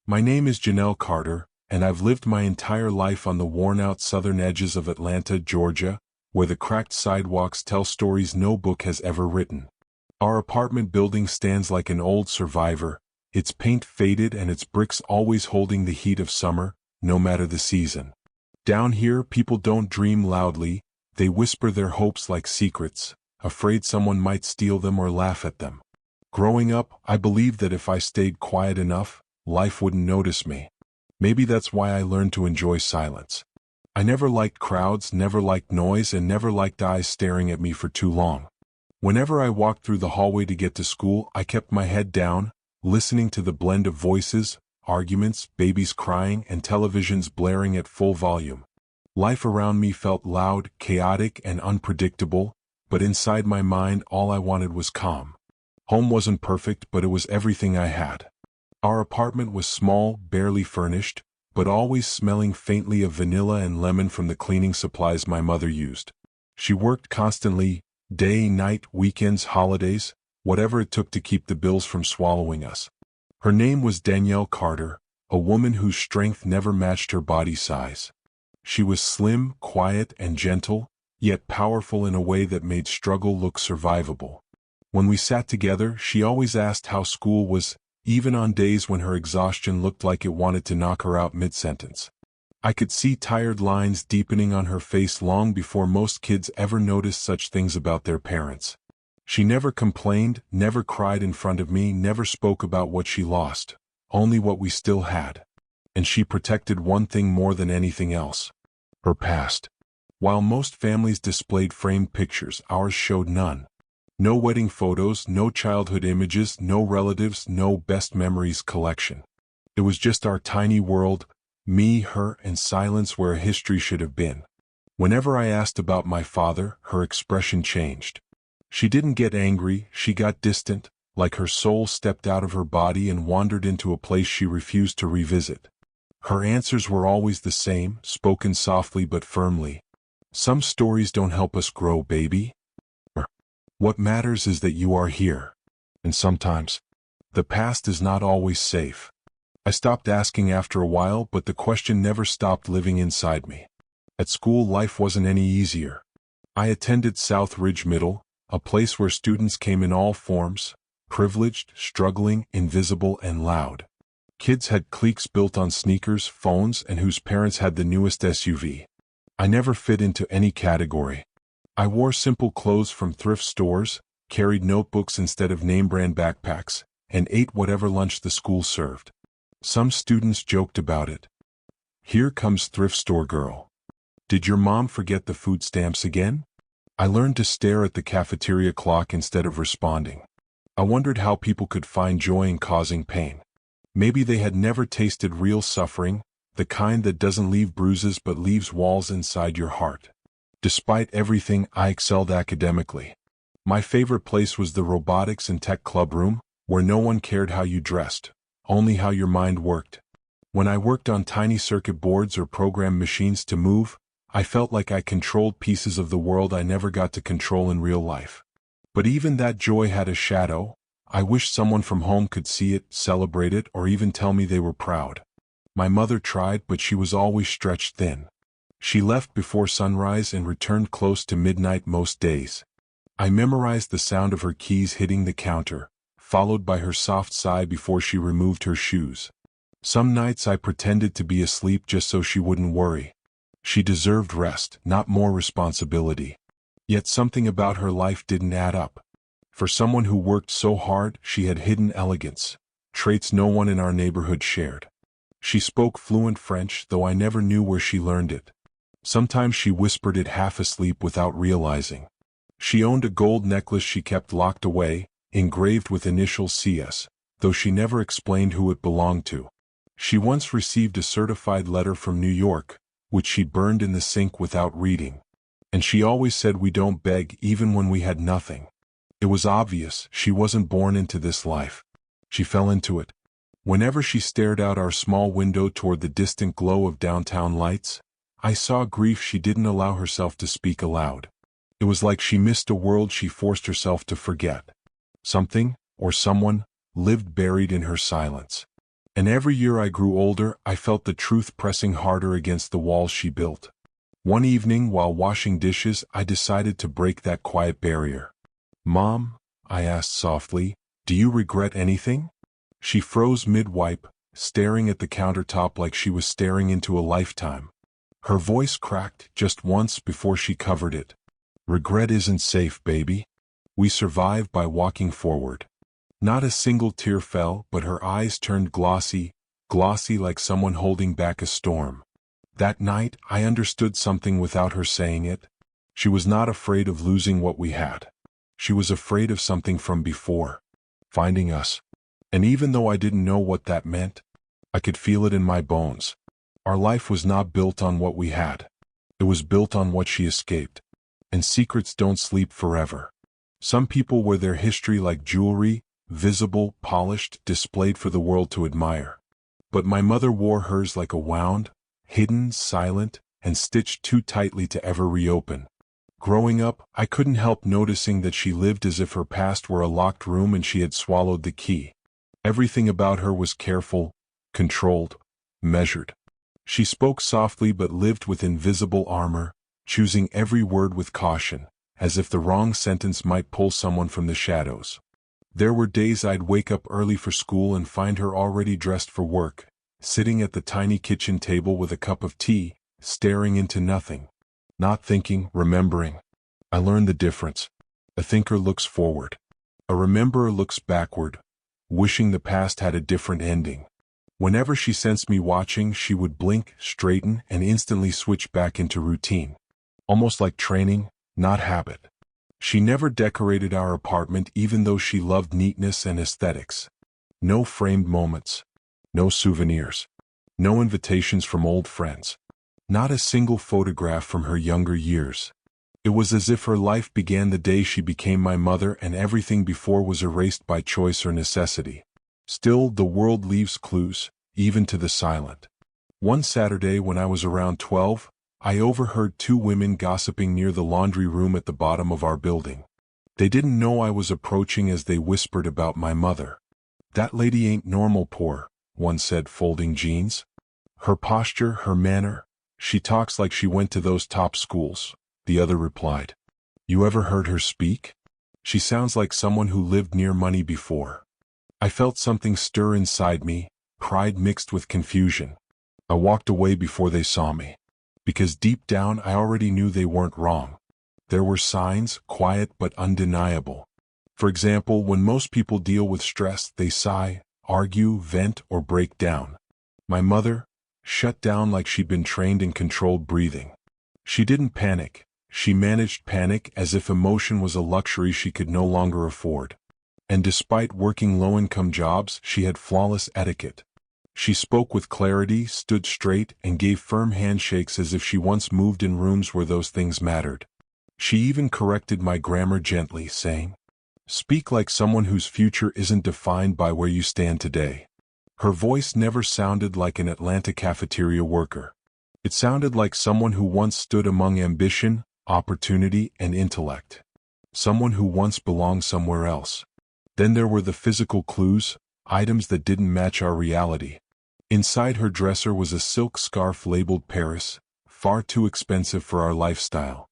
My name is Janelle Carter, and I've lived my entire life on the worn-out southern edges of Atlanta, Georgia, where the cracked sidewalks tell stories no book has ever written. Our apartment building stands like an old survivor, its paint faded and its bricks always holding the heat of summer, no matter the season. Down here, people don't dream loudly, they whisper their hopes like secrets, afraid someone might steal them or laugh at them. Growing up, I believed that if I stayed quiet enough, life wouldn't notice me. Maybe that's why I learned to enjoy silence. I never liked crowds, never liked noise, and never liked eyes staring at me for too long. Whenever I walked through the hallway to get to school, I kept my head down, listening to the blend of voices, arguments, babies crying, and televisions blaring at full volume. Life around me felt loud, chaotic, and unpredictable, but inside my mind all I wanted was calm. Home wasn't perfect, but it was everything I had. Our apartment was small, barely furnished, but always smelling faintly of vanilla and lemon from the cleaning supplies my mother used. She worked constantly, day, night, weekends, holidays, whatever it took to keep the bills from swallowing us. Her name was Danielle Carter, a woman whose strength never matched her body size. She was slim, quiet, and gentle, yet powerful in a way that made struggle look survivable. When we sat together, she always asked how school was, even on days when her exhaustion looked like it wanted to knock her out mid-sentence. I could see tired lines deepening on her face long before most kids ever noticed such things about their parents. She never complained, never cried in front of me, never spoke about what she lost, only what we still had. And she protected one thing more than anything else: her past. While most families displayed framed pictures, ours showed none. No wedding photos, no childhood images, no relatives, no best memories collection. It was just our tiny world, me, her, and silence where a history should have been. Whenever I asked about my father, her expression changed. She didn't get angry, she got distant, like her soul stepped out of her body and wandered into a place she refused to revisit. Her answers were always the same, spoken softly but firmly. Some stories don't help us grow, baby. What matters is that you are here. And sometimes, the past is not always safe. I stopped asking after a while, but the question never stopped living inside me. At school, life wasn't any easier. I attended South Ridge Middle, a place where students came in all forms, privileged, struggling, invisible, and loud. Kids had cliques built on sneakers, phones, and whose parents had the newest SUV. I never fit into any category. I wore simple clothes from thrift stores, carried notebooks instead of name-brand backpacks, and ate whatever lunch the school served. Some students joked about it. "Here comes thrift store girl. Did your mom forget the food stamps again?" I learned to stare at the cafeteria clock instead of responding. I wondered how people could find joy in causing pain. Maybe they had never tasted real suffering, the kind that doesn't leave bruises but leaves walls inside your heart. Despite everything, I excelled academically. My favorite place was the robotics and tech club room, where no one cared how you dressed, only how your mind worked. When I worked on tiny circuit boards or programmed machines to move, I felt like I controlled pieces of the world I never got to control in real life. But even that joy had a shadow. I wished someone from home could see it, celebrate it, or even tell me they were proud. My mother tried, but she was always stretched thin. She left before sunrise and returned close to midnight most days. I memorized the sound of her keys hitting the counter, followed by her soft sigh before she removed her shoes. Some nights I pretended to be asleep just so she wouldn't worry. She deserved rest, not more responsibility. Yet something about her life didn't add up. For someone who worked so hard, she had hidden elegance, traits no one in our neighborhood shared. She spoke fluent French, though I never knew where she learned it. Sometimes she whispered it half asleep without realizing. She owned a gold necklace she kept locked away, engraved with initials CS, though she never explained who it belonged to. She once received a certified letter from New York, which she burned in the sink without reading. And she always said we don't beg even when we had nothing. It was obvious she wasn't born into this life. She fell into it. Whenever she stared out our small window toward the distant glow of downtown lights, I saw grief she didn't allow herself to speak aloud. It was like she missed a world she forced herself to forget. Something, or someone, lived buried in her silence. And every year I grew older, I felt the truth pressing harder against the walls she built. One evening, while washing dishes, I decided to break that quiet barrier. "Mom," I asked softly, "do you regret anything?" She froze mid-wipe, staring at the countertop like she was staring into a lifetime. Her voice cracked just once before she covered it. "Regret isn't safe, baby. We survive by walking forward." Not a single tear fell, but her eyes turned glossy, glossy like someone holding back a storm. That night, I understood something without her saying it. She was not afraid of losing what we had. She was afraid of something from before, finding us. And even though I didn't know what that meant, I could feel it in my bones. Our life was not built on what we had. It was built on what she escaped. And secrets don't sleep forever. Some people wear their history like jewelry, visible, polished, displayed for the world to admire. But my mother wore hers like a wound, hidden, silent, and stitched too tightly to ever reopen. Growing up, I couldn't help noticing that she lived as if her past were a locked room and she had swallowed the key. Everything about her was careful, controlled, measured. She spoke softly but lived with invisible armor, choosing every word with caution, as if the wrong sentence might pull someone from the shadows. There were days I'd wake up early for school and find her already dressed for work, sitting at the tiny kitchen table with a cup of tea, staring into nothing. Not thinking, remembering. I learned the difference. A thinker looks forward. A rememberer looks backward, wishing the past had a different ending. Whenever she sensed me watching, she would blink, straighten, and instantly switch back into routine. Almost like training, not habit. She never decorated our apartment even though she loved neatness and aesthetics. No framed moments. No souvenirs. No invitations from old friends. Not a single photograph from her younger years. It was as if her life began the day she became my mother and everything before was erased by choice or necessity. Still, the world leaves clues, even to the silent. One Saturday when I was around 12, I overheard two women gossiping near the laundry room at the bottom of our building. They didn't know I was approaching as they whispered about my mother. "That lady ain't normal poor," one said, folding jeans. "Her posture, her manner. She talks like she went to those top schools," the other replied. "You ever heard her speak? She sounds like someone who lived near money before." I felt something stir inside me, pride mixed with confusion. I walked away before they saw me. Because deep down I already knew they weren't wrong. There were signs, quiet but undeniable. For example, when most people deal with stress, they sigh, argue, vent, or break down. My mother shut down like she'd been trained in controlled breathing. She didn't panic. She managed panic as if emotion was a luxury she could no longer afford. And despite working low-income jobs, she had flawless etiquette. She spoke with clarity, stood straight, and gave firm handshakes as if she once moved in rooms where those things mattered. She even corrected my grammar gently, saying, "Speak like someone whose future isn't defined by where you stand today." Her voice never sounded like an Atlanta cafeteria worker. It sounded like someone who once stood among ambition, opportunity, and intellect. Someone who once belonged somewhere else. Then there were the physical clues, items that didn't match our reality. Inside her dresser was a silk scarf labeled Paris, far too expensive for our lifestyle.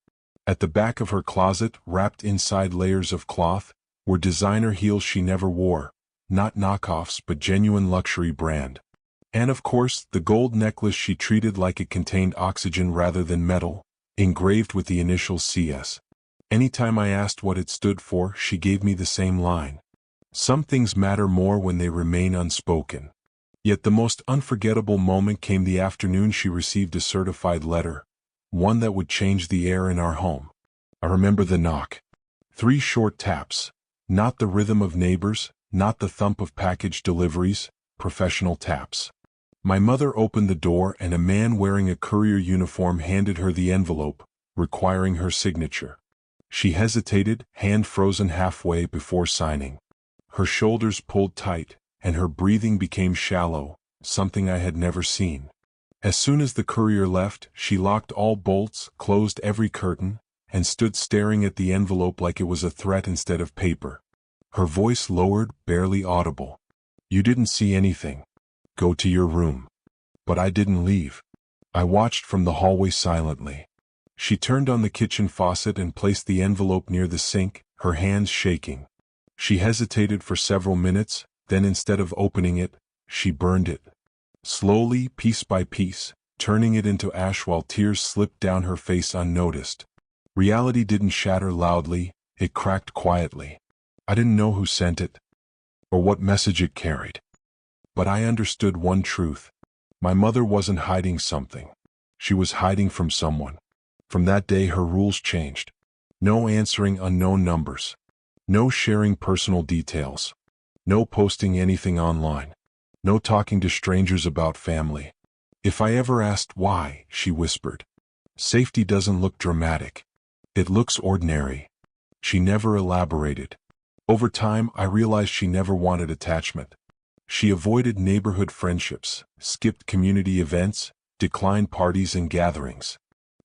At the back of her closet, wrapped inside layers of cloth, were designer heels she never wore, not knockoffs but genuine luxury brand. And of course, the gold necklace she treated like it contained oxygen rather than metal, engraved with the initials CS. Anytime I asked what it stood for, she gave me the same line. Some things matter more when they remain unspoken. Yet the most unforgettable moment came the afternoon she received a certified letter, one that would change the air in our home. I remember the knock. 3 short taps. Not the rhythm of neighbors, not the thump of package deliveries, professional taps. My mother opened the door and a man wearing a courier uniform handed her the envelope, requiring her signature. She hesitated, hand frozen halfway before signing. Her shoulders pulled tight, and her breathing became shallow, something I had never seen. As soon as the courier left, she locked all bolts, closed every curtain, and stood staring at the envelope like it was a threat instead of paper. Her voice lowered, barely audible. "You didn't see anything. Go to your room. But I didn't leave. I watched from the hallway silently. She turned on the kitchen faucet and placed the envelope near the sink, her hands shaking. She hesitated for several minutes, then instead of opening it, she burned it. Slowly, piece by piece, turning it into ash while tears slipped down her face unnoticed. Reality didn't shatter loudly, it cracked quietly. I didn't know who sent it, or what message it carried. But I understood one truth. My mother wasn't hiding something. She was hiding from someone. From that day her rules changed. No answering unknown numbers. No sharing personal details. No posting anything online. No talking to strangers about family. If I ever asked why, she whispered, safety doesn't look dramatic. It looks ordinary. She never elaborated. Over time, I realized she never wanted attachment. She avoided neighborhood friendships, skipped community events, declined parties and gatherings.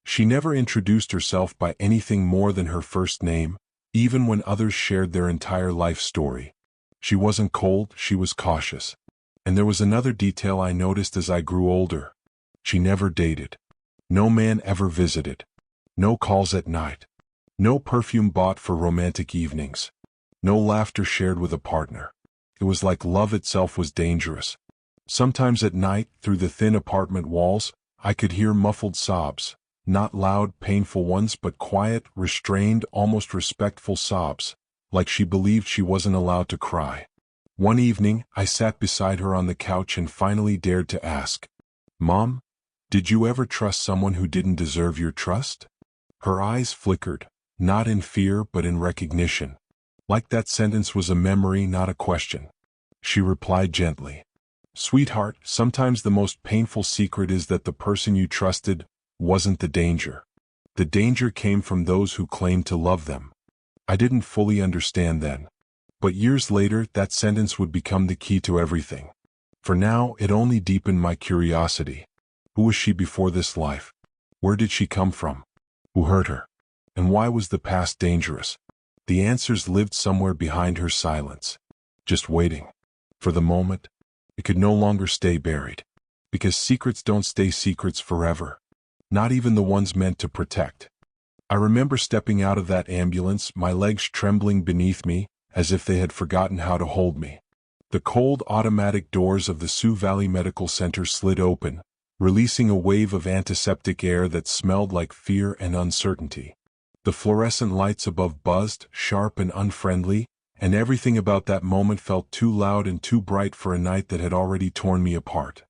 She never introduced herself by anything more than her first name, even when others shared their entire life story. She wasn't cold, she was cautious. And there was another detail I noticed as I grew older. She never dated. No man ever visited. No calls at night. No perfume bought for romantic evenings. No laughter shared with a partner. It was like love itself was dangerous. Sometimes at night, through the thin apartment walls, I could hear muffled sobs. Not loud, painful ones, but quiet, restrained, almost respectful sobs, like she believed she wasn't allowed to cry. One evening, I sat beside her on the couch and finally dared to ask, Mom, did you ever trust someone who didn't deserve your trust? Her eyes flickered, not in fear but in recognition. Like that sentence was a memory, not a question. She replied gently, Sweetheart, sometimes the most painful secret is that the person you trusted wasn't the danger. The danger came from those who claimed to love them. I didn't fully understand then. But years later, that sentence would become the key to everything. For now, it only deepened my curiosity. Who was she before this life? Where did she come from? Who hurt her? And why was the past dangerous? The answers lived somewhere behind her silence. Just waiting. For the moment, it could no longer stay buried. Because secrets don't stay secrets forever. Not even the ones meant to protect. I remember stepping out of that ambulance, my legs trembling beneath me, as if they had forgotten how to hold me. The cold automatic doors of the Sioux Valley Medical Center slid open, releasing a wave of antiseptic air that smelled like fear and uncertainty. The fluorescent lights above buzzed, sharp and unfriendly, and everything about that moment felt too loud and too bright for a night that had already torn me apart.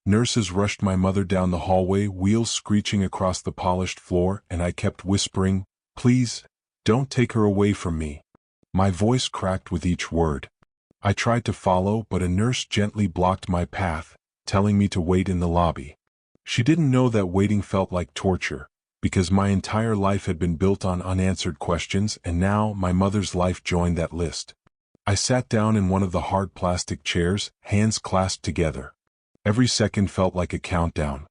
Nurses rushed my mother down the hallway, wheels screeching across the polished floor, and I kept whispering, Please, don't take her away from me. My voice cracked with each word. I tried to follow, but a nurse gently blocked my path, telling me to wait in the lobby. She didn't know that waiting felt like torture, because my entire life had been built on unanswered questions, and now my mother's life joined that list. I sat down in one of the hard plastic chairs, hands clasped together. Every second felt like a countdown.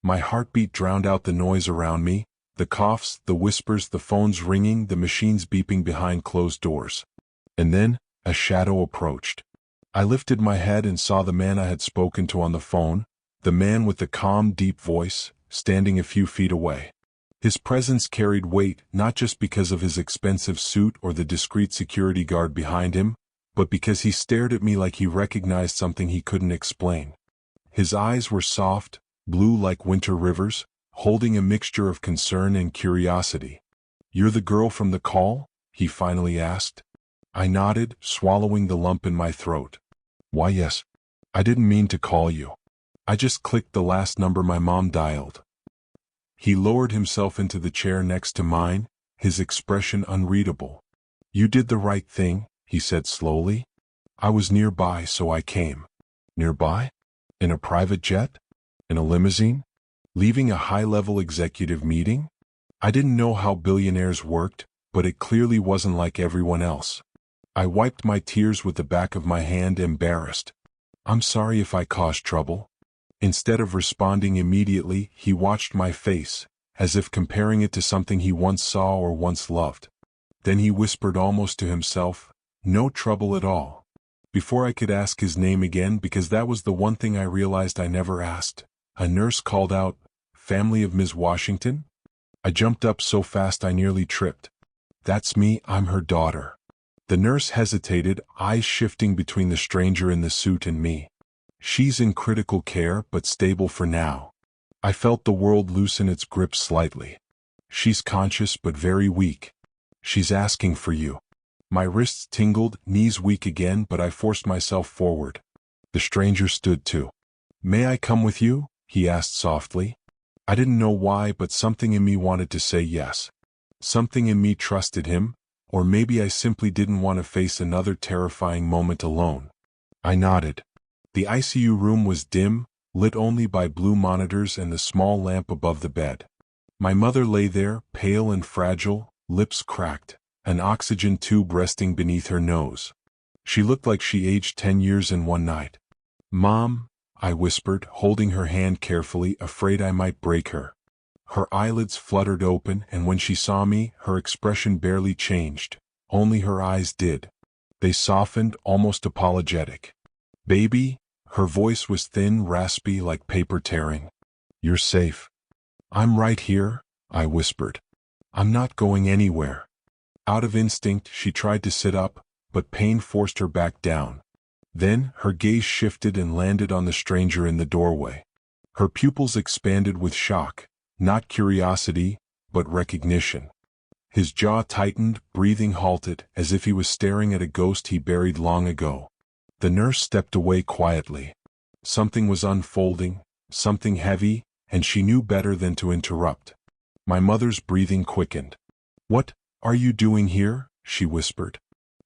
My heartbeat drowned out the noise around me, the coughs, the whispers, the phones ringing, the machines beeping behind closed doors. And then, a shadow approached. I lifted my head and saw the man I had spoken to on the phone, the man with the calm, deep voice, standing a few feet away. His presence carried weight, not just because of his expensive suit or the discreet security guard behind him, but because he stared at me like he recognized something he couldn't explain. His eyes were soft, blue like winter rivers, holding a mixture of concern and curiosity. You're the girl from the call? He finally asked. I nodded, swallowing the lump in my throat. Why yes. I didn't mean to call you. I just clicked the last number my mom dialed. He lowered himself into the chair next to mine, his expression unreadable. You did the right thing, he said slowly. I was nearby, so I came. Nearby? In a private jet? In a limousine? Leaving a high-level executive meeting? I didn't know how billionaires worked, but it clearly wasn't like everyone else. I wiped my tears with the back of my hand, embarrassed. I'm sorry if I caused trouble. Instead of responding immediately, he watched my face, as if comparing it to something he once saw or once loved. Then he whispered almost to himself, No trouble at all. Before I could ask his name again, because that was the one thing I realized I never asked, a nurse called out, "Family of Ms. Washington?" I jumped up so fast I nearly tripped. "That's me, I'm her daughter." The nurse hesitated, eyes shifting between the stranger in the suit and me. "She's in critical care, but stable for now." I felt the world loosen its grip slightly. "She's conscious but very weak. She's asking for you." My wrists tingled, knees weak again, but I forced myself forward. The stranger stood too. "May I come with you?" he asked softly. I didn't know why, but something in me wanted to say yes. Something in me trusted him, or maybe I simply didn't want to face another terrifying moment alone. I nodded. The ICU room was dim, lit only by blue monitors and the small lamp above the bed. My mother lay there, pale and fragile, lips cracked, an oxygen tube resting beneath her nose. She looked like she aged 10 years in one night. "Mom," I whispered, holding her hand carefully, afraid I might break her. Her eyelids fluttered open, and when she saw me, her expression barely changed. Only her eyes did. They softened, almost apologetic. "Baby," her voice was thin, raspy, like paper tearing. "You're safe." "I'm right here," I whispered. "I'm not going anywhere." Out of instinct, she tried to sit up, but pain forced her back down. Then, her gaze shifted and landed on the stranger in the doorway. Her pupils expanded with shock, not curiosity, but recognition. His jaw tightened, breathing halted, as if he was staring at a ghost he buried long ago. The nurse stepped away quietly. Something was unfolding, something heavy, and she knew better than to interrupt. My mother's breathing quickened. "What are you doing here?" she whispered.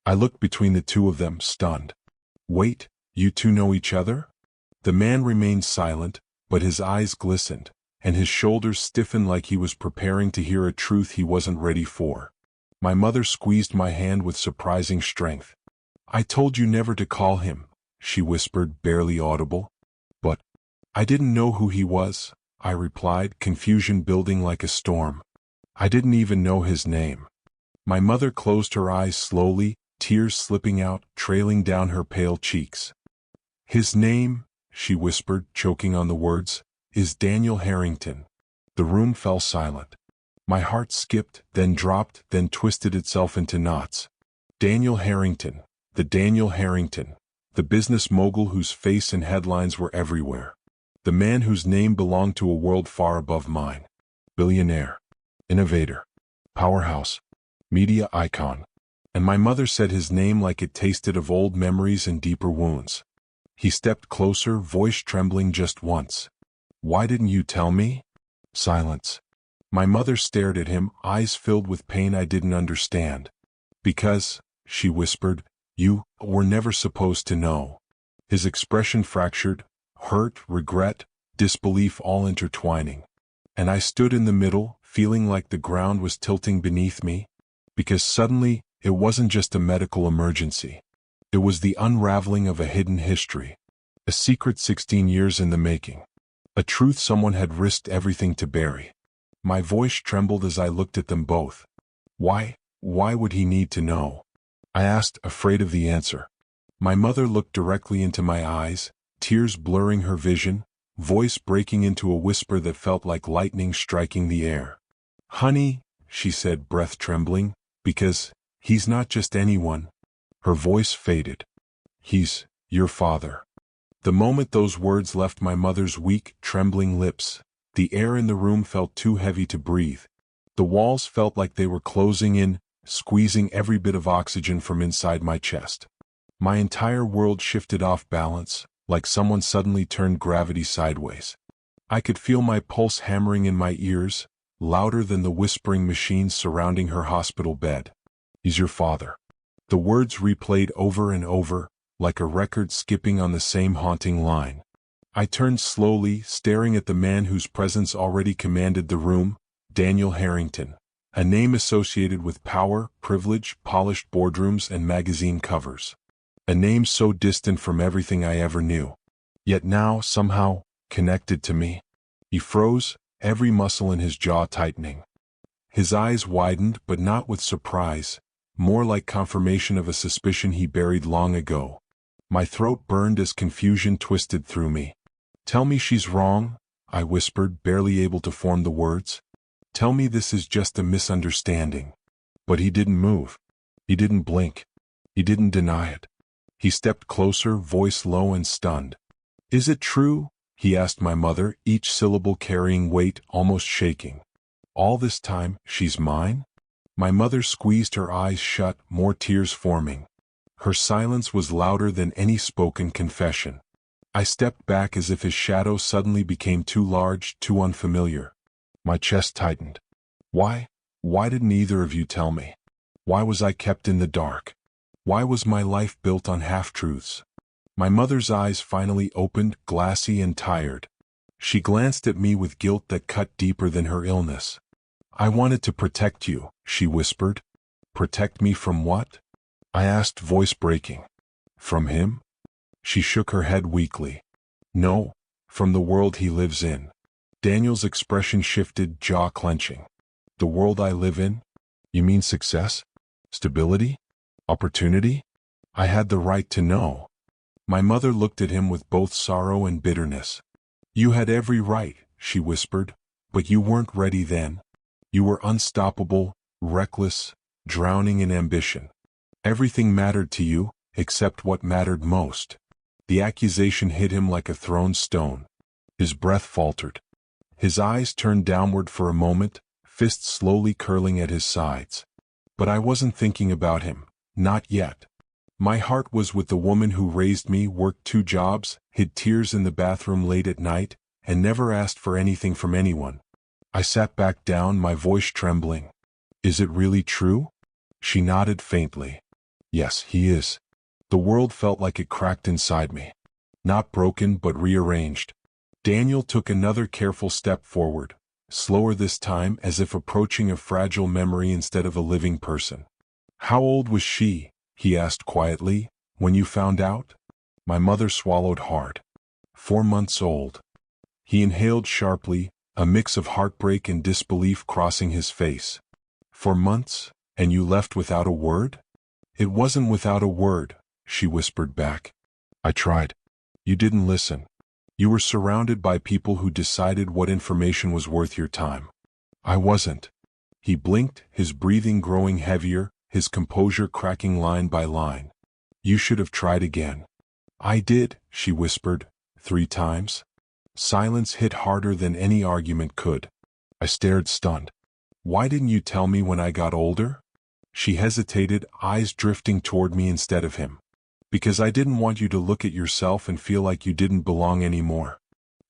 I looked between the two of them, stunned. "Wait, you two know each other?" The man remained silent, but his eyes glistened, and his shoulders stiffened like he was preparing to hear a truth he wasn't ready for. My mother squeezed my hand with surprising strength. "I told you never to call him," she whispered, barely audible. "But I didn't know who he was," I replied, confusion building like a storm. "I didn't even know his name." My mother closed her eyes slowly, tears slipping out, trailing down her pale cheeks. "His name," she whispered, choking on the words, "is Daniel Harrington." The room fell silent. My heart skipped, then dropped, then twisted itself into knots. Daniel Harrington, the Daniel Harrington, the business mogul whose face and headlines were everywhere. The man whose name belonged to a world far above mine. Billionaire, innovator, powerhouse, media icon. And my mother said his name like it tasted of old memories and deeper wounds. He stepped closer, voice trembling just once. "Why didn't you tell me?" Silence. My mother stared at him, eyes filled with pain I didn't understand. "Because," she whispered, "you were never supposed to know." His expression fractured, hurt, regret, disbelief all intertwining. And I stood in the middle, feeling like the ground was tilting beneath me. Because suddenly, it wasn't just a medical emergency. It was the unraveling of a hidden history. A secret 16 years in the making. A truth someone had risked everything to bury. My voice trembled as I looked at them both. Why would he need to know?" I asked, afraid of the answer. My mother looked directly into my eyes, tears blurring her vision, voice breaking into a whisper that felt like lightning striking the air. "Honey," she said, breath trembling, "because he's not just anyone." Her voice faded. "He's your father." The moment those words left my mother's weak, trembling lips, the air in the room felt too heavy to breathe. The walls felt like they were closing in, squeezing every bit of oxygen from inside my chest. My entire world shifted off balance, like someone suddenly turned gravity sideways. I could feel my pulse hammering in my ears, louder than the whispering machines surrounding her hospital bed. "He's your father." The words replayed over and over, like a record skipping on the same haunting line. I turned slowly, staring at the man whose presence already commanded the room, Daniel Harrington, a name associated with power, privilege, polished boardrooms, and magazine covers. A name so distant from everything I ever knew, yet now, somehow, connected to me. He froze, every muscle in his jaw tightening. His eyes widened, but not with surprise, more like confirmation of a suspicion he buried long ago. My throat burned as confusion twisted through me. "Tell me she's wrong," I whispered, barely able to form the words. "Tell me this is just a misunderstanding." But he didn't move. He didn't blink. He didn't deny it. He stepped closer, voice low and stunned. "Is it true?" he asked my mother, each syllable carrying weight, almost shaking. "All this time, she's mine?" My mother squeezed her eyes shut, more tears forming. Her silence was louder than any spoken confession. I stepped back as if his shadow suddenly became too large, too unfamiliar. My chest tightened. Why? Why didn't either of you tell me? Why was I kept in the dark? Why was my life built on half-truths? My mother's eyes finally opened, glassy and tired. She glanced at me with guilt that cut deeper than her illness. "I wanted to protect you," she whispered. "Protect me from what?" I asked, voice breaking. "From him?" She shook her head weakly. "No, from the world he lives in." Daniel's expression shifted, jaw clenching. "The world I live in? You mean success? Stability? Opportunity?" I had the right to know. My mother looked at him with both sorrow and bitterness. "You had every right," she whispered, "but you weren't ready then. You were unstoppable, reckless, drowning in ambition. Everything mattered to you, except what mattered most." The accusation hit him like a thrown stone. His breath faltered. His eyes turned downward for a moment, fists slowly curling at his sides. But I wasn't thinking about him, not yet. My heart was with the woman who raised me, worked 2 jobs, hid tears in the bathroom late at night, and never asked for anything from anyone. I sat back down, my voice trembling. "Is it really true?" She nodded faintly. "Yes, he is." The world felt like it cracked inside me. Not broken, but rearranged. Daniel took another careful step forward, slower this time, as if approaching a fragile memory instead of a living person. "How old was she?" he asked quietly, "when you found out?" My mother swallowed hard. 4 months old. He inhaled sharply, a mix of heartbreak and disbelief crossing his face. 4 months, and you left without a word?" "It wasn't without a word," she whispered back. "I tried. You didn't listen. You were surrounded by people who decided what information was worth your time. I wasn't." He blinked, his breathing growing heavier, his composure cracking line by line. "You should have tried again." "I did," she whispered, 3 times. Silence hit harder than any argument could. I stared stunned. "Why didn't you tell me when I got older?" She hesitated, eyes drifting toward me instead of him. "Because I didn't want you to look at yourself and feel like you didn't belong anymore.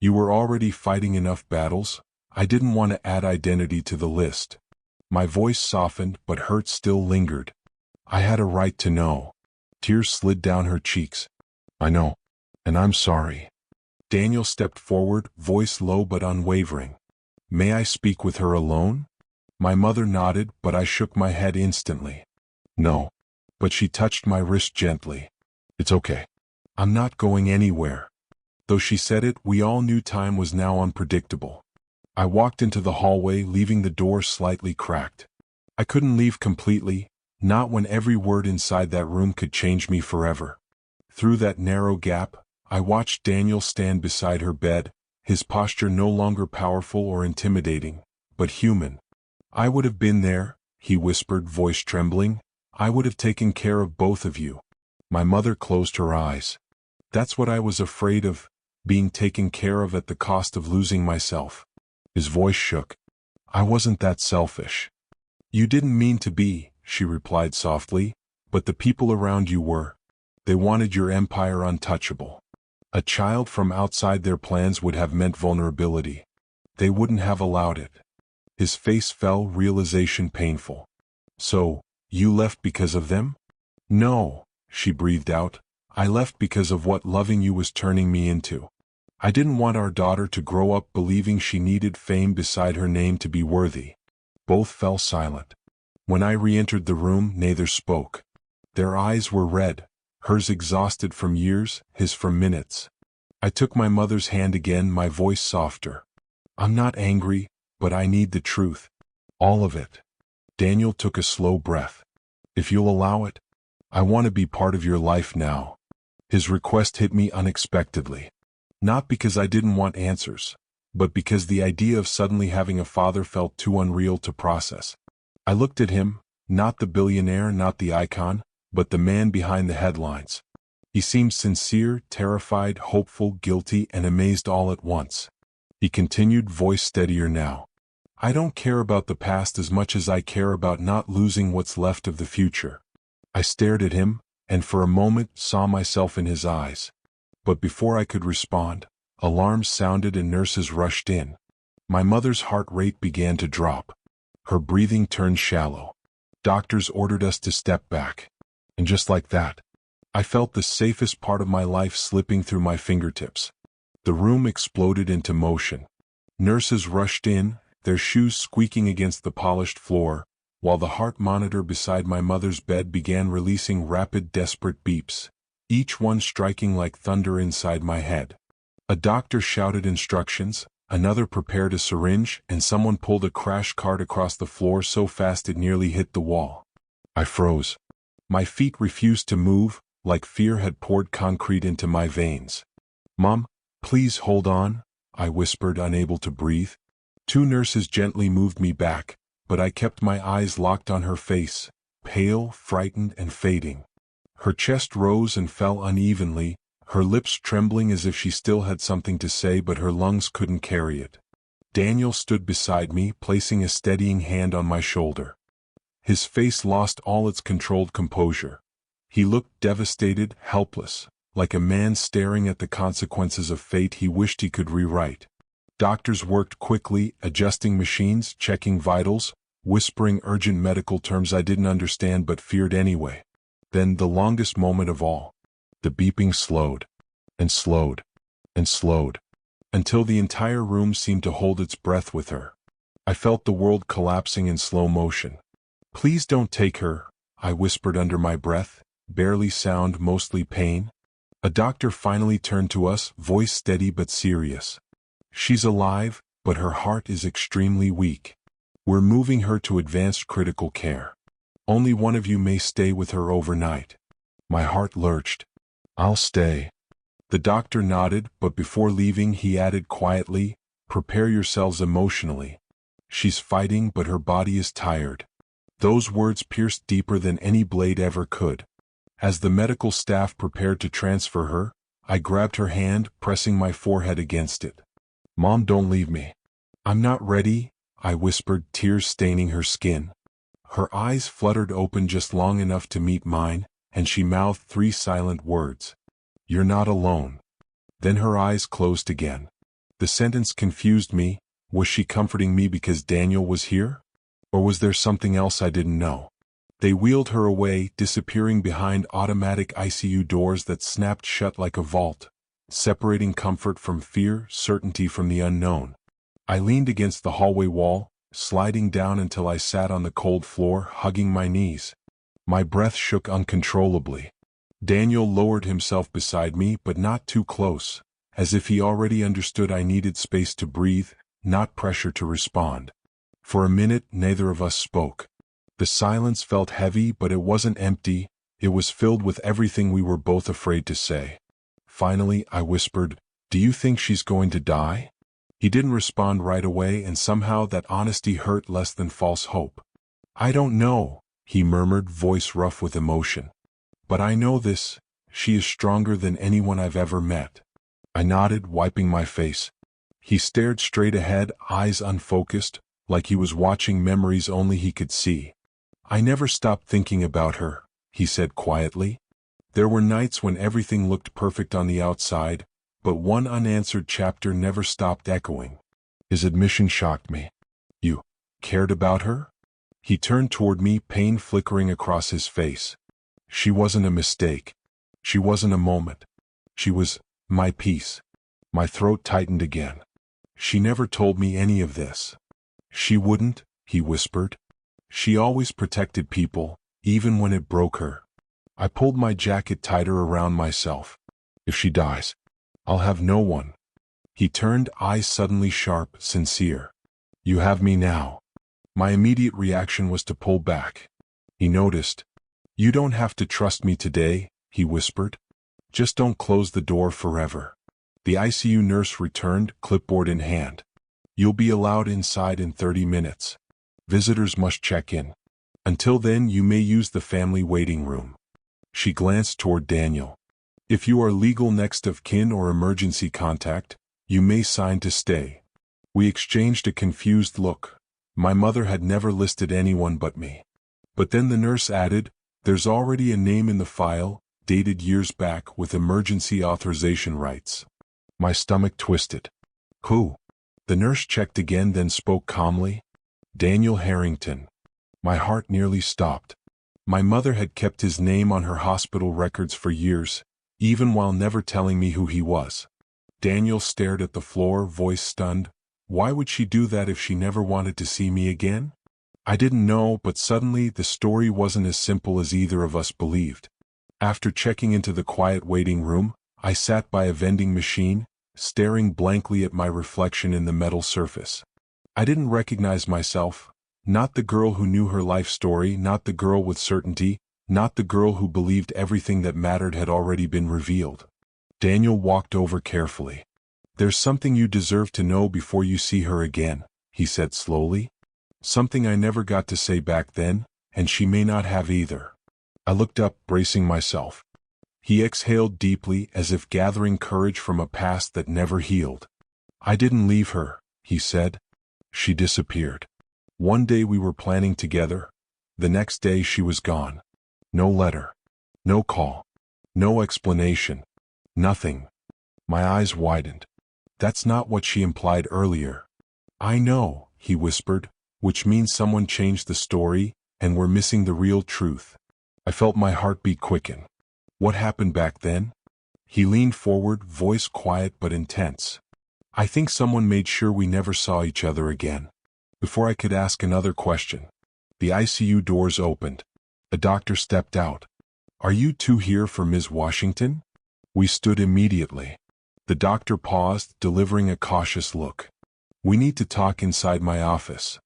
You were already fighting enough battles. I didn't want to add identity to the list." My voice softened, but hurt still lingered. "I had a right to know." Tears slid down her cheeks. "I know. And I'm sorry." Daniel stepped forward, voice low but unwavering. "May I speak with her alone?" My mother nodded, but I shook my head instantly. "No." But she touched my wrist gently. "It's okay. I'm not going anywhere." Though she said it, we all knew time was now unpredictable. I walked into the hallway, leaving the door slightly cracked. I couldn't leave completely, not when every word inside that room could change me forever. Through that narrow gap, I watched Daniel stand beside her bed, his posture no longer powerful or intimidating, but human. "I would have been there," he whispered, voice trembling. "I would have taken care of both of you." My mother closed her eyes. "That's what I was afraid of, being taken care of at the cost of losing myself." His voice shook. "I wasn't that selfish." "You didn't mean to be," she replied softly, "but the people around you were. They wanted your empire untouchable. A child from outside their plans would have meant vulnerability. They wouldn't have allowed it." His face fell, realization painful. "So, you left because of them?" "No," she breathed out. "I left because of what loving you was turning me into. I didn't want our daughter to grow up believing she needed fame beside her name to be worthy." Both fell silent. When I re-entered the room, neither spoke. Their eyes were red, hers exhausted from years, his from minutes. I took my mother's hand again, my voice softer. "I'm not angry, but I need the truth. All of it." Daniel took a slow breath. "If you'll allow it, I want to be part of your life now." His request hit me unexpectedly. Not because I didn't want answers, but because the idea of suddenly having a father felt too unreal to process. I looked at him, not the billionaire, not the icon, but the man behind the headlines. He seemed sincere, terrified, hopeful, guilty, and amazed all at once. He continued, voice steadier now. I don't care about the past as much as I care about not losing what's left of the future. I stared at him, and for a moment saw myself in his eyes. But before I could respond, alarms sounded and nurses rushed in. My mother's heart rate began to drop. Her breathing turned shallow. Doctors ordered us to step back. And just like that, I felt the safest part of my life slipping through my fingertips. The room exploded into motion. Nurses rushed in, their shoes squeaking against the polished floor, while the heart monitor beside my mother's bed began releasing rapid, desperate beeps, each one striking like thunder inside my head. A doctor shouted instructions, another prepared a syringe, and someone pulled a crash cart across the floor so fast it nearly hit the wall. I froze. My feet refused to move, like fear had poured concrete into my veins. Mom, please hold on, I whispered, unable to breathe. Two nurses gently moved me back, but I kept my eyes locked on her face, pale, frightened, and fading. Her chest rose and fell unevenly, her lips trembling as if she still had something to say but her lungs couldn't carry it. Daniel stood beside me, placing a steadying hand on my shoulder. His face lost all its controlled composure. He looked devastated, helpless, like a man staring at the consequences of fate he wished he could rewrite. Doctors worked quickly, adjusting machines, checking vitals, whispering urgent medical terms I didn't understand but feared anyway. Then the longest moment of all. The beeping slowed, and slowed, and slowed, until the entire room seemed to hold its breath with her. I felt the world collapsing in slow motion. Please don't take her, I whispered under my breath, barely sound, mostly pain. A doctor finally turned to us, voice steady but serious. She's alive, but her heart is extremely weak. We're moving her to advanced critical care. Only one of you may stay with her overnight. My heart lurched. I'll stay. The doctor nodded, but before leaving he added quietly, prepare yourselves emotionally. She's fighting, but her body is tired. Those words pierced deeper than any blade ever could. As the medical staff prepared to transfer her, I grabbed her hand, pressing my forehead against it. Mom, don't leave me. I'm not ready, I whispered, tears staining her skin. Her eyes fluttered open just long enough to meet mine, and she mouthed three silent words. You're not alone. Then her eyes closed again. The sentence confused me. Was she comforting me because Daniel was here? Or was there something else I didn't know? They wheeled her away, disappearing behind automatic ICU doors that snapped shut like a vault, separating comfort from fear, certainty from the unknown. I leaned against the hallway wall, sliding down until I sat on the cold floor, hugging my knees. My breath shook uncontrollably. Daniel lowered himself beside me, but not too close, as if he already understood I needed space to breathe, not pressure to respond. For a minute, neither of us spoke. The silence felt heavy, but it wasn't empty, it was filled with everything we were both afraid to say. Finally, I whispered, do you think she's going to die? He didn't respond right away, and somehow that honesty hurt less than false hope. I don't know, he murmured, voice rough with emotion. But I know this, she is stronger than anyone I've ever met. I nodded, wiping my face. He stared straight ahead, eyes unfocused, like he was watching memories only he could see. I never stopped thinking about her, he said quietly. There were nights when everything looked perfect on the outside, but one unanswered chapter never stopped echoing. His admission shocked me. You cared about her? He turned toward me, pain flickering across his face. She wasn't a mistake. She wasn't a moment. She was my peace. My throat tightened again. She never told me any of this. She wouldn't, he whispered. She always protected people, even when it broke her. I pulled my jacket tighter around myself. If she dies, I'll have no one. He turned, eyes suddenly sharp, sincere. You have me now. My immediate reaction was to pull back. He noticed. You don't have to trust me today, he whispered. Just don't close the door forever. The ICU nurse returned, clipboard in hand. You'll be allowed inside in 30 minutes. Visitors must check in. Until then, you may use the family waiting room. She glanced toward Daniel. If you are legal next of kin or emergency contact, you may sign to stay. We exchanged a confused look. My mother had never listed anyone but me. But then the nurse added, there's already a name in the file, dated years back with emergency authorization rights. My stomach twisted. Who? The nurse checked again, then spoke calmly. Daniel Harrington. My heart nearly stopped. My mother had kept his name on her hospital records for years, even while never telling me who he was. Daniel stared at the floor, voice stunned. Why would she do that if she never wanted to see me again? I didn't know, but suddenly the story wasn't as simple as either of us believed. After checking into the quiet waiting room, I sat by a vending machine, staring blankly at my reflection in the metal surface. I didn't recognize myself, not the girl who knew her life story, not the girl with certainty, not the girl who believed everything that mattered had already been revealed. Daniel walked over carefully. There's something you deserve to know before you see her again, he said slowly. Something I never got to say back then, and she may not have either. I looked up, bracing myself. He exhaled deeply, as if gathering courage from a past that never healed. I didn't leave her, he said. She disappeared. One day we were planning together. The next day she was gone. No letter. No call. No explanation. Nothing. My eyes widened. That's not what she implied earlier. I know, he whispered, which means someone changed the story, and we're missing the real truth. I felt my heartbeat quicken. What happened back then? He leaned forward, voice quiet but intense. I think someone made sure we never saw each other again. Before I could ask another question, the ICU doors opened. A doctor stepped out. Are you two here for Ms. Washington? We stood immediately. The doctor paused, delivering a cautious look. We need to talk inside my office.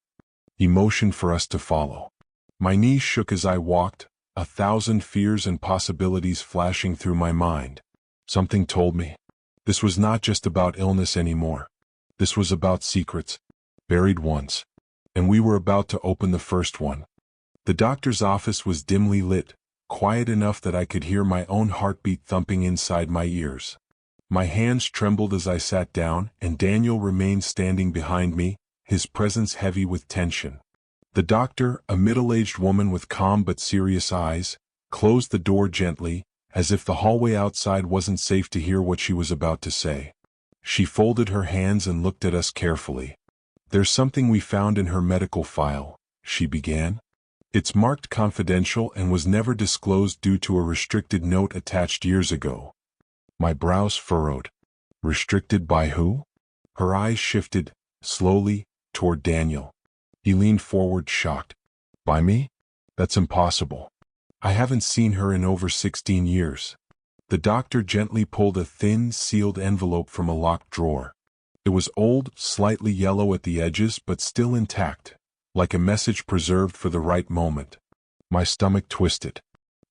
He motioned for us to follow. My knees shook as I walked, 1,000 fears and possibilities flashing through my mind. Something told me. This was not just about illness anymore. This was about secrets, buried ones. And we were about to open the first one. The doctor's office was dimly lit, quiet enough that I could hear my own heartbeat thumping inside my ears. My hands trembled as I sat down, and Daniel remained standing behind me, his presence heavy with tension. The doctor, a middle-aged woman with calm but serious eyes, closed the door gently, as if the hallway outside wasn't safe to hear what she was about to say. She folded her hands and looked at us carefully. There's something we found in her medical file, she began. It's marked confidential and was never disclosed due to a restricted note attached years ago. My brows furrowed. Restricted by who? Her eyes shifted, slowly, toward Daniel. He leaned forward, shocked. By me? That's impossible. I haven't seen her in over 16 years. The doctor gently pulled a thin, sealed envelope from a locked drawer. It was old, slightly yellow at the edges, but still intact, like a message preserved for the right moment. My stomach twisted.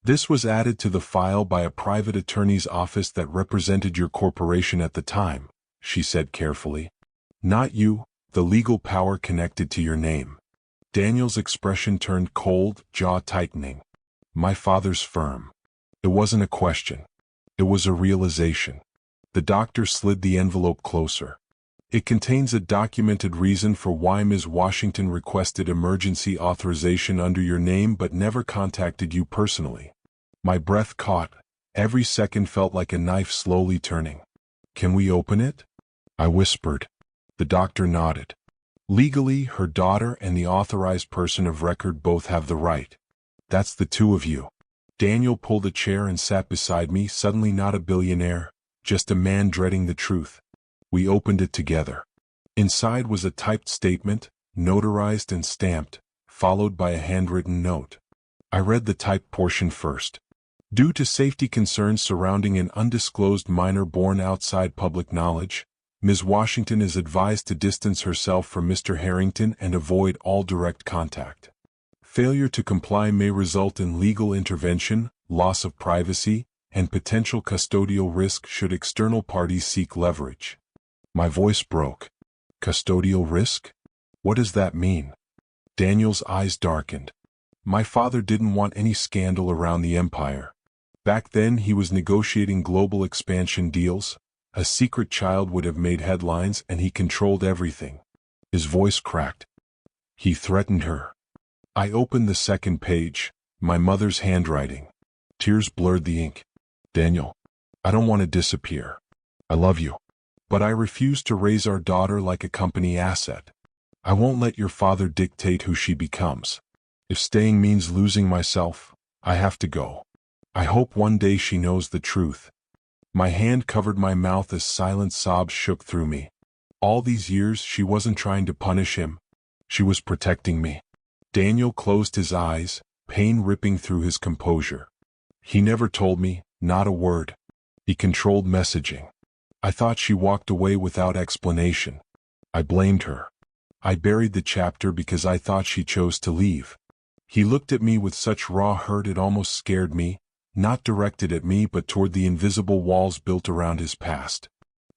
This was added to the file by a private attorney's office that represented your corporation at the time, she said carefully. Not you, the legal power connected to your name. Daniel's expression turned cold, jaw tightening. My father's firm. It wasn't a question. It was a realization. The doctor slid the envelope closer. It contains a documented reason for why Ms. Washington requested emergency authorization under your name but never contacted you personally. My breath caught. Every second felt like a knife slowly turning. Can we open it? I whispered. The doctor nodded. Legally, her daughter and the authorized person of record both have the right. That's the two of you. Daniel pulled a chair and sat beside me, suddenly not a billionaire, just a man dreading the truth. We opened it together. Inside was a typed statement, notarized and stamped, followed by a handwritten note. I read the typed portion first. Due to safety concerns surrounding an undisclosed minor born outside public knowledge, Ms. Washington is advised to distance herself from Mr. Harrington and avoid all direct contact. Failure to comply may result in legal intervention, loss of privacy, and potential custodial risk should external parties seek leverage. My voice broke. Custodial risk? What does that mean? Daniel's eyes darkened. My father didn't want any scandal around the empire. Back then he was negotiating global expansion deals. A secret child would have made headlines, and he controlled everything. His voice cracked. He threatened her. I opened the second page, my mother's handwriting. Tears blurred the ink. Daniel, I don't want to disappear. I love you. But I refuse to raise our daughter like a company asset. I won't let your father dictate who she becomes. If staying means losing myself, I have to go. I hope one day she knows the truth. My hand covered my mouth as silent sobs shook through me. All these years she wasn't trying to punish him. She was protecting me. Daniel closed his eyes, pain ripping through his composure. He never told me, not a word. He controlled messaging. I thought she walked away without explanation. I blamed her. I buried the chapter because I thought she chose to leave. He looked at me with such raw hurt it almost scared me, not directed at me but toward the invisible walls built around his past.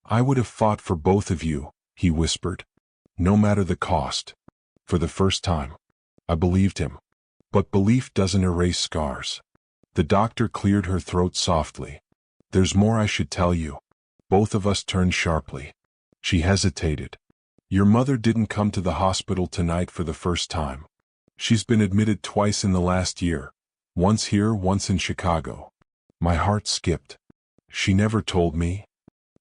I would have fought for both of you, he whispered. No matter the cost. For the first time. I believed him. But belief doesn't erase scars. The doctor cleared her throat softly. There's more I should tell you. Both of us turned sharply. She hesitated. Your mother didn't come to the hospital tonight for the first time. She's been admitted twice in the last year. Once here, once in Chicago. My heart skipped. She never told me.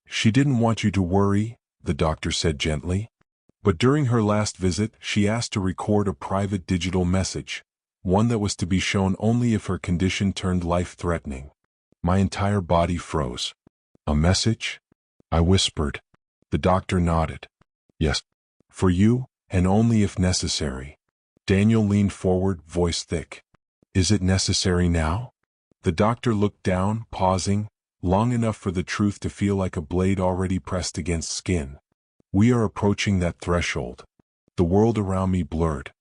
She didn't want you to worry, the doctor said gently. But during her last visit, she asked to record a private digital message, one that was to be shown only if her condition turned life-threatening. My entire body froze. A message? I whispered. The doctor nodded. Yes. For you, and only if necessary. Daniel leaned forward, voice thick. Is it necessary now? The doctor looked down, pausing, long enough for the truth to feel like a blade already pressed against skin. We are approaching that threshold. The world around me blurred.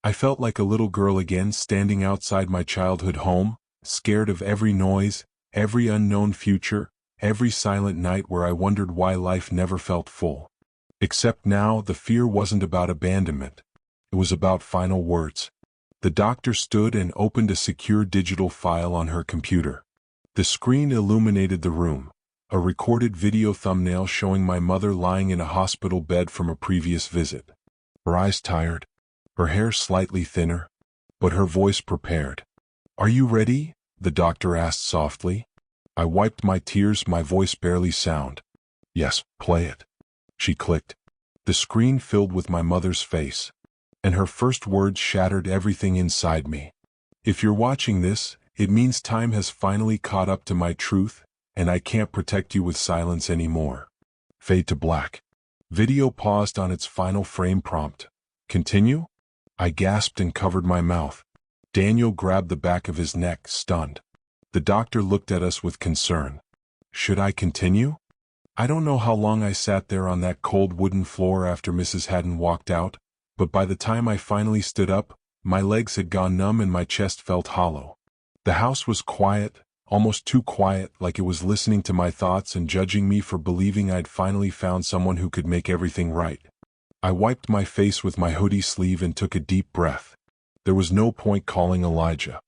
I felt like a little girl again, standing outside my childhood home, scared of every noise, every unknown future, every silent night where I wondered why life never felt full. Except now, the fear wasn't about abandonment. It was about final words. The doctor stood and opened a secure digital file on her computer. The screen illuminated the room, a recorded video thumbnail showing my mother lying in a hospital bed from a previous visit. Her eyes tired, her hair slightly thinner, but her voice prepared. Are you ready? The doctor asked softly. I wiped my tears, my voice barely sound. Yes, play it. She clicked. The screen filled with my mother's face, and her first words shattered everything inside me. If you're watching this, it means time has finally caught up to my truth, and I can't protect you with silence anymore. Fade to black. Video paused on its final frame prompt. Continue? I gasped and covered my mouth. Daniel grabbed the back of his neck, stunned. The doctor looked at us with concern. Should I continue? I don't know how long I sat there on that cold wooden floor after Mrs. Haddon walked out, but by the time I finally stood up, my legs had gone numb and my chest felt hollow. The house was quiet, almost too quiet, like it was listening to my thoughts and judging me for believing I'd finally found someone who could make everything right. I wiped my face with my hoodie sleeve and took a deep breath. There was no point calling Elijah.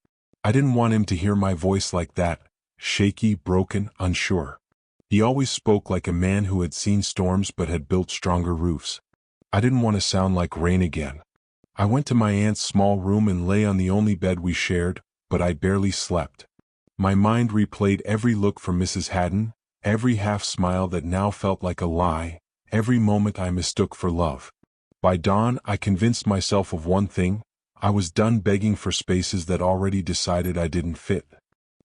I didn't want him to hear my voice like that, shaky, broken, unsure. He always spoke like a man who had seen storms but had built stronger roofs. I didn't want to sound like rain again. I went to my aunt's small room and lay on the only bed we shared, but I barely slept. My mind replayed every look from Mrs. Haddon, every half-smile that now felt like a lie, every moment I mistook for love. By dawn, I convinced myself of one thing: I was done begging for spaces that already decided I didn't fit.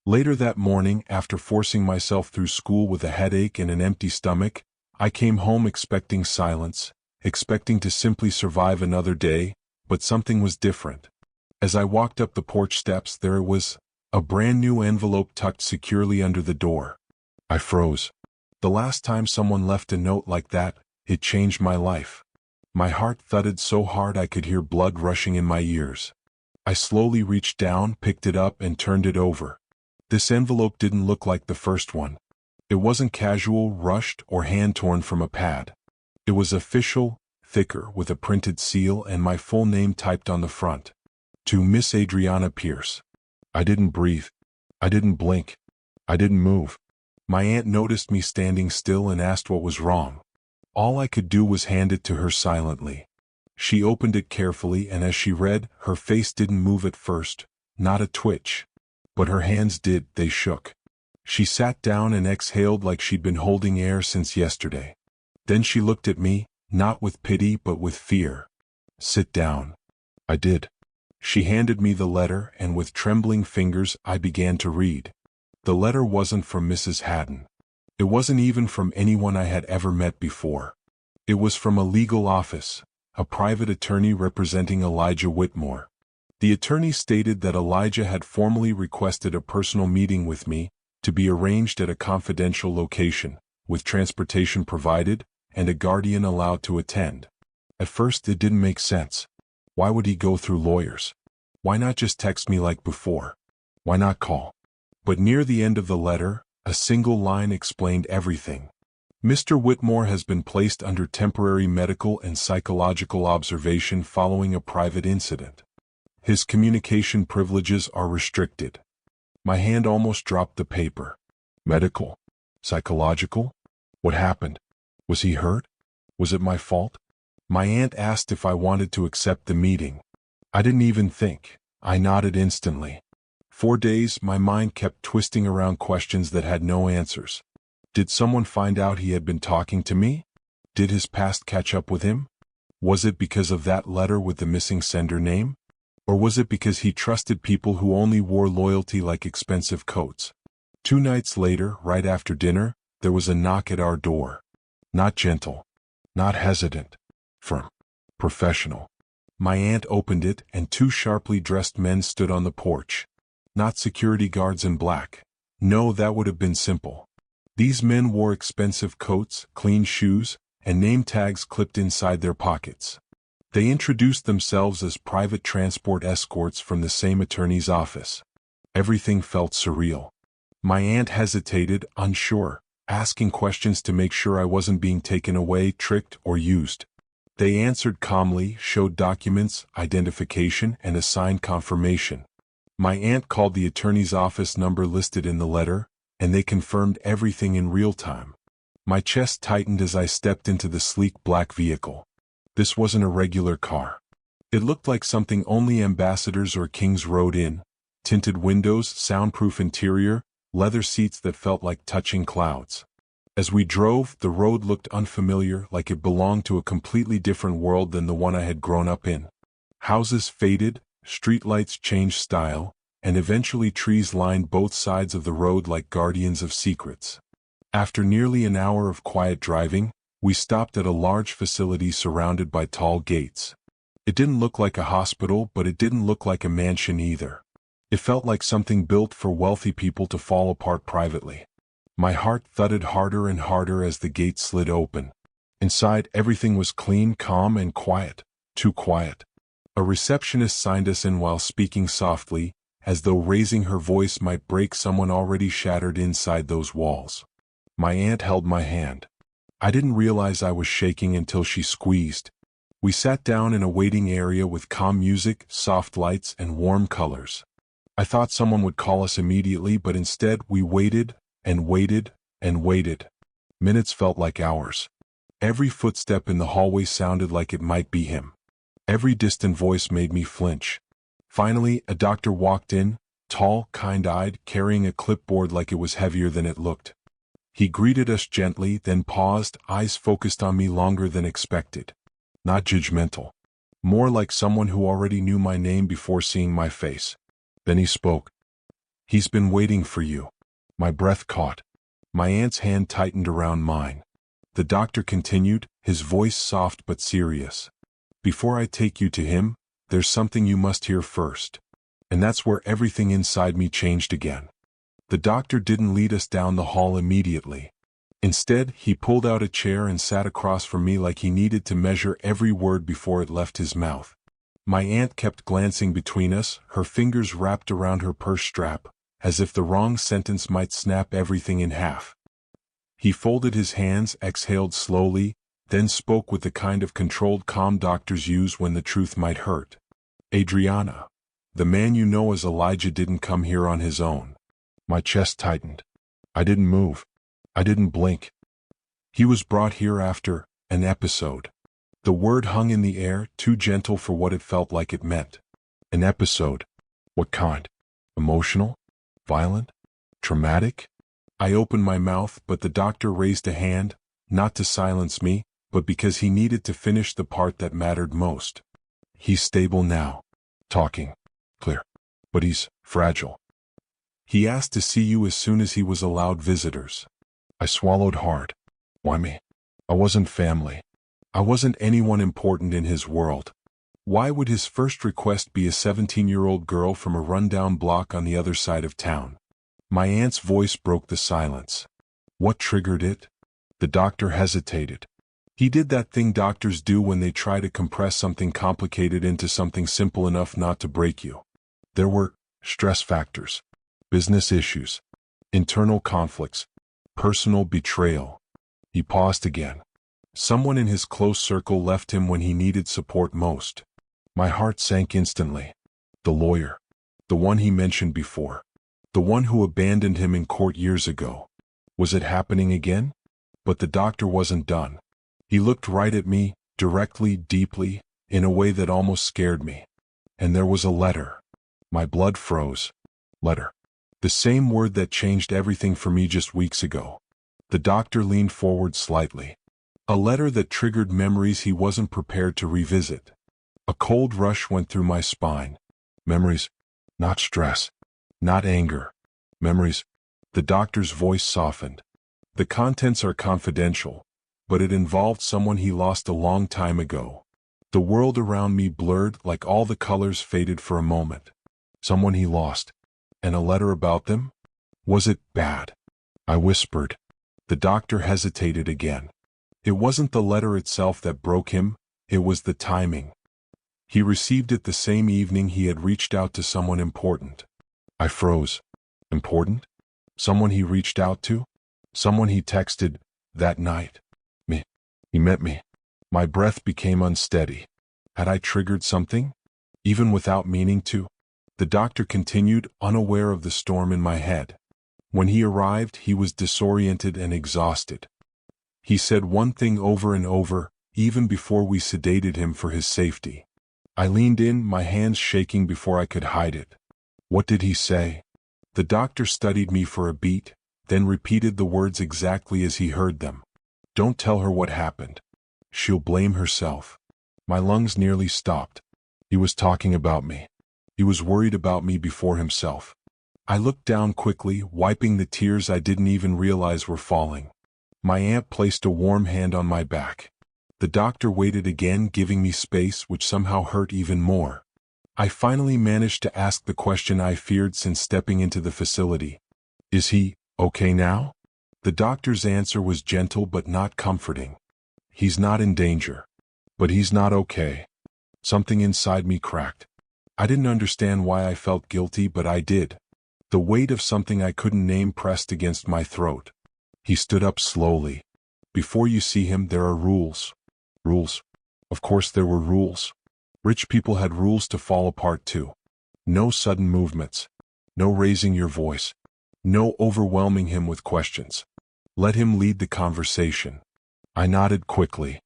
Later that morning, after forcing myself through school with a headache and an empty stomach, I came home expecting silence, expecting to simply survive another day, but something was different. As I walked up the porch steps, there it was, a brand new envelope tucked securely under the door. I froze. The last time someone left a note like that, it changed my life. My heart thudded so hard I could hear blood rushing in my ears. I slowly reached down, picked it up, and turned it over. This envelope didn't look like the first one. It wasn't casual, rushed, or hand-torn from a pad. It was official, thicker, with a printed seal and my full name typed on the front. To Miss Adriana Pierce. I didn't breathe. I didn't blink. I didn't move. My aunt noticed me standing still and asked what was wrong. All I could do was hand it to her silently. She opened it carefully, and as she read, her face didn't move at first, not a twitch. But her hands did, they shook. She sat down and exhaled like she'd been holding air since yesterday. Then she looked at me, not with pity but with fear. Sit down. I did. She handed me the letter, and with trembling fingers I began to read. The letter wasn't from Mrs. Haddon. It wasn't even from anyone I had ever met before. It was from a legal office, a private attorney representing Elijah Whitmore. The attorney stated that Elijah had formally requested a personal meeting with me, to be arranged at a confidential location, with transportation provided, and a guardian allowed to attend. At first it didn't make sense. Why would he go through lawyers? Why not just text me like before? Why not call? But near the end of the letter, a single line explained everything. Mr. Whitmore has been placed under temporary medical and psychological observation following a private incident. His communication privileges are restricted. My hand almost dropped the paper. Medical? Psychological? What happened? Was he hurt? Was it my fault? My aunt asked if I wanted to accept the meeting. I didn't even think. I nodded instantly. 4 days, my mind kept twisting around questions that had no answers. Did someone find out he had been talking to me? Did his past catch up with him? Was it because of that letter with the missing sender name? Or was it because he trusted people who only wore loyalty like expensive coats? 2 nights later, right after dinner, there was a knock at our door. Not gentle. Not hesitant. Firm. Professional. My aunt opened it, and 2 sharply dressed men stood on the porch. Not security guards in black. No, that would have been simple. These men wore expensive coats, clean shoes, and name tags clipped inside their pockets. They introduced themselves as private transport escorts from the same attorney's office. Everything felt surreal. My aunt hesitated, unsure, asking questions to make sure I wasn't being taken away, tricked, or used. They answered calmly, showed documents, identification, and a signed confirmation. My aunt called the attorney's office number listed in the letter, and they confirmed everything in real time. My chest tightened as I stepped into the sleek black vehicle. This wasn't a regular car. It looked like something only ambassadors or kings rode in. Tinted windows, soundproof interior, leather seats that felt like touching clouds. As we drove, the road looked unfamiliar, like it belonged to a completely different world than the one I had grown up in. Houses faded, streetlights changed style, and eventually trees lined both sides of the road like guardians of secrets. After nearly an hour of quiet driving, we stopped at a large facility surrounded by tall gates. It didn't look like a hospital, but it didn't look like a mansion either. It felt like something built for wealthy people to fall apart privately. My heart thudded harder and harder as the gate slid open. Inside, everything was clean, calm, and quiet. Too quiet. A receptionist signed us in while speaking softly, as though raising her voice might break someone already shattered inside those walls. My aunt held my hand. I didn't realize I was shaking until she squeezed. We sat down in a waiting area with calm music, soft lights, and warm colors. I thought someone would call us immediately, but instead we waited, and waited, and waited. Minutes felt like hours. Every footstep in the hallway sounded like it might be him. Every distant voice made me flinch. Finally, a doctor walked in, tall, kind-eyed, carrying a clipboard like it was heavier than it looked. He greeted us gently, then paused, eyes focused on me longer than expected. Not judgmental. More like someone who already knew my name before seeing my face. Then he spoke. "He's been waiting for you." My breath caught. My aunt's hand tightened around mine. The doctor continued, his voice soft but serious. "Before I take you to him, there's something you must hear first." And that's where everything inside me changed again. The doctor didn't lead us down the hall immediately. Instead, he pulled out a chair and sat across from me like he needed to measure every word before it left his mouth. My aunt kept glancing between us, her fingers wrapped around her purse strap, as if the wrong sentence might snap everything in half. He folded his hands, exhaled slowly, then spoke with the kind of controlled calm doctors use when the truth might hurt. Adriana, the man you know as Elijah didn't come here on his own. My chest tightened. I didn't move. I didn't blink. He was brought here after an episode. The word hung in the air, too gentle for what it felt like it meant. An episode. What kind? Emotional? Violent? Traumatic? I opened my mouth, but the doctor raised a hand, not to silence me, but because he needed to finish the part that mattered most. He's stable now. Talking. Clear. But he's fragile. He asked to see you as soon as he was allowed visitors. I swallowed hard. Why me? I wasn't family. I wasn't anyone important in his world. Why would his first request be a 17-year-old girl from a rundown block on the other side of town? My aunt's voice broke the silence. What triggered it? The doctor hesitated. He did that thing doctors do when they try to compress something complicated into something simple enough not to break you. There were stress factors, business issues, internal conflicts, personal betrayal. He paused again. Someone in his close circle left him when he needed support most. My heart sank instantly. The lawyer. The one he mentioned before. The one who abandoned him in court years ago. Was it happening again? But the doctor wasn't done. He looked right at me, directly, deeply, in a way that almost scared me. And there was a letter. My blood froze. Letter. The same word that changed everything for me just weeks ago. The doctor leaned forward slightly. A letter that triggered memories he wasn't prepared to revisit. A cold rush went through my spine. Memories. Not stress. Not anger. Memories. The doctor's voice softened. The contents are confidential, but it involved someone he lost a long time ago. The world around me blurred like all the colors faded for a moment. Someone he lost. And a letter about them? Was it bad? I whispered. The doctor hesitated again. It wasn't the letter itself that broke him, it was the timing. He received it the same evening he had reached out to someone important. I froze. Important? Someone he reached out to? Someone he texted that night? Me. He met me. My breath became unsteady. Had I triggered something? Even without meaning to? The doctor continued, unaware of the storm in my head. When he arrived, he was disoriented and exhausted. He said one thing over and over, even before we sedated him for his safety. I leaned in, my hands shaking before I could hide it. What did he say? The doctor studied me for a beat, then repeated the words exactly as he heard them. Don't tell her what happened. She'll blame herself. My lungs nearly stopped. He was talking about me. He was worried about me before himself. I looked down quickly, wiping the tears I didn't even realize were falling. My aunt placed a warm hand on my back. The doctor waited again, giving me space, which somehow hurt even more. I finally managed to ask the question I feared since stepping into the facility. Is he okay now? The doctor's answer was gentle but not comforting. He's not in danger. But he's not okay. Something inside me cracked. I didn't understand why I felt guilty, but I did. The weight of something I couldn't name pressed against my throat. He stood up slowly. Before you see him, there are rules. Rules. Of course there were rules. Rich people had rules to fall apart too. No sudden movements. No raising your voice. No overwhelming him with questions. Let him lead the conversation. I nodded quickly.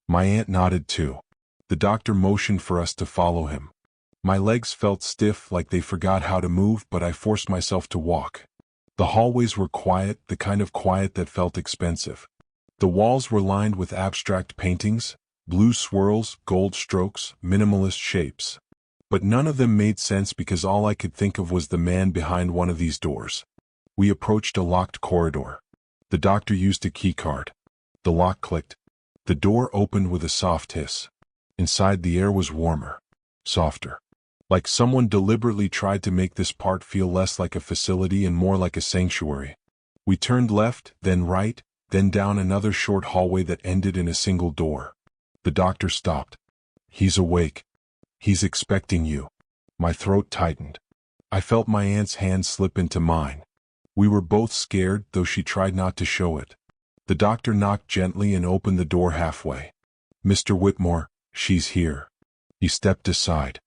My aunt nodded too. The doctor motioned for us to follow him. My legs felt stiff, like they forgot how to move, but I forced myself to walk. The hallways were quiet, the kind of quiet that felt expensive. The walls were lined with abstract paintings, blue swirls, gold strokes, minimalist shapes. But none of them made sense because all I could think of was the man behind one of these doors. We approached a locked corridor. The doctor used a keycard. The lock clicked. The door opened with a soft hiss. Inside, the air was warmer, softer. Like someone deliberately tried to make this part feel less like a facility and more like a sanctuary. We turned left, then right, then down another short hallway that ended in a single door. The doctor stopped. He's awake. He's expecting you. My throat tightened. I felt my aunt's hand slip into mine. We were both scared, though she tried not to show it. The doctor knocked gently and opened the door halfway. "Mr. Whitmore, she's here." He stepped aside.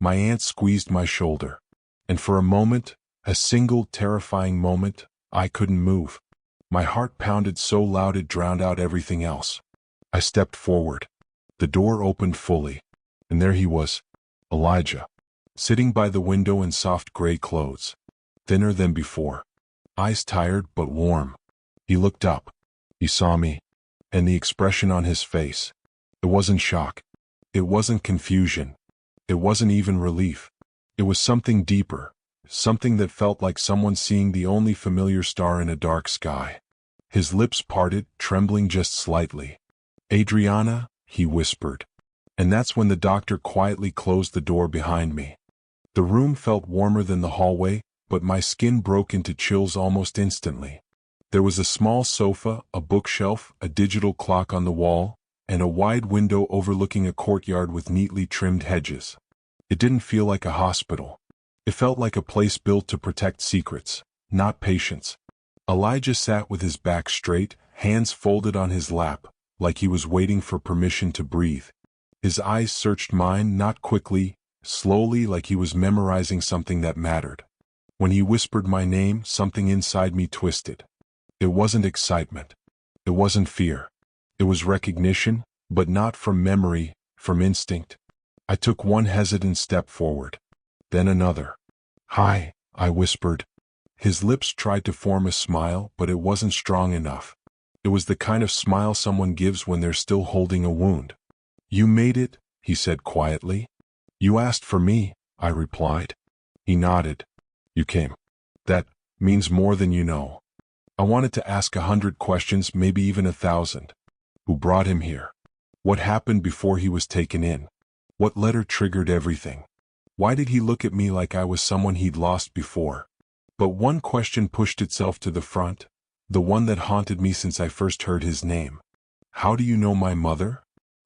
My aunt squeezed my shoulder. And for a moment, a single terrifying moment, I couldn't move. My heart pounded so loud it drowned out everything else. I stepped forward. The door opened fully, and there he was, Elijah, sitting by the window in soft gray clothes, thinner than before, eyes tired but warm. He looked up. He saw me, and the expression on his face, it wasn't shock. It wasn't confusion. It wasn't even relief. It was something deeper, something that felt like someone seeing the only familiar star in a dark sky. His lips parted, trembling just slightly. "Adriana," he whispered. And that's when the doctor quietly closed the door behind me. The room felt warmer than the hallway, but my skin broke into chills almost instantly. There was a small sofa, a bookshelf, a digital clock on the wall, and a wide window overlooking a courtyard with neatly trimmed hedges. It didn't feel like a hospital. It felt like a place built to protect secrets, not patients. Elijah sat with his back straight, hands folded on his lap, like he was waiting for permission to breathe. His eyes searched mine, not quickly, slowly, like he was memorizing something that mattered. When he whispered my name, something inside me twisted. It wasn't excitement. It wasn't fear. It was recognition, but not from memory, from instinct. I took one hesitant step forward, then another. "Hi," I whispered. His lips tried to form a smile, but it wasn't strong enough. It was the kind of smile someone gives when they're still holding a wound. "You made it," he said quietly. "You asked for me," I replied. He nodded. "You came. That means more than you know." I wanted to ask 100 questions, maybe even 1,000. Who brought him here? What happened before he was taken in? What letter triggered everything? Why did he look at me like I was someone he'd lost before? But one question pushed itself to the front, the one that haunted me since I first heard his name. "How do you know my mother?"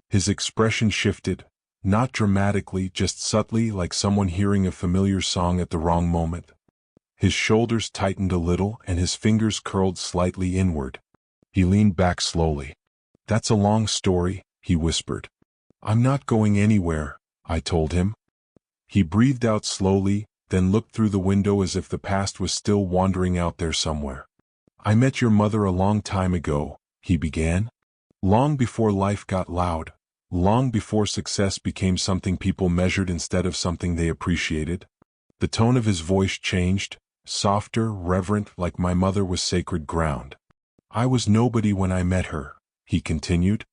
His expression shifted, not dramatically, just subtly, like someone hearing a familiar song at the wrong moment. His shoulders tightened a little and his fingers curled slightly inward. He leaned back slowly. "That's a long story," he whispered. "I'm not going anywhere," I told him. He breathed out slowly, then looked through the window as if the past was still wandering out there somewhere. "I met your mother a long time ago," he began. "Long before life got loud. Long before success became something people measured instead of something they appreciated." The tone of his voice changed, softer, reverent, like my mother was sacred ground. "I was nobody when I met her," he continued.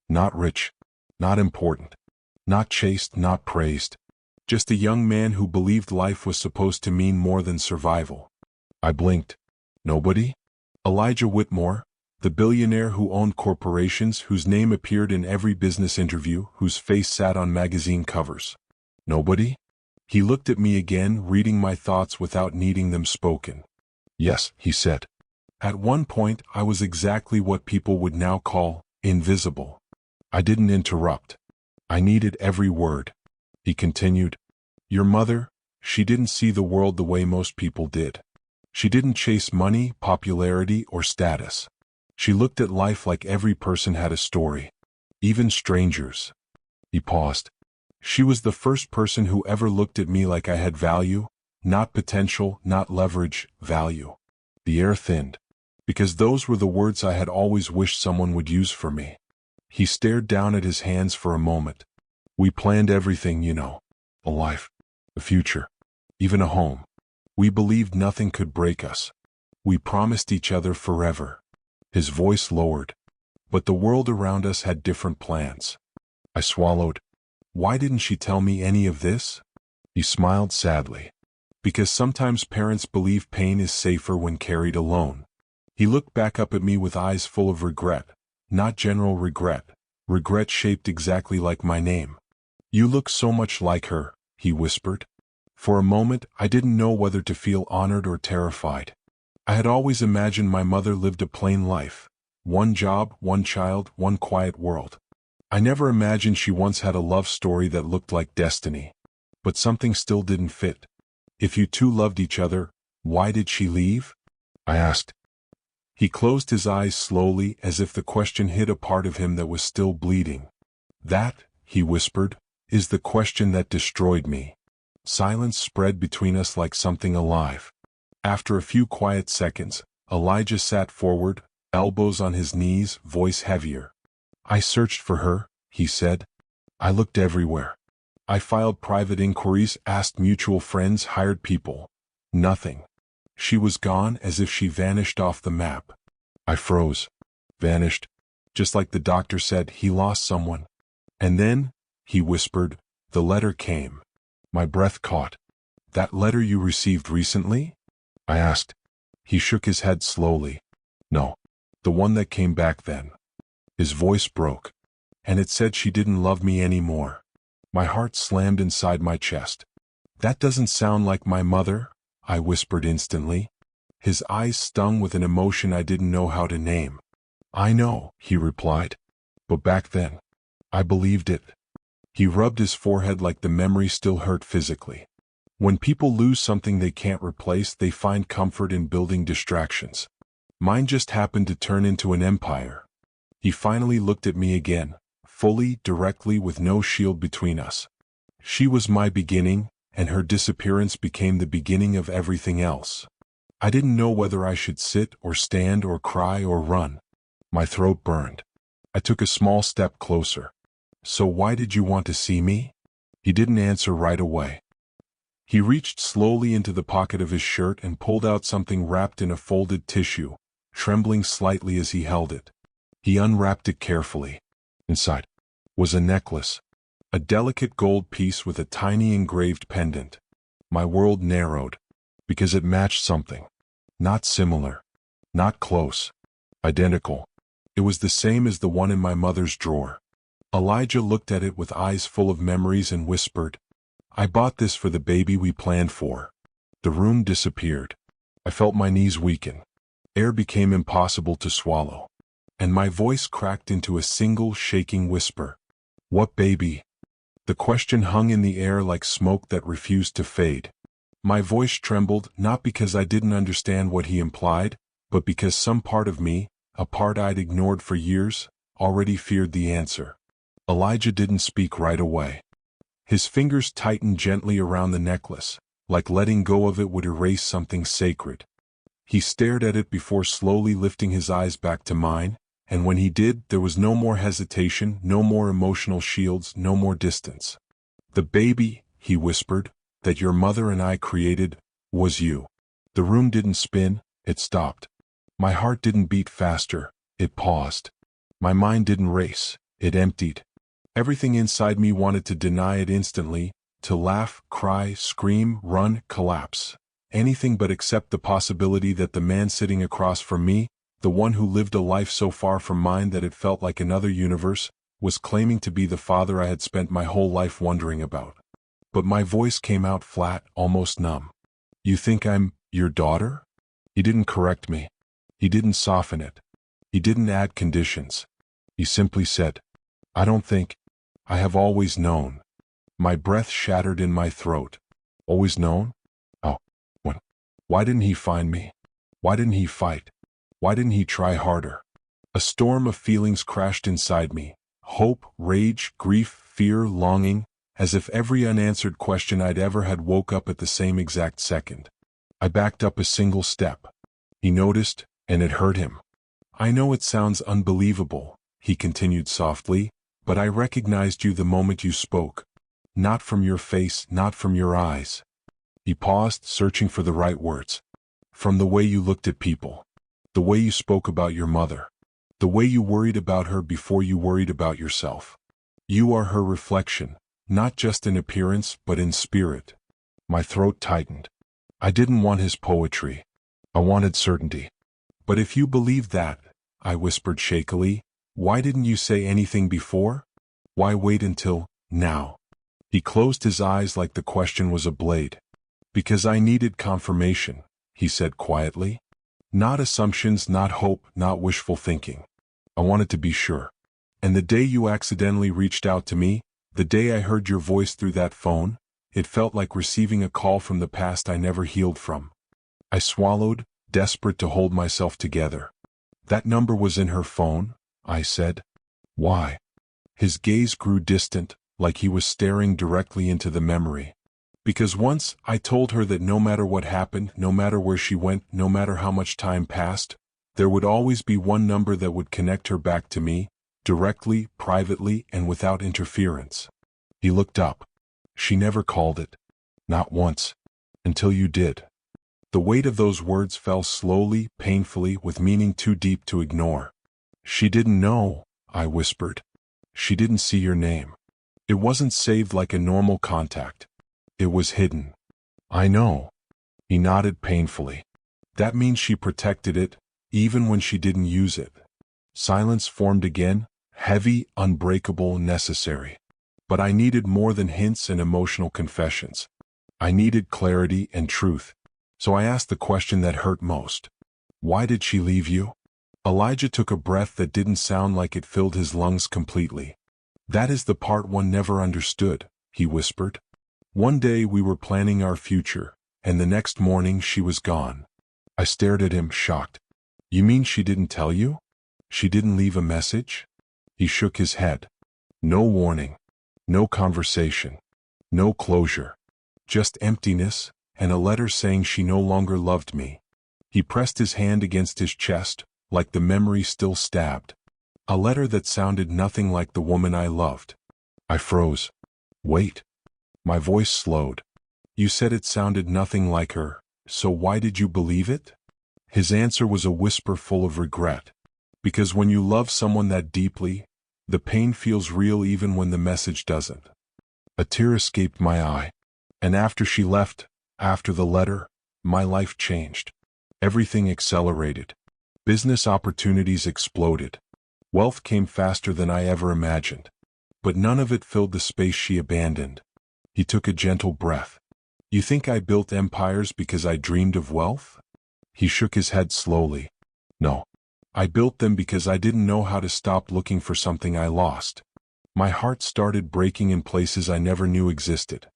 "Not rich, not important, not chaste, not praised. Just a young man who believed life was supposed to mean more than survival." I blinked. "Nobody?" "Elijah Whitmore, the billionaire who owned corporations, whose name appeared in every business interview, whose face sat on magazine covers." "Nobody?" He looked at me again, reading my thoughts without needing them spoken. "Yes," he said. "At one point, I was exactly what people would now call invisible." I didn't interrupt. I needed every word. He continued. "Your mother, she didn't see the world the way most people did. She didn't chase money, popularity, or status. She looked at life like every person had a story, even strangers." He paused. "She was the first person who ever looked at me like I had value, not potential, not leverage, value." The air thinned, because those were the words I had always wished someone would use for me. He stared down at his hands for a moment. "We planned everything, you know. A life, a future, even a home. We believed nothing could break us. We promised each other forever." His voice lowered. "But the world around us had different plans." I swallowed. "Why didn't she tell me any of this?" He smiled sadly. "Because sometimes parents believe pain is safer when carried alone." He looked back up at me with eyes full of regret, not general regret, regret shaped exactly like my name. "You look so much like her," he whispered. For a moment, I didn't know whether to feel honored or terrified. I had always imagined my mother lived a plain life. One job, one child, one quiet world. I never imagined she once had a love story that looked like destiny. But something still didn't fit. If you two loved each other, why did she leave? I asked. He closed his eyes slowly as if the question hit a part of him that was still bleeding. That, he whispered, is the question that destroyed me. Silence spread between us like something alive. After a few quiet seconds, Elijah sat forward, elbows on his knees, voice heavier. I searched for her, he said. I looked everywhere. I filed private inquiries, asked mutual friends, hired people. Nothing. She was gone, as if she vanished off the map. I froze. Vanished. Just like the doctor said, he lost someone. And then, he whispered, the letter came. My breath caught. That letter you received recently? I asked. He shook his head slowly. No. The one that came back then. His voice broke. And it said she didn't love me anymore. My heart slammed inside my chest. That doesn't sound like my mother, I whispered instantly. His eyes stung with an emotion I didn't know how to name. I know, he replied. But back then, I believed it. He rubbed his forehead like the memory still hurt physically. When people lose something they can't replace, they find comfort in building distractions. Mine just happened to turn into an empire. He finally looked at me again, fully, directly, with no shield between us. She was my beginning, and her disappearance became the beginning of everything else. I didn't know whether I should sit or stand or cry or run. My throat burned. I took a small step closer. So why did you want to see me? He didn't answer right away. He reached slowly into the pocket of his shirt and pulled out something wrapped in a folded tissue, trembling slightly as he held it. He unwrapped it carefully. Inside was a necklace, a delicate gold piece with a tiny engraved pendant. My world narrowed, because it matched something. Not similar, not close, identical. It was the same as the one in my mother's drawer. Elijah looked at it with eyes full of memories and whispered, I bought this for the baby we planned for. The room disappeared. I felt my knees weaken. Air became impossible to swallow. And my voice cracked into a single shaking whisper. What baby? The question hung in the air like smoke that refused to fade. My voice trembled, not because I didn't understand what he implied, but because some part of me, a part I'd ignored for years, already feared the answer. Elijah didn't speak right away. His fingers tightened gently around the necklace, like letting go of it would erase something sacred. He stared at it before slowly lifting his eyes back to mine, and when he did, there was no more hesitation, no more emotional shields, no more distance. The baby, he whispered, that your mother and I created, was you. The room didn't spin, it stopped. My heart didn't beat faster, it paused. My mind didn't race, it emptied. Everything inside me wanted to deny it instantly, to laugh, cry, scream, run, collapse. Anything but accept the possibility that the man sitting across from me, the one who lived a life so far from mine that it felt like another universe, was claiming to be the father I had spent my whole life wondering about. But my voice came out flat, almost numb. You think I'm your daughter? He didn't correct me. He didn't soften it. He didn't add conditions. He simply said, I don't think. I have always known. My breath shattered in my throat. Always known? Oh, when? Why didn't he find me? Why didn't he fight? Why didn't he try harder? A storm of feelings crashed inside me. Hope, rage, grief, fear, longing, as if every unanswered question I'd ever had woke up at the same exact second. I backed up a single step. He noticed, and it hurt him. I know it sounds unbelievable, he continued softly, but I recognized you the moment you spoke. Not from your face, not from your eyes. He paused, searching for the right words. From the way you looked at people. The way you spoke about your mother. The way you worried about her before you worried about yourself. You are her reflection, not just in appearance but in spirit. My throat tightened. I didn't want his poetry. I wanted certainty. But if you believe that, I whispered shakily, why didn't you say anything before? Why wait until now? He closed his eyes like the question was a blade. Because I needed confirmation, he said quietly. Not assumptions, not hope, not wishful thinking. I wanted to be sure. And the day you accidentally reached out to me, the day I heard your voice through that phone, It felt like receiving a call from the past I never healed from. I swallowed, desperate to hold myself together. "That number was in her phone," I said. "Why?" His gaze grew distant, like he was staring directly into the memory. "Because once I told her that no matter what happened, no matter where she went, no matter how much time passed, there would always be one number that would connect her back to me, directly, privately, and without interference." He looked up. "She never called it. Not once. Until you did." The weight of those words fell slowly, painfully, with meaning too deep to ignore. "She didn't know," I whispered. "She didn't see your name. It wasn't saved like a normal contact. It was hidden." "I know." He nodded painfully. "That means she protected it, even when she didn't use it." Silence formed again, heavy, unbreakable, necessary. But I needed more than hints and emotional confessions. I needed clarity and truth. So I asked the question that hurt most. "Why did she leave you?" Elijah took a breath that didn't sound like it filled his lungs completely. "That is the part one never understood," he whispered. "One day we were planning our future, and the next morning she was gone." I stared at him, shocked. "You mean she didn't tell you? She didn't leave a message?" He shook his head. "No warning. No conversation. No closure. Just emptiness, and a letter saying she no longer loved me." He pressed his hand against his chest, like the memory still stabbed. A letter that sounded nothing like the woman I loved. I froze. "Wait." My voice slowed. "You said it sounded nothing like her, so why did you believe it?" His answer was a whisper full of regret. "Because when you love someone that deeply, the pain feels real even when the message doesn't." A tear escaped my eye. "And after she left, after the letter, my life changed. Everything accelerated. Business opportunities exploded. Wealth came faster than I ever imagined. But none of it filled the space she abandoned." He took a gentle breath. "You think I built empires because I dreamed of wealth?" He shook his head slowly. "No. I built them because I didn't know how to stop looking for something I lost. My heart started breaking in places I never knew existed.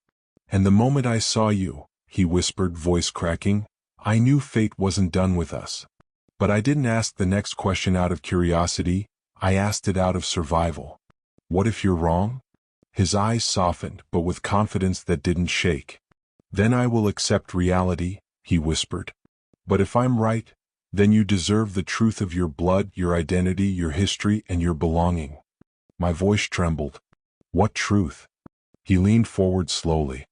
And the moment I saw you," he whispered, voice cracking, "I knew fate wasn't done with us. But I didn't ask the next question out of curiosity, I asked it out of survival. What if you're wrong?" His eyes softened, but with confidence that didn't shake. "Then I will accept reality," he whispered. "But if I'm right, then you deserve the truth of your blood, your identity, your history, and your belonging." My voice trembled. "What truth?" He leaned forward slowly.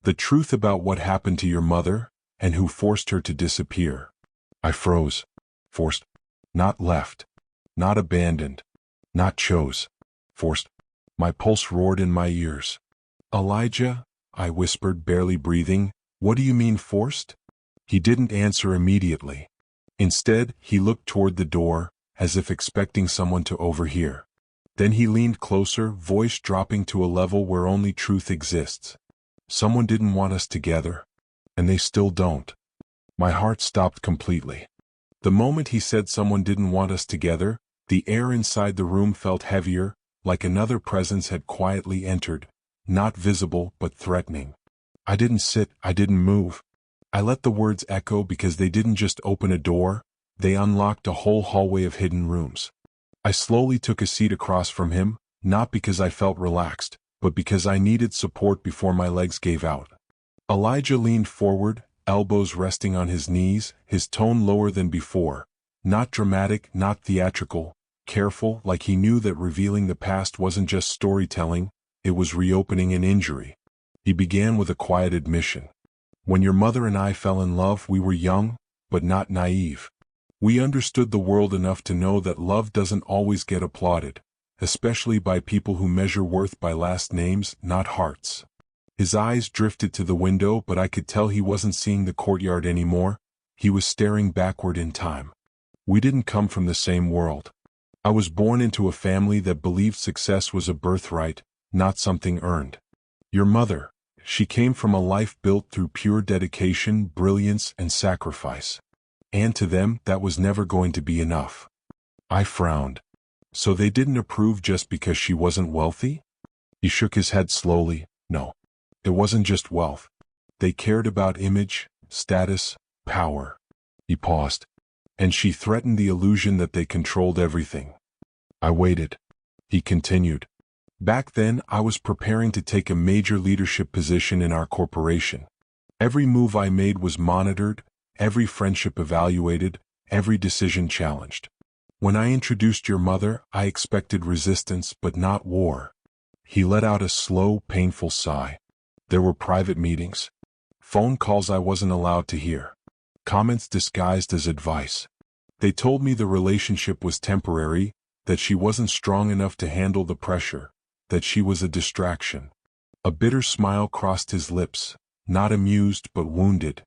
"The truth about what happened to your mother, and who forced her to disappear." I froze. Forced. Not left. Not abandoned. Not chose. Forced. My pulse roared in my ears. "Elijah," I whispered, barely breathing, "what do you mean forced?" He didn't answer immediately. Instead, he looked toward the door, as if expecting someone to overhear. Then he leaned closer, voice dropping to a level where only truth exists. "Someone didn't want us together. And they still don't." My heart stopped completely. The moment he said someone didn't want us together, the air inside the room felt heavier, like another presence had quietly entered, not visible but threatening. I didn't sit, I didn't move. I let the words echo because they didn't just open a door, they unlocked a whole hallway of hidden rooms. I slowly took a seat across from him, not because I felt relaxed, but because I needed support before my legs gave out. Elijah leaned forward, elbows resting on his knees, his tone lower than before. Not dramatic, not theatrical, careful, like he knew that revealing the past wasn't just storytelling, it was reopening an injury. He began with a quiet admission. "When your mother and I fell in love, we were young, but not naive. We understood the world enough to know that love doesn't always get applauded, especially by people who measure worth by last names, not hearts." His eyes drifted to the window, but I could tell he wasn't seeing the courtyard anymore. He was staring backward in time. "We didn't come from the same world. I was born into a family that believed success was a birthright, not something earned. Your mother, she came from a life built through pure dedication, brilliance, and sacrifice. And to them, that was never going to be enough." I frowned. "So they didn't approve just because she wasn't wealthy?" He shook his head slowly. "No. It wasn't just wealth. They cared about image, status, power. He paused. And she threatened the illusion that they controlled everything. I waited. He continued. Back then, I was preparing to take a major leadership position in our corporation. Every move I made was monitored, every friendship evaluated, every decision challenged. When I introduced your mother, I expected resistance, but not war. He let out a slow, painful sigh. There were private meetings. Phone calls I wasn't allowed to hear. Comments disguised as advice. They told me the relationship was temporary, that she wasn't strong enough to handle the pressure, that she was a distraction. A bitter smile crossed his lips, not amused but wounded.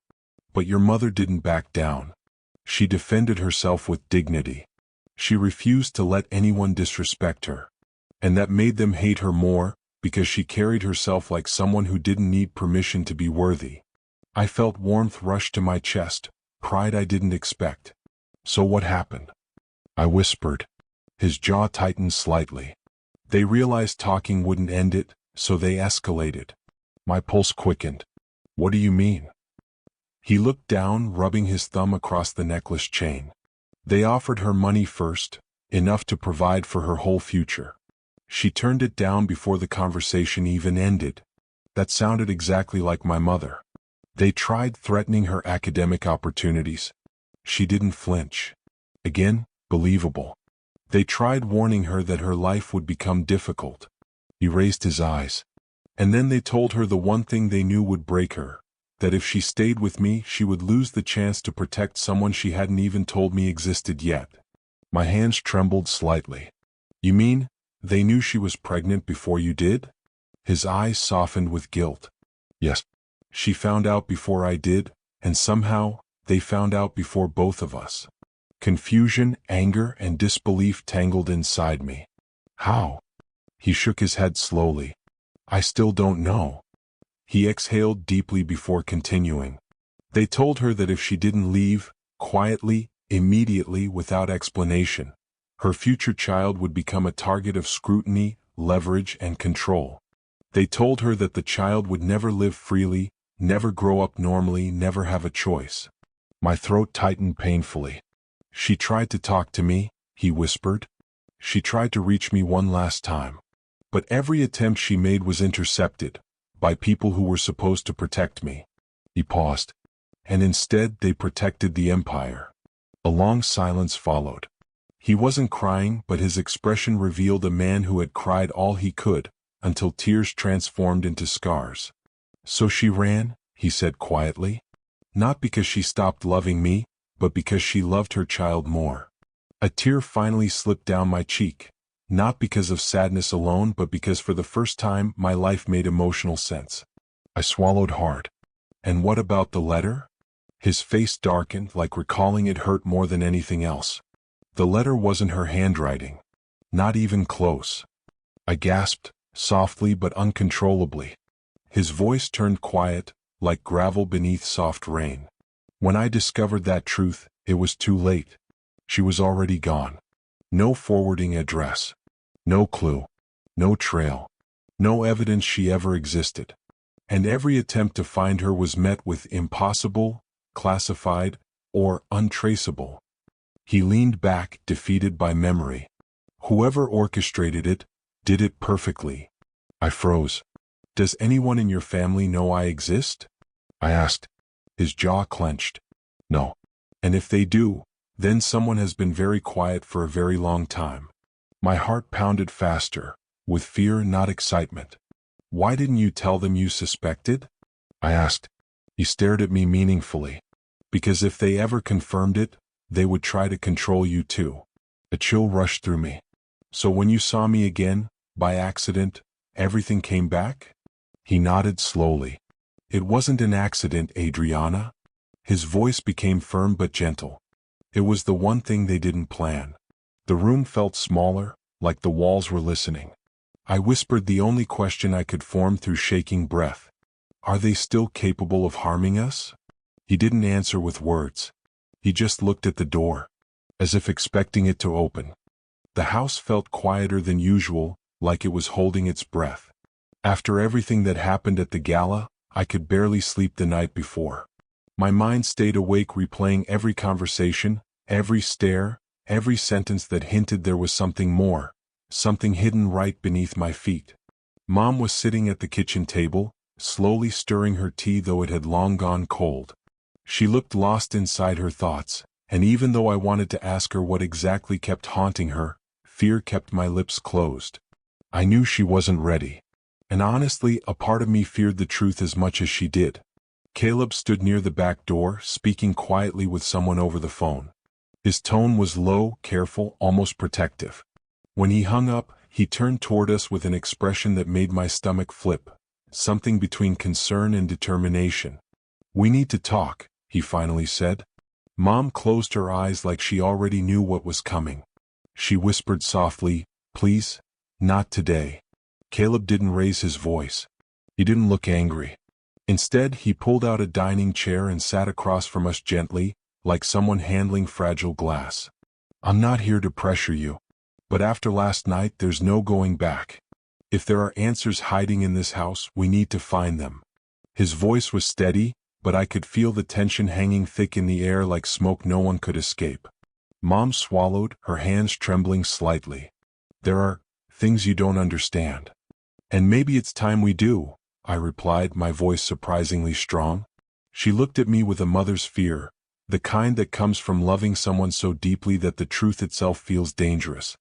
But your mother didn't back down. She defended herself with dignity. She refused to let anyone disrespect her. And that made them hate her more, because she carried herself like someone who didn't need permission to be worthy. I felt warmth rush to my chest, pride I didn't expect. So what happened? I whispered. His jaw tightened slightly. They realized talking wouldn't end it, so they escalated. My pulse quickened. What do you mean? He looked down, rubbing his thumb across the necklace chain. They offered her money first, enough to provide for her whole future. She turned it down before the conversation even ended. That sounded exactly like my mother. They tried threatening her academic opportunities. She didn't flinch. Again, believable. They tried warning her that her life would become difficult. He raised his eyes. And then they told her the one thing they knew would break her, that if she stayed with me, she would lose the chance to protect someone she hadn't even told me existed yet. My hands trembled slightly. You mean, they knew she was pregnant before you did? His eyes softened with guilt. Yes. She found out before I did, and somehow, they found out before both of us. Confusion, anger, and disbelief tangled inside me. How? He shook his head slowly. I still don't know. He exhaled deeply before continuing. They told her that if she didn't leave, quietly, immediately, without explanation, her future child would become a target of scrutiny, leverage, and control. They told her that the child would never live freely, never grow up normally, never have a choice. My throat tightened painfully. She tried to talk to me, he whispered. She tried to reach me one last time. But every attempt she made was intercepted, by people who were supposed to protect me. He paused. And instead they protected the empire. A long silence followed. He wasn't crying, but his expression revealed a man who had cried all he could, until tears transformed into scars. So she ran, he said quietly. Not because she stopped loving me, but because she loved her child more. A tear finally slipped down my cheek, not because of sadness alone, but because for the first time my life made emotional sense. I swallowed hard. And what about the letter? His face darkened, like recalling it hurt more than anything else. The letter wasn't her handwriting. Not even close. I gasped, softly but uncontrollably. His voice turned quiet, like gravel beneath soft rain. When I discovered that truth, it was too late. She was already gone. No forwarding address. No clue. No trail. No evidence she ever existed. And every attempt to find her was met with impossible, classified, or untraceable. He leaned back, defeated by memory. Whoever orchestrated it, did it perfectly. I froze. Does anyone in your family know I exist? I asked. His jaw clenched. No. And if they do, then someone has been very quiet for a very long time. My heart pounded faster, with fear, not excitement. Why didn't you tell them you suspected? I asked. He stared at me meaningfully. Because if they ever confirmed it, they would try to control you too. A chill rushed through me. So when you saw me again, by accident, everything came back? He nodded slowly. It wasn't an accident, Adriana. His voice became firm but gentle. It was the one thing they didn't plan. The room felt smaller, like the walls were listening. I whispered the only question I could form through shaking breath. Are they still capable of harming us? He didn't answer with words. He just looked at the door, as if expecting it to open. The house felt quieter than usual, like it was holding its breath. After everything that happened at the gala, I could barely sleep the night before. My mind stayed awake replaying every conversation, every stare, every sentence that hinted there was something more, something hidden right beneath my feet. Mom was sitting at the kitchen table, slowly stirring her tea though it had long gone cold. She looked lost inside her thoughts, and even though I wanted to ask her what exactly kept haunting her, fear kept my lips closed. I knew she wasn't ready. And honestly, a part of me feared the truth as much as she did. Caleb stood near the back door, speaking quietly with someone over the phone. His tone was low, careful, almost protective. When he hung up, he turned toward us with an expression that made my stomach flip, something between concern and determination. "We need to talk," he finally said. Mom closed her eyes like she already knew what was coming. She whispered softly, "Please, not today." Caleb didn't raise his voice. He didn't look angry. Instead, he pulled out a dining chair and sat across from us gently, like someone handling fragile glass. "I'm not here to pressure you. But after last night, there's no going back. If there are answers hiding in this house, we need to find them." His voice was steady, but I could feel the tension hanging thick in the air like smoke no one could escape. Mom swallowed, her hands trembling slightly. "There are things you don't understand. And maybe it's time we do," I replied, my voice surprisingly strong. She looked at me with a mother's fear, the kind that comes from loving someone so deeply that the truth itself feels dangerous.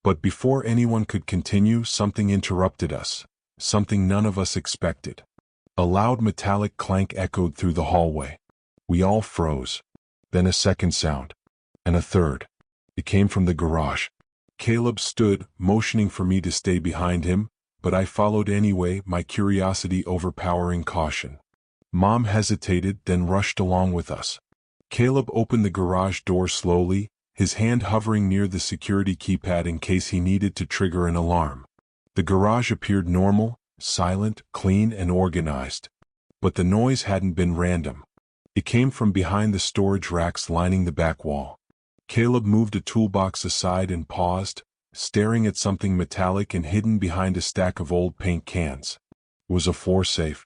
But before anyone could continue, something interrupted us, something none of us expected. A loud metallic clank echoed through the hallway. We all froze. Then a second sound. And a third. It came from the garage. Caleb stood, motioning for me to stay behind him, but I followed anyway, my curiosity overpowering caution. Mom hesitated, then rushed along with us. Caleb opened the garage door slowly, his hand hovering near the security keypad in case he needed to trigger an alarm. The garage appeared normal, silent, clean, and organized. But the noise hadn't been random. It came from behind the storage racks lining the back wall. Caleb moved a toolbox aside and paused, staring at something metallic and hidden behind a stack of old paint cans. It was a floor safe.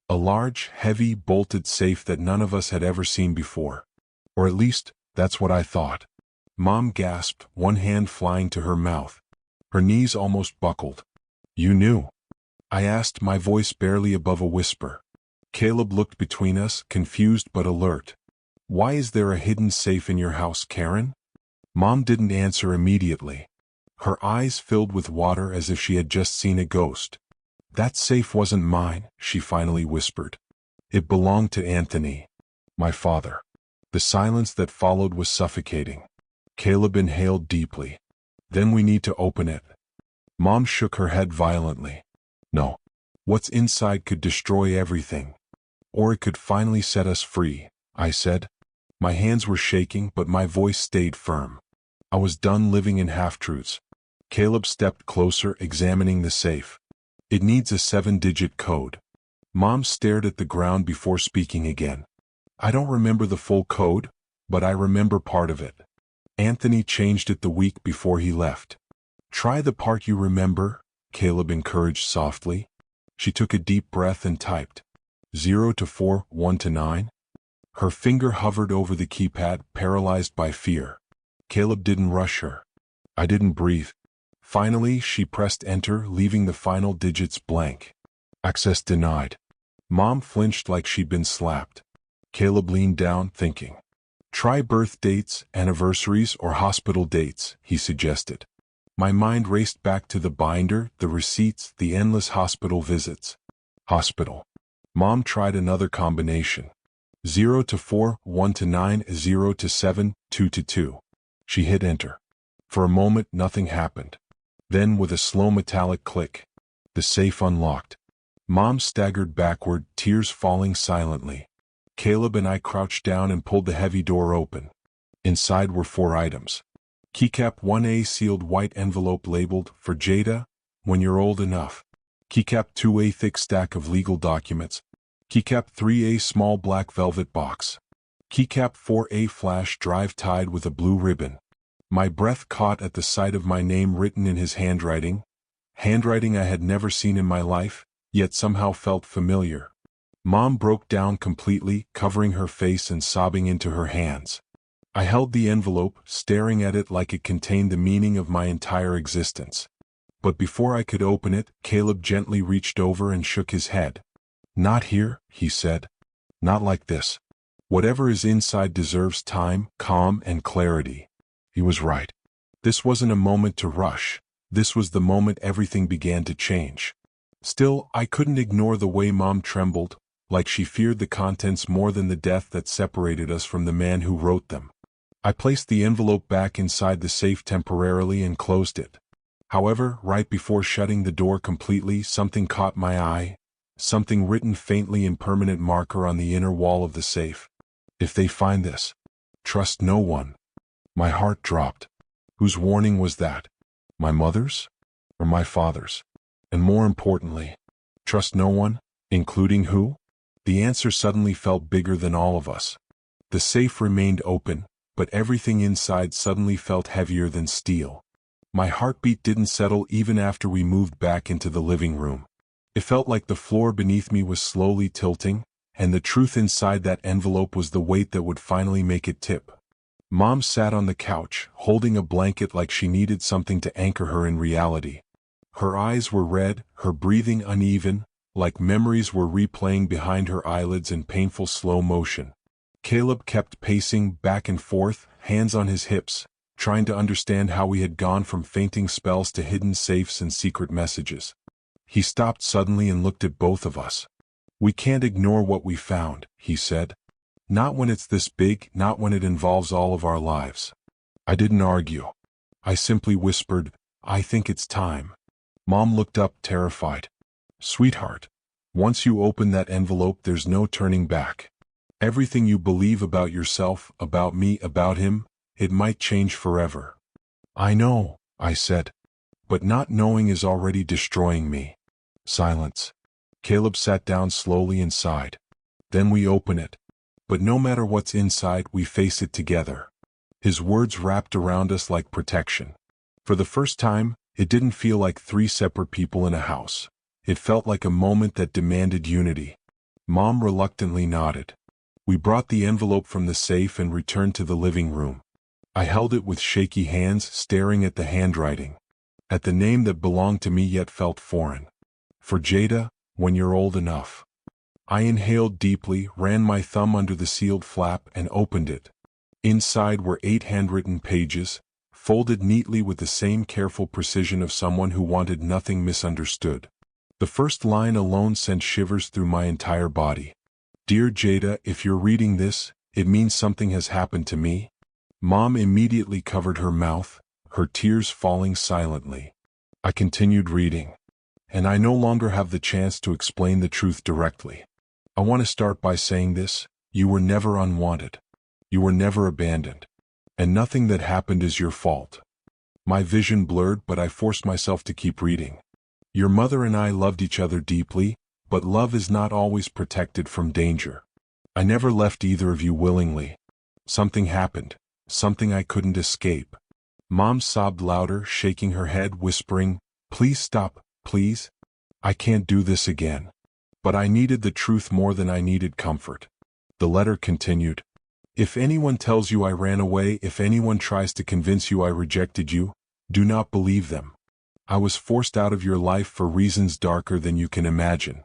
A large, heavy, bolted safe that none of us had ever seen before. Or at least, that's what I thought. Mom gasped, one hand flying to her mouth. Her knees almost buckled. "You knew?" I asked, my voice barely above a whisper. Caleb looked between us, confused but alert. "Why is there a hidden safe in your house, Karen?" Mom didn't answer immediately. Her eyes filled with water as if she had just seen a ghost. "That safe wasn't mine," she finally whispered. "It belonged to Anthony, my father." The silence that followed was suffocating. Caleb inhaled deeply. "Then we need to open it." Mom shook her head violently. "No. What's inside could destroy everything. Or it could finally set us free," I said. My hands were shaking, but my voice stayed firm. I was done living in half-truths. Caleb stepped closer, examining the safe. "It needs a 7-digit code." Mom stared at the ground before speaking again. "I don't remember the full code, but I remember part of it. Anthony changed it the week before he left." "Try the part you remember," Caleb encouraged softly. She took a deep breath and typed, 0 to 4, 1 to 9. Her finger hovered over the keypad, paralyzed by fear. Caleb didn't rush her. I didn't breathe. Finally, she pressed enter, leaving the final digits blank. "Access denied." Mom flinched like she'd been slapped. Caleb leaned down, thinking. "Try birth dates, anniversaries, or hospital dates," he suggested. My mind raced back to the binder, the receipts, the endless hospital visits. Hospital. Mom tried another combination. 0 to 4, 1 to 9, 0 to 7, 2 to 2. She hit enter. For a moment, nothing happened. Then, with a slow metallic click, the safe unlocked. Mom staggered backward, tears falling silently. Caleb and I crouched down and pulled the heavy door open. Inside were 4 items. Keycap 1A sealed white envelope labeled, "For Jada, when you're old enough." Keycap 2A thick stack of legal documents. Keycap 3A small black velvet box. Keycap 4A flash drive tied with a blue ribbon. My breath caught at the sight of my name written in his handwriting I had never seen in my life, yet somehow felt familiar. Mom broke down completely, covering her face and sobbing into her hands. I held the envelope, staring at it like it contained the meaning of my entire existence. But before I could open it, Caleb gently reached over and shook his head. "Not here," he said. "Not like this. Whatever is inside deserves time, calm, and clarity." He was right. This wasn't a moment to rush. This was the moment everything began to change. Still, I couldn't ignore the way Mom trembled, like she feared the contents more than the death that separated us from the man who wrote them. I placed the envelope back inside the safe temporarily and closed it. However, right before shutting the door completely, something caught my eye, something written faintly in permanent marker on the inner wall of the safe. "If they find this, trust no one." My heart dropped. Whose warning was that? My mother's? Or my father's? And more importantly, trust no one, including who? The answer suddenly felt bigger than all of us. The safe remained open, but everything inside suddenly felt heavier than steel. My heartbeat didn't settle even after we moved back into the living room. It felt like the floor beneath me was slowly tilting, and the truth inside that envelope was the weight that would finally make it tip. Mom sat on the couch, holding a blanket like she needed something to anchor her in reality. Her eyes were red, her breathing uneven, like memories were replaying behind her eyelids in painful slow motion. Caleb kept pacing back and forth, hands on his hips, trying to understand how we had gone from fainting spells to hidden safes and secret messages. He stopped suddenly and looked at both of us. "We can't ignore what we found," he said. "Not when it's this big, not when it involves all of our lives." I didn't argue. I simply whispered, "I think it's time." Mom looked up, terrified. "Sweetheart, once you open that envelope, there's no turning back. Everything you believe about yourself, about me, about him, it might change forever." "I know," I said. "But not knowing is already destroying me." Silence. Caleb sat down slowly and sighed. "Then we open it. But no matter what's inside, we face it together." His words wrapped around us like protection. For the first time, it didn't feel like three separate people in a house. It felt like a moment that demanded unity. Mom reluctantly nodded. We brought the envelope from the safe and returned to the living room. I held it with shaky hands, staring at the handwriting, at the name that belonged to me yet felt foreign. "For Jada, when you're old enough." I inhaled deeply, ran my thumb under the sealed flap, and opened it. Inside were 8 handwritten pages, folded neatly with the same careful precision of someone who wanted nothing misunderstood. The first line alone sent shivers through my entire body. "Dear Jada, if you're reading this, it means something has happened to me." Mom immediately covered her mouth, her tears falling silently. I continued reading. "And I no longer have the chance to explain the truth directly. I want to start by saying this: you were never unwanted. You were never abandoned. And nothing that happened is your fault." My vision blurred, but I forced myself to keep reading. "Your mother and I loved each other deeply, but love is not always protected from danger. I never left either of you willingly. Something happened, something I couldn't escape." Mom sobbed louder, shaking her head, whispering, "Please stop, please. I can't do this again." But I needed the truth more than I needed comfort. The letter continued. "If anyone tells you I ran away, if anyone tries to convince you I rejected you, do not believe them. I was forced out of your life for reasons darker than you can imagine."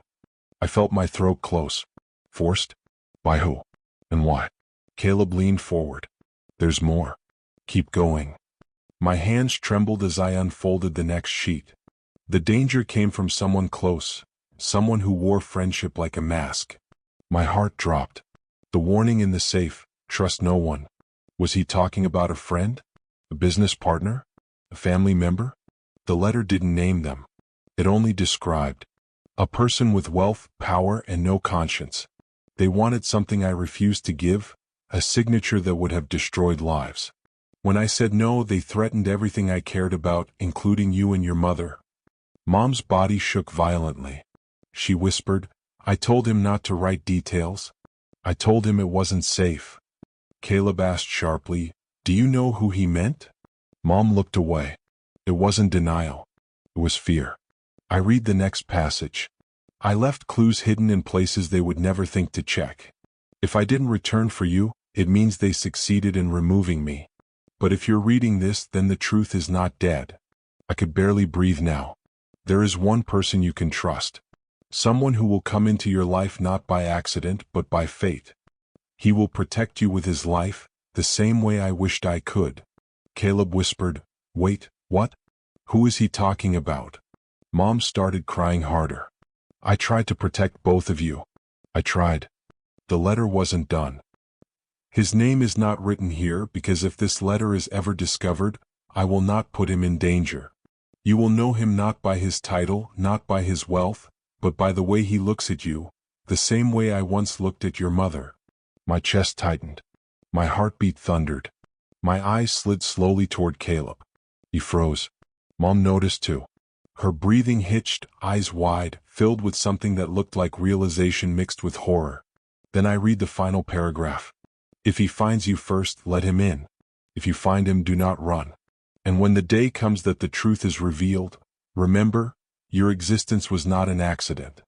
I felt my throat close. Forced? By who? And why? Caleb leaned forward. "There's more. Keep going." My hands trembled as I unfolded the next sheet. The danger came from someone close, someone who wore friendship like a mask. My heart dropped. The warning in the safe, "Trust no one." Was he talking about a friend? A business partner? A family member? The letter didn't name them. It only described a person with wealth, power, and no conscience. They wanted something I refused to give, a signature that would have destroyed lives. When I said no, they threatened everything I cared about, including you and your mother. Mom's body shook violently. She whispered, "I told him not to write details. I told him it wasn't safe." Caleb asked sharply, "Do you know who he meant?" Mom looked away. It wasn't denial. It was fear. I read the next passage. I left clues hidden in places they would never think to check. If I didn't return for you, it means they succeeded in removing me. But if you're reading this, then the truth is not dead. I could barely breathe now. There is one person you can trust. Someone who will come into your life not by accident, but by fate. He will protect you with his life, the same way I wished I could. Caleb whispered, "Wait, what? Who is he talking about?" Mom started crying harder. "I tried to protect both of you. I tried. The letter wasn't done. His name is not written here because if this letter is ever discovered, I will not put him in danger. You will know him not by his title, not by his wealth, but by the way he looks at you, the same way I once looked at your mother." My chest tightened. My heartbeat thundered. My eyes slid slowly toward Caleb. He froze. Mom noticed too. Her breathing hitched, eyes wide, filled with something that looked like realization mixed with horror. Then I read the final paragraph. "If he finds you first, let him in. If you find him, do not run. And when the day comes that the truth is revealed, remember, your existence was not an accident.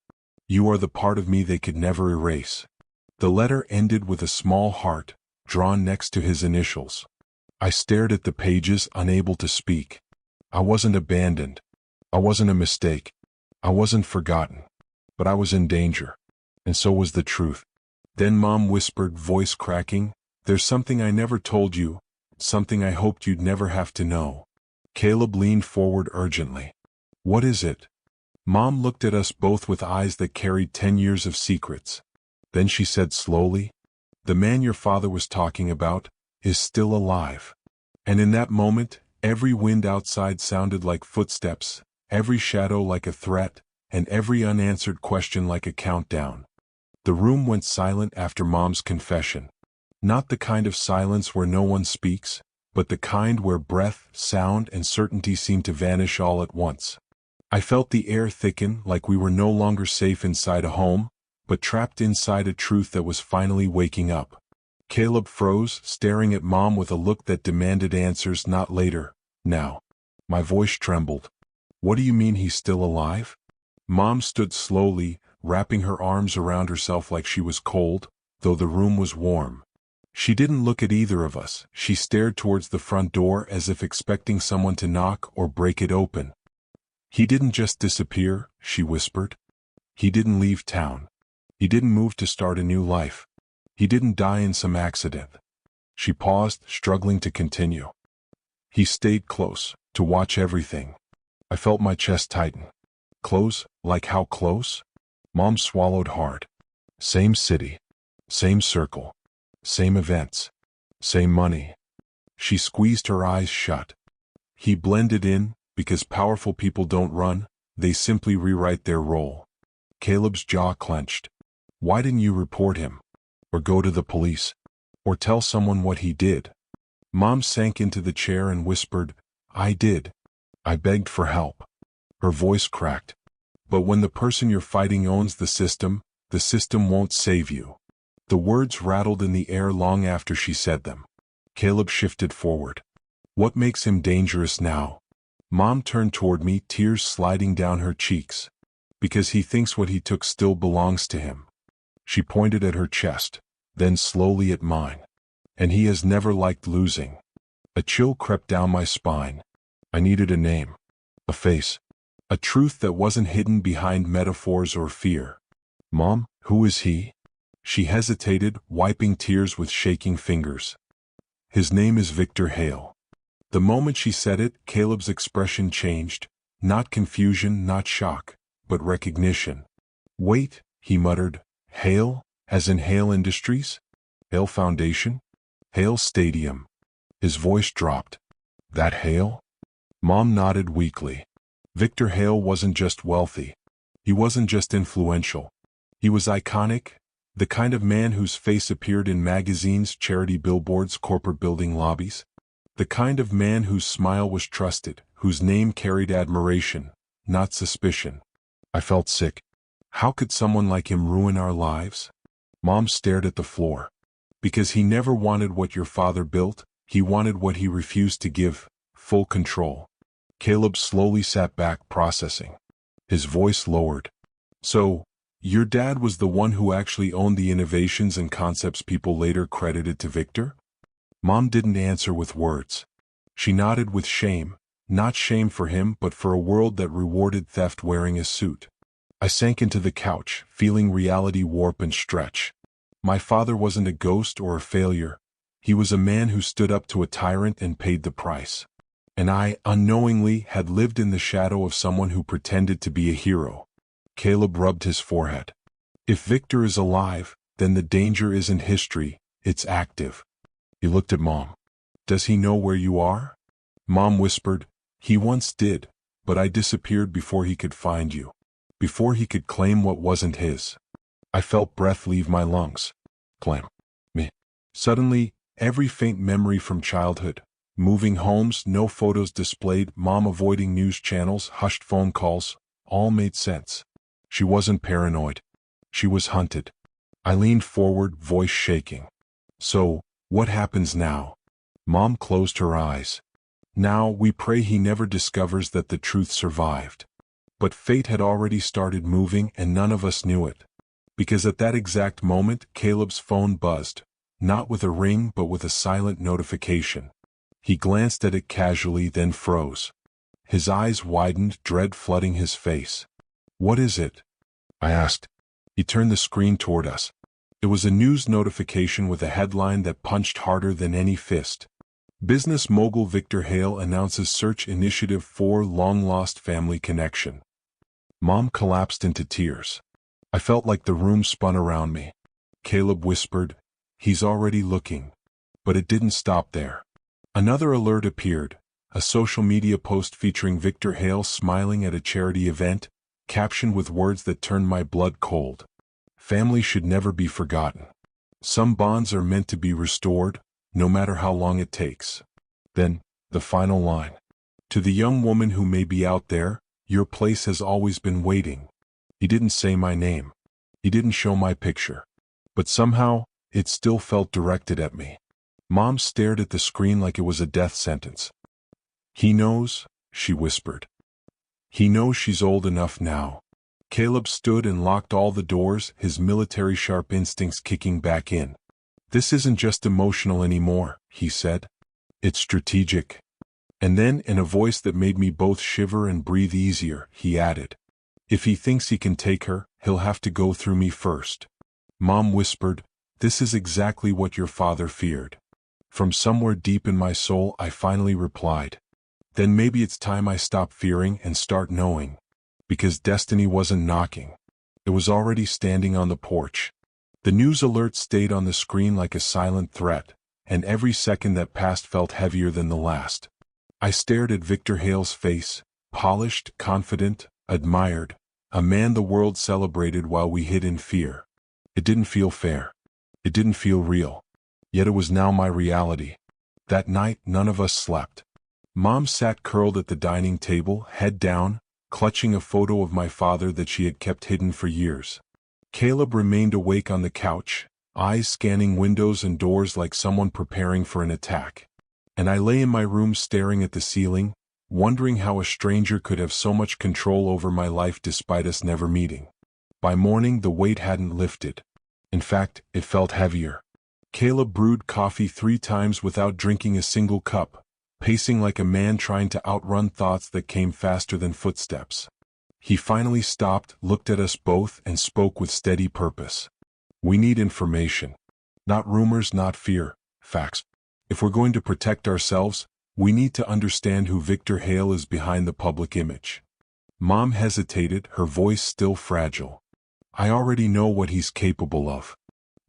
You are the part of me they could never erase." The letter ended with a small heart, drawn next to his initials. I stared at the pages, unable to speak. I wasn't abandoned. I wasn't a mistake. I wasn't forgotten. But I was in danger. And so was the truth. Then Mom whispered, voice cracking, "There's something I never told you, something I hoped you'd never have to know." Caleb leaned forward urgently. "What is it?" Mom looked at us both with eyes that carried 10 years of secrets. Then she said slowly, "The man your father was talking about is still alive." And in that moment, every wind outside sounded like footsteps, every shadow like a threat, and every unanswered question like a countdown. The room went silent after Mom's confession. Not the kind of silence where no one speaks, but the kind where breath, sound, and certainty seem to vanish all at once. I felt the air thicken, like we were no longer safe inside a home, but trapped inside a truth that was finally waking up. Caleb froze, staring at Mom with a look that demanded answers, not later, now. My voice trembled. "What do you mean he's still alive?" Mom stood slowly, wrapping her arms around herself like she was cold, though the room was warm. She didn't look at either of us. She stared towards the front door as if expecting someone to knock or break it open. "He didn't just disappear," she whispered. "He didn't leave town. He didn't move to start a new life. He didn't die in some accident." She paused, struggling to continue. "He stayed close, to watch everything." I felt my chest tighten. "Close? Like how close?" Mom swallowed hard. "Same city. Same circle. Same events. Same money." She squeezed her eyes shut. "He blended in, because powerful people don't run, they simply rewrite their role." Caleb's jaw clenched. "Why didn't you report him? Or go to the police? Or tell someone what he did?" Mom sank into the chair and whispered, "I did. I begged for help." Her voice cracked. "But when the person you're fighting owns the system won't save you." The words rattled in the air long after she said them. Caleb shifted forward. "What makes him dangerous now?" Mom turned toward me, tears sliding down her cheeks. "Because he thinks what he took still belongs to him." She pointed at her chest, then slowly at mine. "And he has never liked losing." A chill crept down my spine. I needed a name. A face. A truth that wasn't hidden behind metaphors or fear. "Mom, who is he?" She hesitated, wiping tears with shaking fingers. "His name is Victor Hale." The moment she said it, Caleb's expression changed. Not confusion, not shock, but recognition. "Wait," he muttered. "Hale? As in Hale Industries? Hale Foundation? Hale Stadium?" His voice dropped. "That Hale?" Mom nodded weakly. Victor Hale wasn't just wealthy. He wasn't just influential. He was iconic, the kind of man whose face appeared in magazines, charity billboards, corporate building lobbies. The kind of man whose smile was trusted, whose name carried admiration, not suspicion. I felt sick. How could someone like him ruin our lives? Mom stared at the floor. "Because he never wanted what your father built, he wanted what he refused to give, full control." Caleb slowly sat back, processing. His voice lowered. So, your dad was the one who actually owned the innovations and concepts people later credited to Victor? Mom didn't answer with words. She nodded with shame, not shame for him but for a world that rewarded theft wearing a suit. I sank into the couch, feeling reality warp and stretch. My father wasn't a ghost or a failure. He was a man who stood up to a tyrant and paid the price. And I, unknowingly, had lived in the shadow of someone who pretended to be a hero. Caleb rubbed his forehead. If Victor is alive, then the danger isn't history, it's active. He looked at Mom. Does he know where you are? Mom whispered, he once did, but I disappeared before he could find you. Before he could claim what wasn't his. I felt breath leave my lungs. Clam. Me. Suddenly, every faint memory from childhood, moving homes, no photos displayed, Mom avoiding news channels, hushed phone calls, all made sense. She wasn't paranoid. She was hunted. I leaned forward, voice shaking. So, what happens now? Mom closed her eyes. Now we pray he never discovers that the truth survived. But fate had already started moving and none of us knew it. Because at that exact moment, Caleb's phone buzzed, not with a ring but with a silent notification. He glanced at it casually, then froze. His eyes widened, dread flooding his face. What is it? I asked. He turned the screen toward us. It was a news notification with a headline that punched harder than any fist. Business mogul Victor Hale announces search initiative for long-lost family connection. Mom collapsed into tears. I felt like the room spun around me. Caleb whispered, he's already looking. But it didn't stop there. Another alert appeared, a social media post featuring Victor Hale smiling at a charity event, captioned with words that turned my blood cold. Family should never be forgotten. Some bonds are meant to be restored, no matter how long it takes. Then, the final line. To the young woman who may be out there, your place has always been waiting. He didn't say my name. He didn't show my picture. But somehow, it still felt directed at me. Mom stared at the screen like it was a death sentence. He knows, she whispered. He knows she's old enough now. Caleb stood and locked all the doors, his military sharp instincts kicking back in. This isn't just emotional anymore, he said. It's strategic. And then, in a voice that made me both shiver and breathe easier, he added, if he thinks he can take her, he'll have to go through me first. Mom whispered, this is exactly what your father feared. From somewhere deep in my soul, I finally replied, then maybe it's time I stop fearing and start knowing. Because destiny wasn't knocking. It was already standing on the porch. The news alert stayed on the screen like a silent threat, and every second that passed felt heavier than the last. I stared at Victor Hale's face, polished, confident, admired, a man the world celebrated while we hid in fear. It didn't feel fair. It didn't feel real. Yet it was now my reality. That night, none of us slept. Mom sat curled at the dining table, head down, clutching a photo of my father that she had kept hidden for years. Caleb remained awake on the couch, eyes scanning windows and doors like someone preparing for an attack. And I lay in my room staring at the ceiling, wondering how a stranger could have so much control over my life despite us never meeting. By morning, the weight hadn't lifted. In fact, it felt heavier. Caleb brewed coffee 3 times without drinking a single cup, pacing like a man trying to outrun thoughts that came faster than footsteps. He finally stopped, looked at us both, and spoke with steady purpose. We need information. Not rumors, not fear, facts. If we're going to protect ourselves, we need to understand who Victor Hale is behind the public image. Mom hesitated, her voice still fragile. I already know what he's capable of.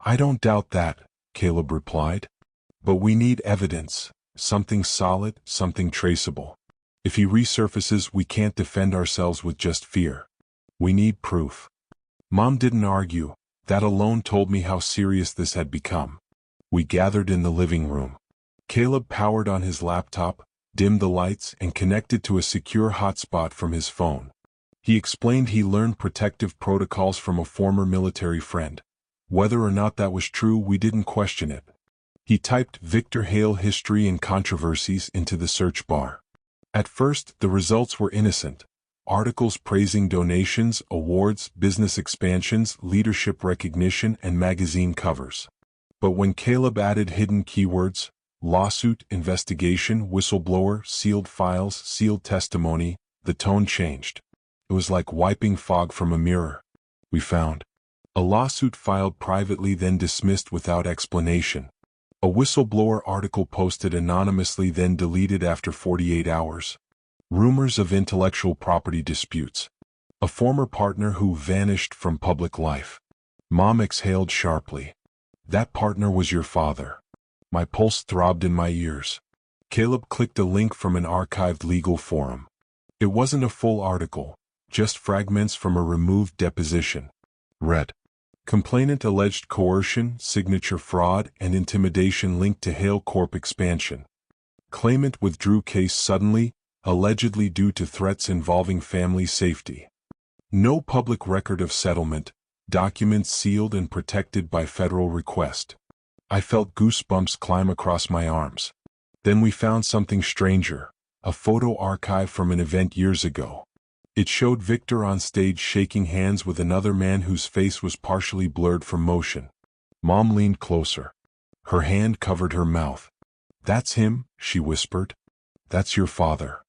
I don't doubt that, Caleb replied. But we need evidence. Something solid, something traceable. If he resurfaces, we can't defend ourselves with just fear. We need proof. Mom didn't argue. That alone told me how serious this had become. We gathered in the living room. Caleb powered on his laptop, dimmed the lights, and connected to a secure hotspot from his phone. He explained he learned protective protocols from a former military friend. Whether or not that was true, we didn't question it. He typed Victor Hale history and controversies into the search bar. At first, the results were innocent. articles praising donations, awards, business expansions, leadership recognition, and magazine covers. But when Caleb added hidden keywords, lawsuit, investigation, whistleblower, sealed files, sealed testimony, the tone changed. It was like wiping fog from a mirror. We found a lawsuit filed privately, then dismissed without explanation. A whistleblower article posted anonymously, then deleted after 48 hours. Rumors of intellectual property disputes. A former partner who vanished from public life. Mom exhaled sharply. That partner was your father. My pulse throbbed in my ears. Caleb clicked a link from an archived legal forum. It wasn't a full article, just fragments from a removed deposition. Read. Complainant alleged coercion, signature fraud, and intimidation linked to Hale Corp expansion. Claimant withdrew case suddenly, allegedly due to threats involving family safety. No public record of settlement, documents sealed and protected by federal request. I felt goosebumps climb across my arms. Then we found something stranger, a photo archive from an event years ago. It showed Victor on stage shaking hands with another man whose face was partially blurred from motion. Mom leaned closer. Her hand covered her mouth. That's him, she whispered. That's your father.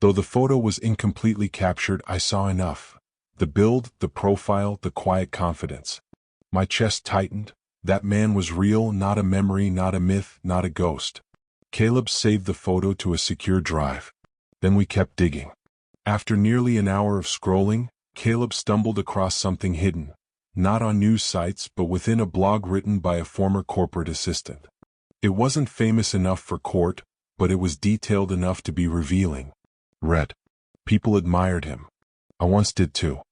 Though the photo was incompletely captured, I saw enough. The build, the profile, the quiet confidence. My chest tightened. That man was real, not a memory, not a myth, not a ghost. Caleb saved the photo to a secure drive. Then we kept digging. After nearly an hour of scrolling, Caleb stumbled across something hidden, not on news sites but within a blog written by a former corporate assistant. It wasn't famous enough for court, but it was detailed enough to be revealing. Read. People admired him. I once did too.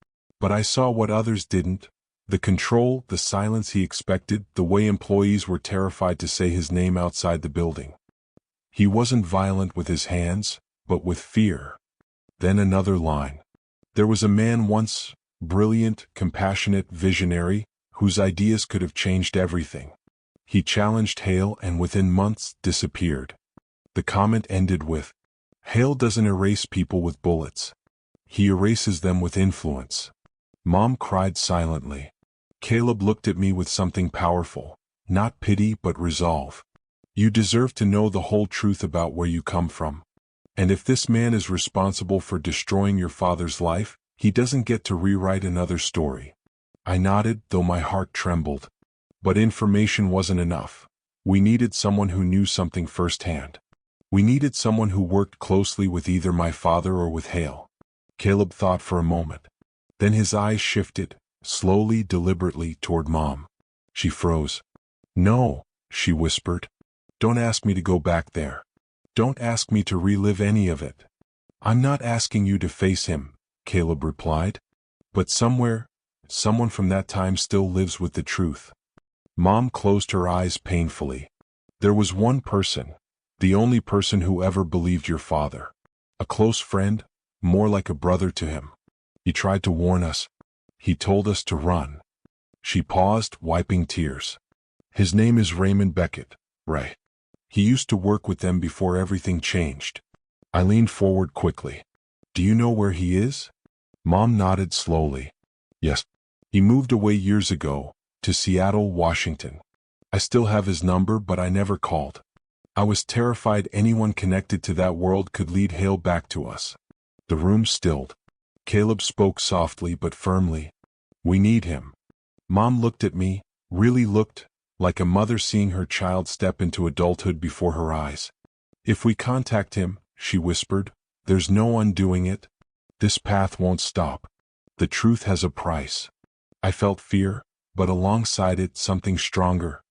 But I saw what others didn't. The control, the silence he expected, the way employees were terrified to say his name outside the building. He wasn't violent with his hands, but with fear. Then another line. There was a man once, brilliant, compassionate, visionary, whose ideas could have changed everything. He challenged Hale and within months disappeared. The comment ended with, Hale doesn't erase people with bullets. He erases them with influence. Mom cried silently. Caleb looked at me with something powerful, not pity but resolve. You deserve to know the whole truth about where you come from. And if this man is responsible for destroying your father's life, he doesn't get to rewrite another story. I nodded, though my heart trembled. But information wasn't enough. We needed someone who knew something firsthand. We needed someone who worked closely with either my father or with Hale. Caleb thought for a moment. Then his eyes shifted, slowly, deliberately, toward Mom. She froze. No, she whispered. Don't ask me to go back there. Don't ask me to relive any of it. I'm not asking you to face him, Caleb replied. But somewhere, someone from that time still lives with the truth. Mom closed her eyes painfully. There was one person, the only person who ever believed your father. A close friend, more like a brother to him. He tried to warn us. He told us to run. She paused, wiping tears. His name is Raymond Beckett, Ray. He used to work with them before everything changed. I leaned forward quickly. Do you know where he is? Mom nodded slowly. Yes. He moved away years ago, to Seattle, Washington. I still have his number, but I never called. I was terrified anyone connected to that world could lead Hale back to us. The room stilled. Caleb spoke softly but firmly. We need him. Mom looked at me, really looked, like a mother seeing her child step into adulthood before her eyes. If we contact him, she whispered, there's no undoing it. This path won't stop. The truth has a price. I felt fear, but alongside it something stronger.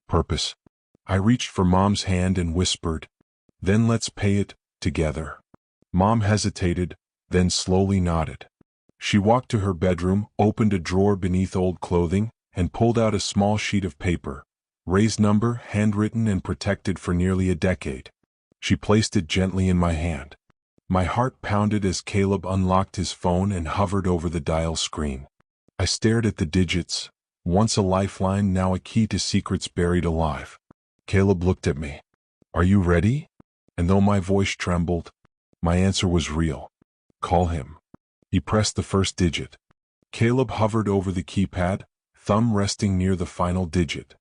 Purpose. I reached for Mom's hand and whispered, then let's pay it, together. Mom hesitated, then slowly nodded. She walked to her bedroom, opened a drawer beneath old clothing, and pulled out a small sheet of paper. Ray's number, handwritten and protected for nearly a decade. She placed it gently in my hand. My heart pounded as Caleb unlocked his phone and hovered over the dial screen. I stared at the digits, once a lifeline, now a key to secrets buried alive. Caleb looked at me. Are you ready? And though my voice trembled, my answer was real. Call him. He pressed the first digit. Caleb hovered over the keypad, thumb resting near the final digit.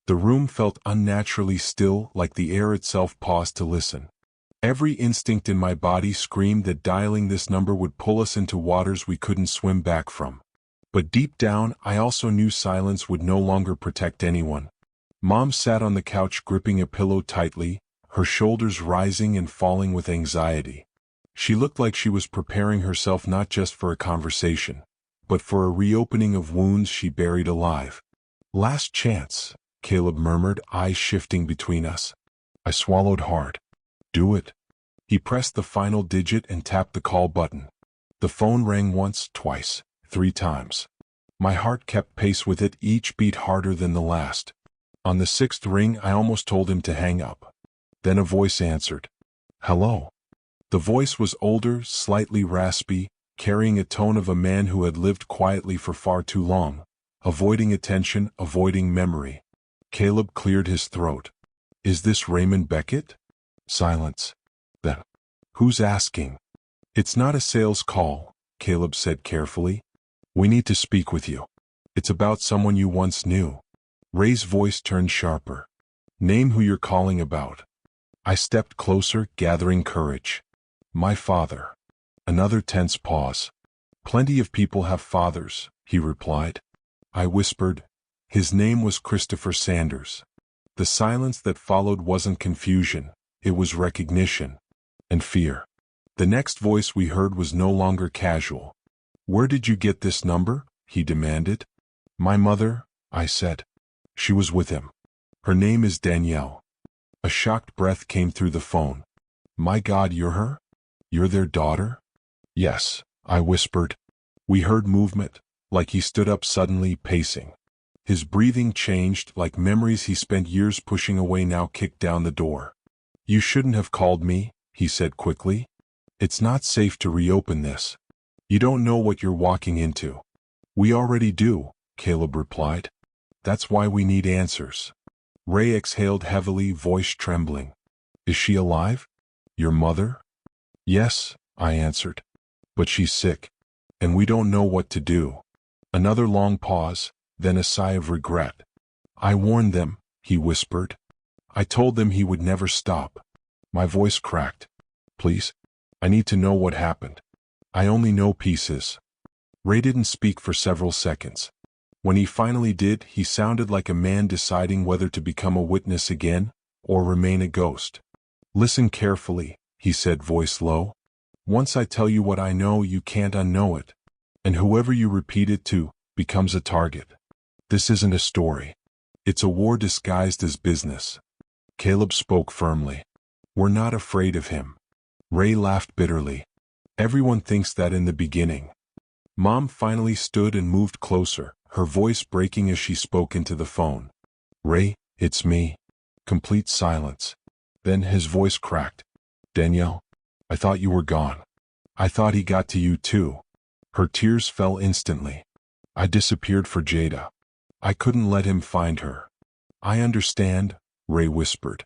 The room felt unnaturally still, like the air itself paused to listen. Every instinct in my body screamed that dialing this number would pull us into waters we couldn't swim back from. But deep down, I also knew silence would no longer protect anyone. Mom sat on the couch gripping a pillow tightly, her shoulders rising and falling with anxiety. She looked like she was preparing herself not just for a conversation, but for a reopening of wounds she buried alive. "Last chance," Caleb murmured, eyes shifting between us. I swallowed hard. "Do it." He pressed the final digit and tapped the call button. The phone rang once, twice, 3 times. My heart kept pace with it, each beat harder than the last. On the 6th ring, I almost told him to hang up. Then a voice answered. "Hello." The voice was older, slightly raspy, carrying a tone of a man who had lived quietly for far too long, avoiding attention, avoiding memory. Caleb cleared his throat. "Is this Raymond Beckett?" Silence. Then, "Who's asking?" "It's not a sales call," Caleb said carefully. "We need to speak with you. It's about someone you once knew." Ray's voice turned sharper. "Name who you're calling about." I stepped closer, gathering courage. "My father." Another tense pause. "Plenty of people have fathers," he replied. I whispered, "His name was Christopher Sanders." The silence that followed wasn't confusion, it was recognition. And fear. The next voice we heard was no longer casual. "Where did you get this number?" he demanded. "My mother," I said. "She was with him. Her name is Danielle." A shocked breath came through the phone. "My God, you're her? You're their daughter?" "Yes," I whispered. We heard movement, like he stood up suddenly, pacing. His breathing changed, like memories he spent years pushing away now kicked down the door. "You shouldn't have called me," he said quickly. "It's not safe to reopen this. You don't know what you're walking into." "We already do," Caleb replied. "That's why we need answers." Ray exhaled heavily, voice trembling. "Is she alive? Your mother?" "Yes," I answered. "But she's sick. And we don't know what to do." Another long pause, then a sigh of regret. "I warned them," he whispered. "I told them he would never stop." My voice cracked. "Please, I need to know what happened. I only know pieces." Ray didn't speak for several seconds. When he finally did, he sounded like a man deciding whether to become a witness again, or remain a ghost. "Listen carefully," he said, voice low. "Once I tell you what I know, you can't unknow it. And whoever you repeat it to, becomes a target. This isn't a story. It's a war disguised as business." Caleb spoke firmly. "We're not afraid of him." Ray laughed bitterly. "Everyone thinks that in the beginning." Mom finally stood and moved closer, her voice breaking as she spoke into the phone. "Ray, it's me." Complete silence. Then his voice cracked. "Danielle, I thought you were gone. I thought he got to you too." Her tears fell instantly. "I disappeared for Jada. I couldn't let him find her." "I understand," Ray whispered.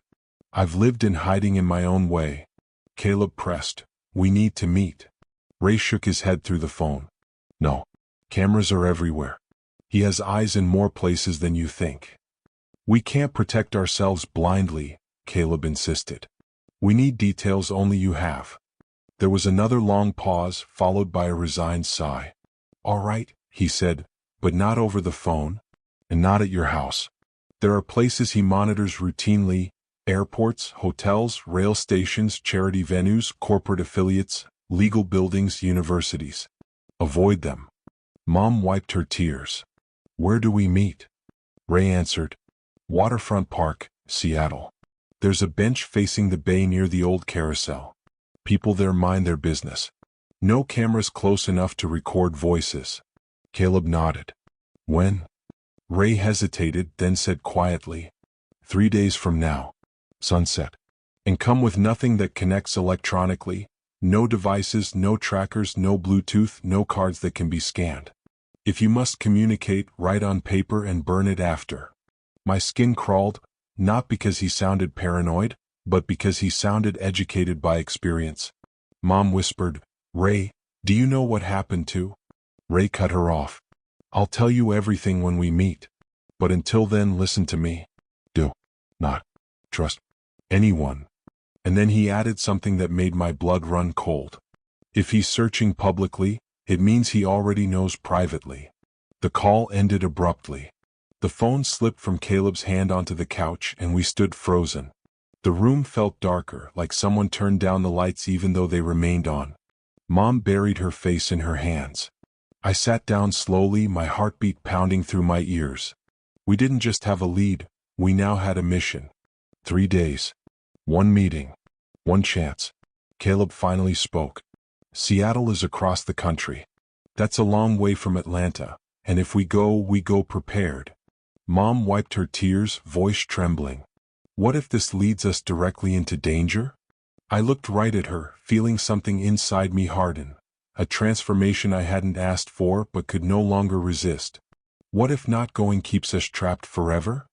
"I've lived in hiding in my own way." Caleb pressed. "We need to meet." Ray shook his head through the phone. "No. Cameras are everywhere. He has eyes in more places than you think." "We can't protect ourselves blindly," Caleb insisted. "We need details only you have." There was another long pause, followed by a resigned sigh. "All right," he said, "but not over the phone, and not at your house." There are places he monitors routinely: airports, hotels, rail stations, charity venues, corporate affiliates, legal buildings, universities. Avoid them. Mom wiped her tears. "Where do we meet?" Ray answered. "Waterfront Park, Seattle. There's a bench facing the bay near the old carousel. People there mind their business. No cameras close enough to record voices." Caleb nodded. "When?" Ray hesitated, then said quietly, 3 days from now. Sunset. And come with nothing that connects electronically. No devices, no trackers, no Bluetooth, no cards that can be scanned. If you must communicate, write on paper and burn it after." My skin crawled, not because he sounded paranoid, but because he sounded educated by experience. Mom whispered, "Ray, Do you know what happened to? Ray cut her off. I'll tell you everything when we meet. But until then, listen to me. Do not trust anyone. And then he added something that made my blood run cold. If he's searching publicly, it means he already knows privately. The call ended abruptly. The phone slipped from Caleb's hand onto the couch and we stood frozen. The room felt darker, like someone turned down the lights even though they remained on. Mom buried her face in her hands. I sat down slowly, my heartbeat pounding through my ears. We didn't just have a lead, we now had a mission. 3 days. 1 meeting. 1 chance. Caleb finally spoke. Seattle is across the country. That's a long way from Atlanta, and if we go prepared. Mom wiped her tears, voice trembling. What if this leads us directly into danger? I looked right at her, feeling something inside me harden. A transformation I hadn't asked for but could no longer resist. What if not going keeps us trapped forever?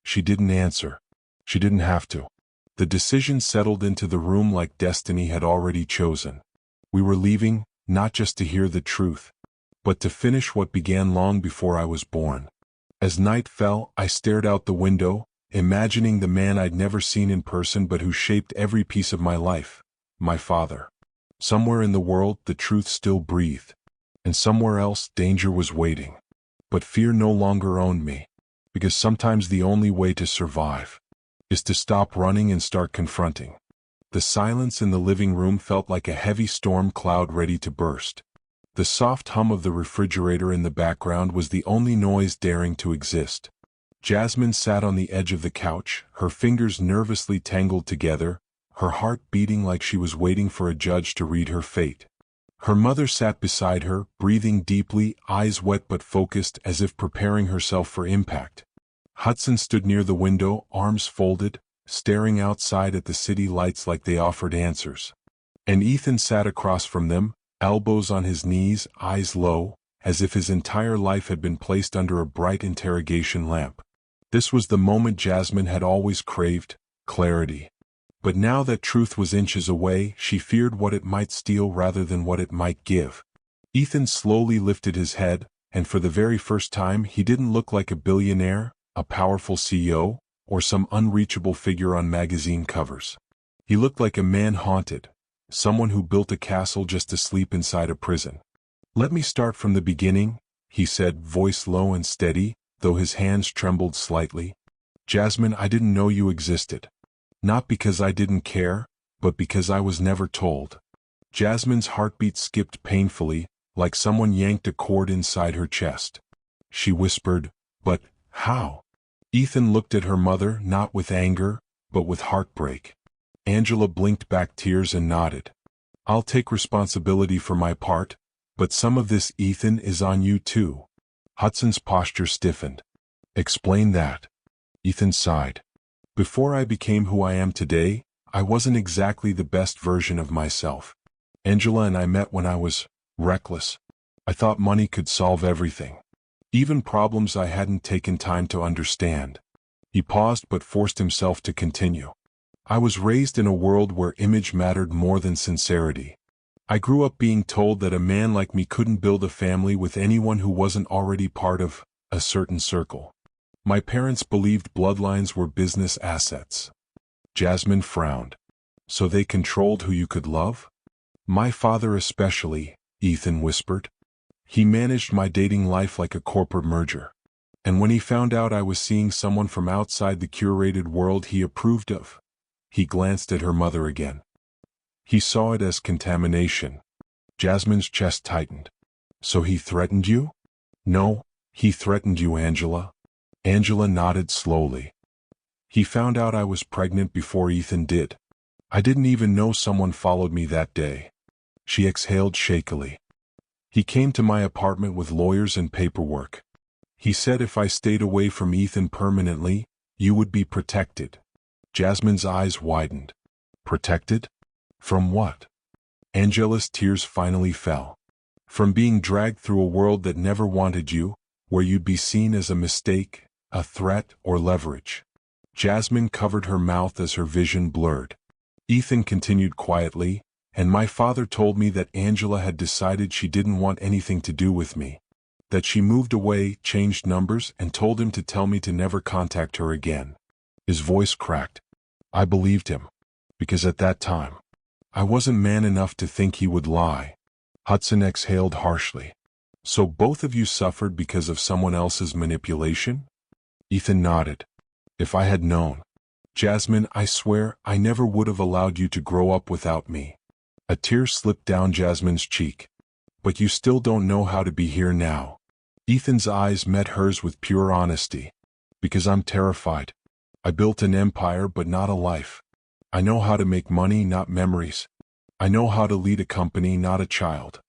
She didn't answer. She didn't have to. The decision settled into the room like destiny had already chosen. We were leaving, not just to hear the truth, but to finish what began long before I was born. As night fell, I stared out the window, imagining the man I'd never seen in person but who shaped every piece of my life, my father. Somewhere in the world, the truth still breathed, and somewhere else, danger was waiting. But fear no longer owned me, because sometimes the only way to survive is to stop running and start confronting. The silence in the living room felt like a heavy storm cloud ready to burst. The soft hum of the refrigerator in the background was the only noise daring to exist. Jasmine sat on the edge of the couch, her fingers nervously tangled together, her heart beating like she was waiting for a judge to read her fate. Her mother sat beside her, breathing deeply, eyes wet but focused as if preparing herself for impact. Hudson stood near the window, arms folded, staring outside at the city lights like they offered answers. And Ethan sat across from them, elbows on his knees, eyes low, as if his entire life had been placed under a bright interrogation lamp. This was the moment Jasmine had always craved, clarity. But now that truth was inches away, she feared what it might steal rather than what it might give. Ethan slowly lifted his head, and for the very first time he didn't look like a billionaire, a powerful CEO, or some unreachable figure on magazine covers. He looked like a man haunted, someone who built a castle just to sleep inside a prison. "Let me start from the beginning," he said, voice low and steady, though his hands trembled slightly. "Jasmine, I didn't know you existed. Not because I didn't care, but because I was never told." Jasmine's heartbeat skipped painfully, like someone yanked a cord inside her chest. She whispered, "But how?" Ethan looked at her mother, not with anger, but with heartbreak. Angela blinked back tears and nodded. "I'll take responsibility for my part, but some of this, Ethan, is on you too." Hudson's posture stiffened. "Explain that." Ethan sighed. "Before I became who I am today, I wasn't exactly the best version of myself. Angela and I met when I was reckless. I thought money could solve everything. Even problems I hadn't taken time to understand." He paused but forced himself to continue. "I was raised in a world where image mattered more than sincerity. I grew up being told that a man like me couldn't build a family with anyone who wasn't already part of a certain circle. My parents believed bloodlines were business assets." Jasmine frowned. "So they controlled who you could love?" "My father especially," Ethan whispered. "He managed my dating life like a corporate merger. And when he found out I was seeing someone from outside the curated world he approved of," he glanced at her mother again, "he saw it as contamination." Jasmine's chest tightened. "So he threatened you?" "No, he threatened you, Angela." Angela nodded slowly. "He found out I was pregnant before Ethan did. I didn't even know someone followed me that day." She exhaled shakily. "He came to my apartment with lawyers and paperwork. He said if I stayed away from Ethan permanently, you would be protected." Jasmine's eyes widened. "Protected? From what?" Angela's tears finally fell. "From being dragged through a world that never wanted you, where you'd be seen as a mistake, a threat, or leverage." Jasmine covered her mouth as her vision blurred. Ethan continued quietly, And my father told me that Angela had decided she didn't want anything to do with me. That she moved away, changed numbers, and told him to tell me to never contact her again. His voice cracked. I believed him. Because at that time, I wasn't man enough to think he would lie. Hudson exhaled harshly. So both of you suffered because of someone else's manipulation? Ethan nodded. If I had known. Jasmine, I swear, I never would have allowed you to grow up without me. A tear slipped down Jasmine's cheek. But you still don't know how to be here now. Ethan's eyes met hers with pure honesty. Because I'm terrified. I built an empire but not a life. I know how to make money, not memories. I know how to lead a company, not a child.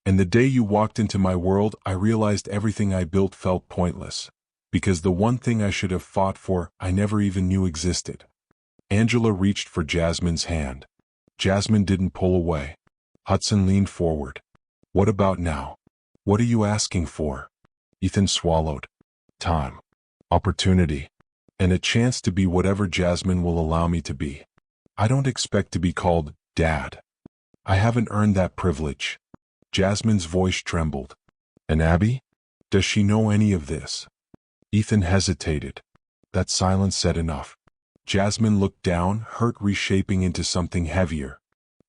And the day you walked into my world, I realized everything I built felt pointless. Because the one thing I should have fought for, I never even knew existed. Angela reached for Jasmine's hand. Jasmine didn't pull away. Hudson leaned forward. What about now? What are you asking for? Ethan swallowed. Time. Opportunity. And a chance to be whatever Jasmine will allow me to be. I don't expect to be called Dad. I haven't earned that privilege. Jasmine's voice trembled. And Abby? Does she know any of this? Ethan hesitated. That silence said enough. Jasmine looked down, hurt reshaping into something heavier.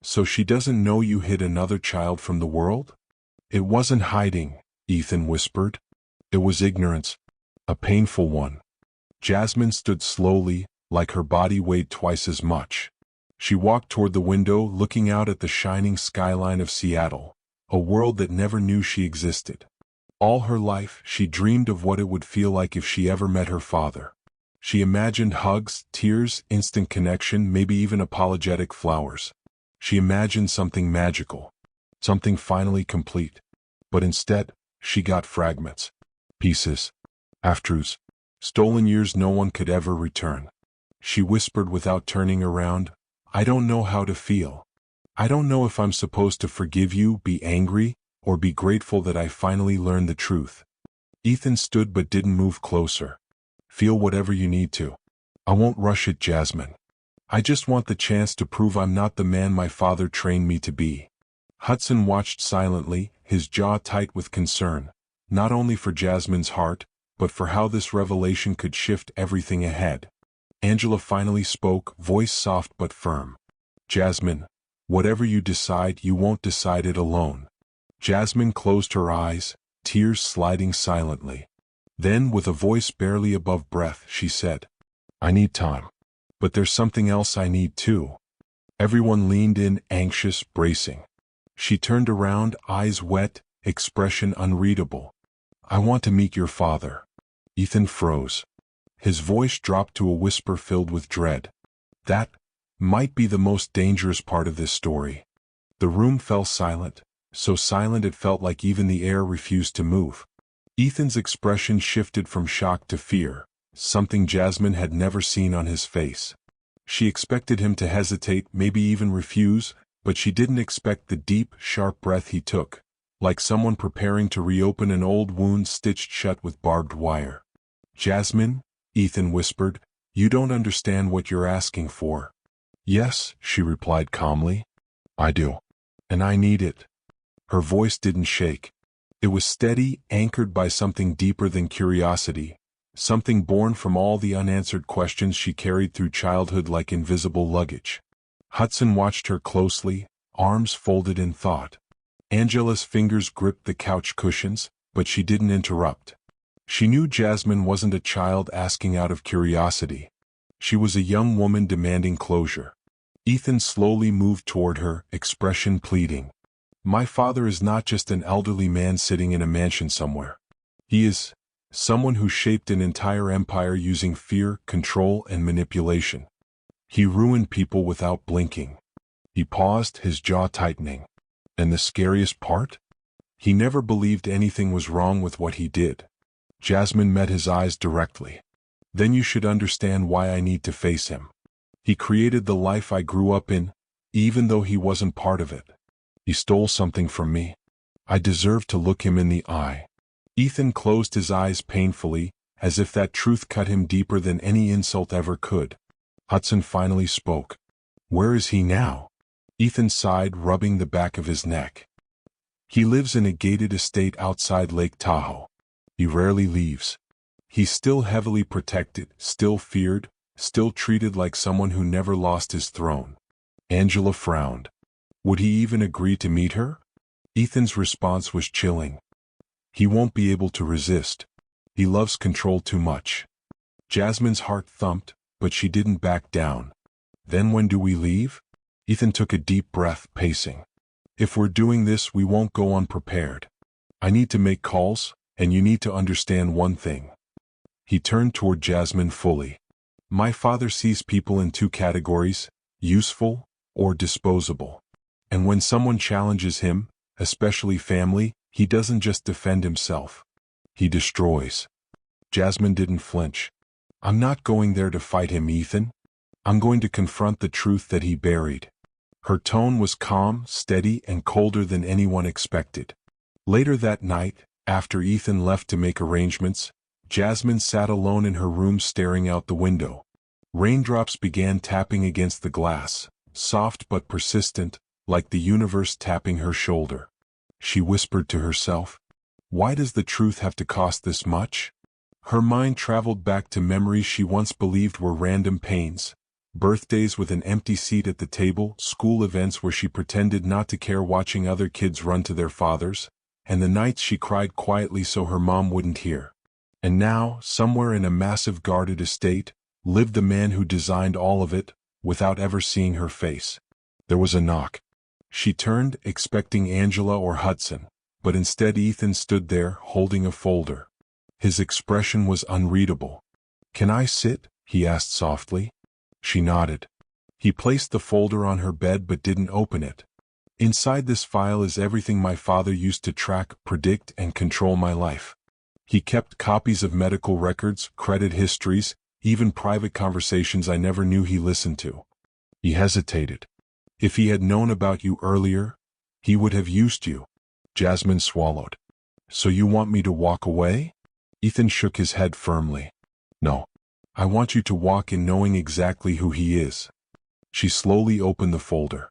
So she doesn't know you hid another child from the world? It wasn't hiding, Ethan whispered. It was ignorance. A painful one. Jasmine stood slowly, like her body weighed twice as much. She walked toward the window, looking out at the shining skyline of Seattle, a world that never knew she existed. All her life, she dreamed of what it would feel like if she ever met her father. She imagined hugs, tears, instant connection, maybe even apologetic flowers. She imagined something magical, something finally complete. But instead, she got fragments, pieces, half-truths, stolen years no one could ever return. She whispered without turning around, I don't know how to feel. I don't know if I'm supposed to forgive you, be angry, or be grateful that I finally learned the truth. Ethan stood but didn't move closer. Feel whatever you need to. I won't rush it, Jasmine. I just want the chance to prove I'm not the man my father trained me to be. Hudson watched silently, his jaw tight with concern, not only for Jasmine's heart, but for how this revelation could shift everything ahead. Angela finally spoke, voice soft but firm. Jasmine, whatever you decide, you won't decide it alone. Jasmine closed her eyes, tears sliding silently. Then, with a voice barely above breath, she said, I need time. But there's something else I need too. Everyone leaned in, anxious, bracing. She turned around, eyes wet, expression unreadable. I want to meet your father. Ethan froze. His voice dropped to a whisper filled with dread. That might be the most dangerous part of this story. The room fell silent, so silent it felt like even the air refused to move. Ethan's expression shifted from shock to fear, something Jasmine had never seen on his face. She expected him to hesitate, maybe even refuse, but she didn't expect the deep, sharp breath he took, like someone preparing to reopen an old wound stitched shut with barbed wire. Jasmine, Ethan whispered, you don't understand what you're asking for. Yes, she replied calmly. I do. And I need it. Her voice didn't shake. It was steady, anchored by something deeper than curiosity, something born from all the unanswered questions she carried through childhood like invisible luggage. Hudson watched her closely, arms folded in thought. Angela's fingers gripped the couch cushions, but she didn't interrupt. She knew Jasmine wasn't a child asking out of curiosity. She was a young woman demanding closure. Ethan slowly moved toward her, expression pleading. My father is not just an elderly man sitting in a mansion somewhere. He is someone who shaped an entire empire using fear, control, and manipulation. He ruined people without blinking. He paused, his jaw tightening. And the scariest part? He never believed anything was wrong with what he did. Jasmine met his eyes directly. Then you should understand why I need to face him. He created the life I grew up in, even though he wasn't part of it. He stole something from me. I deserve to look him in the eye. Ethan closed his eyes painfully, as if that truth cut him deeper than any insult ever could. Hudson finally spoke. Where is he now? Ethan sighed, rubbing the back of his neck. He lives in a gated estate outside Lake Tahoe. He rarely leaves. He's still heavily protected, still feared, still treated like someone who never lost his throne. Angela frowned. Would he even agree to meet her? Ethan's response was chilling. He won't be able to resist. He loves control too much. Jasmine's heart thumped, but she didn't back down. Then when do we leave? Ethan took a deep breath, pacing. If we're doing this, we won't go unprepared. I need to make calls, and you need to understand one thing. He turned toward Jasmine fully. My father sees people in two categories, useful or disposable. And when someone challenges him, especially family, he doesn't just defend himself. He destroys. Jasmine didn't flinch. I'm not going there to fight him, Ethan. I'm going to confront the truth that he buried. Her tone was calm, steady, and colder than anyone expected. Later that night, after Ethan left to make arrangements, Jasmine sat alone in her room staring out the window. Raindrops began tapping against the glass, soft but persistent, like the universe tapping her shoulder. She whispered to herself, "Why does the truth have to cost this much?" Her mind traveled back to memories she once believed were random pains. Birthdays with an empty seat at the table, school events where she pretended not to care watching other kids run to their fathers, and the nights she cried quietly so her mom wouldn't hear. And now, somewhere in a massive guarded estate, lived the man who designed all of it, without ever seeing her face. There was a knock. She turned, expecting Angela or Hudson, but instead Ethan stood there, holding a folder. His expression was unreadable. "Can I sit?" he asked softly. She nodded. He placed the folder on her bed but didn't open it. "Inside this file is everything my father used to track, predict, and control my life. He kept copies of medical records, credit histories, even private conversations I never knew he listened to." He hesitated. "If he had known about you earlier, he would have used you." Jasmine swallowed. "So you want me to walk away?" Ethan shook his head firmly. "No. I want you to walk in knowing exactly who he is." She slowly opened the folder.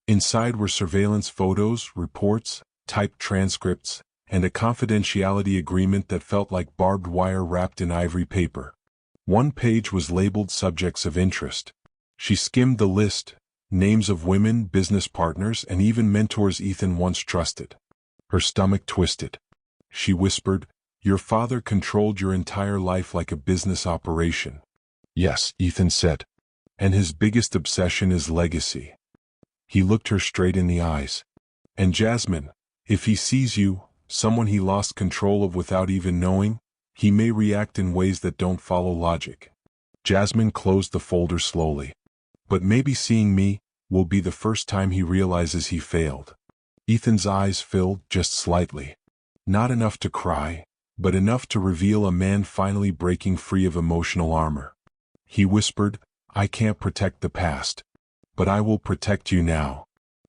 Inside were surveillance photos, reports, typed transcripts, and a confidentiality agreement that felt like barbed wire wrapped in ivory paper. One page was labeled subjects of interest. She skimmed the list, names of women, business partners, and even mentors Ethan once trusted. Her stomach twisted. She whispered, "Your father controlled your entire life like a business operation." "Yes," Ethan said. "And his biggest obsession is legacy." He looked her straight in the eyes. "And Jasmine, if he sees you, someone he lost control of without even knowing, he may react in ways that don't follow logic." Jasmine closed the folder slowly. "But maybe seeing me will be the first time he realizes he failed." Ethan's eyes filled just slightly. Not enough to cry, but enough to reveal a man finally breaking free of emotional armor. He whispered, "I can't protect the past, but I will protect you now."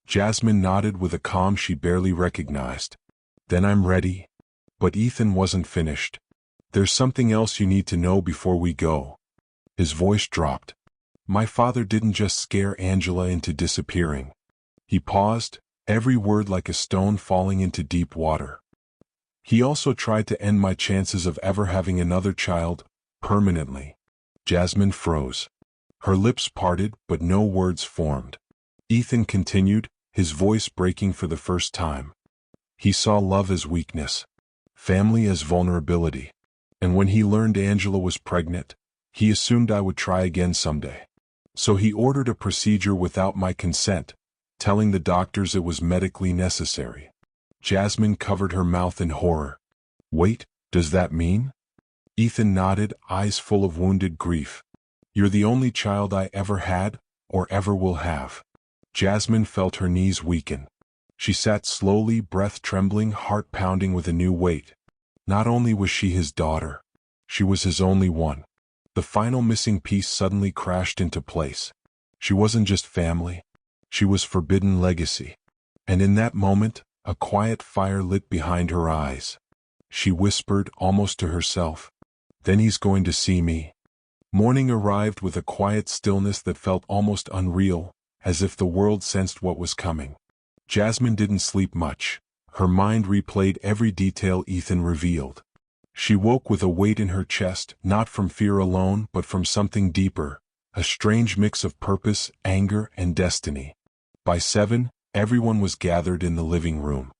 Jasmine nodded with a calm she barely recognized. "Then I'm ready." But Ethan wasn't finished. "There's something else you need to know before we go." His voice dropped. "My father didn't just scare Angela into disappearing. He paused, every word like a stone falling into deep water. He also tried to end my chances of ever having another child, permanently." Jasmine froze. Her lips parted, but no words formed. Ethan continued, his voice breaking for the first time. "He saw love as weakness, family as vulnerability. And when he learned Angela was pregnant, he assumed I would try again someday. So he ordered a procedure without my consent, telling the doctors it was medically necessary." Jasmine covered her mouth in horror. "Wait, does that mean?" Ethan nodded, eyes full of wounded grief. "You're the only child I ever had, or ever will have." Jasmine felt her knees weaken. She sat slowly, breath trembling, heart pounding with a new weight. Not only was she his daughter, she was his only one. The final missing piece suddenly crashed into place. She wasn't just family. She was forbidden legacy. And in that moment, a quiet fire lit behind her eyes. She whispered, almost to herself, "Then he's going to see me." Morning arrived with a quiet stillness that felt almost unreal, as if the world sensed what was coming. Jasmine didn't sleep much. Her mind replayed every detail Ethan revealed. She woke with a weight in her chest, not from fear alone but from something deeper, a strange mix of purpose, anger, and destiny. By 7, everyone was gathered in the living room.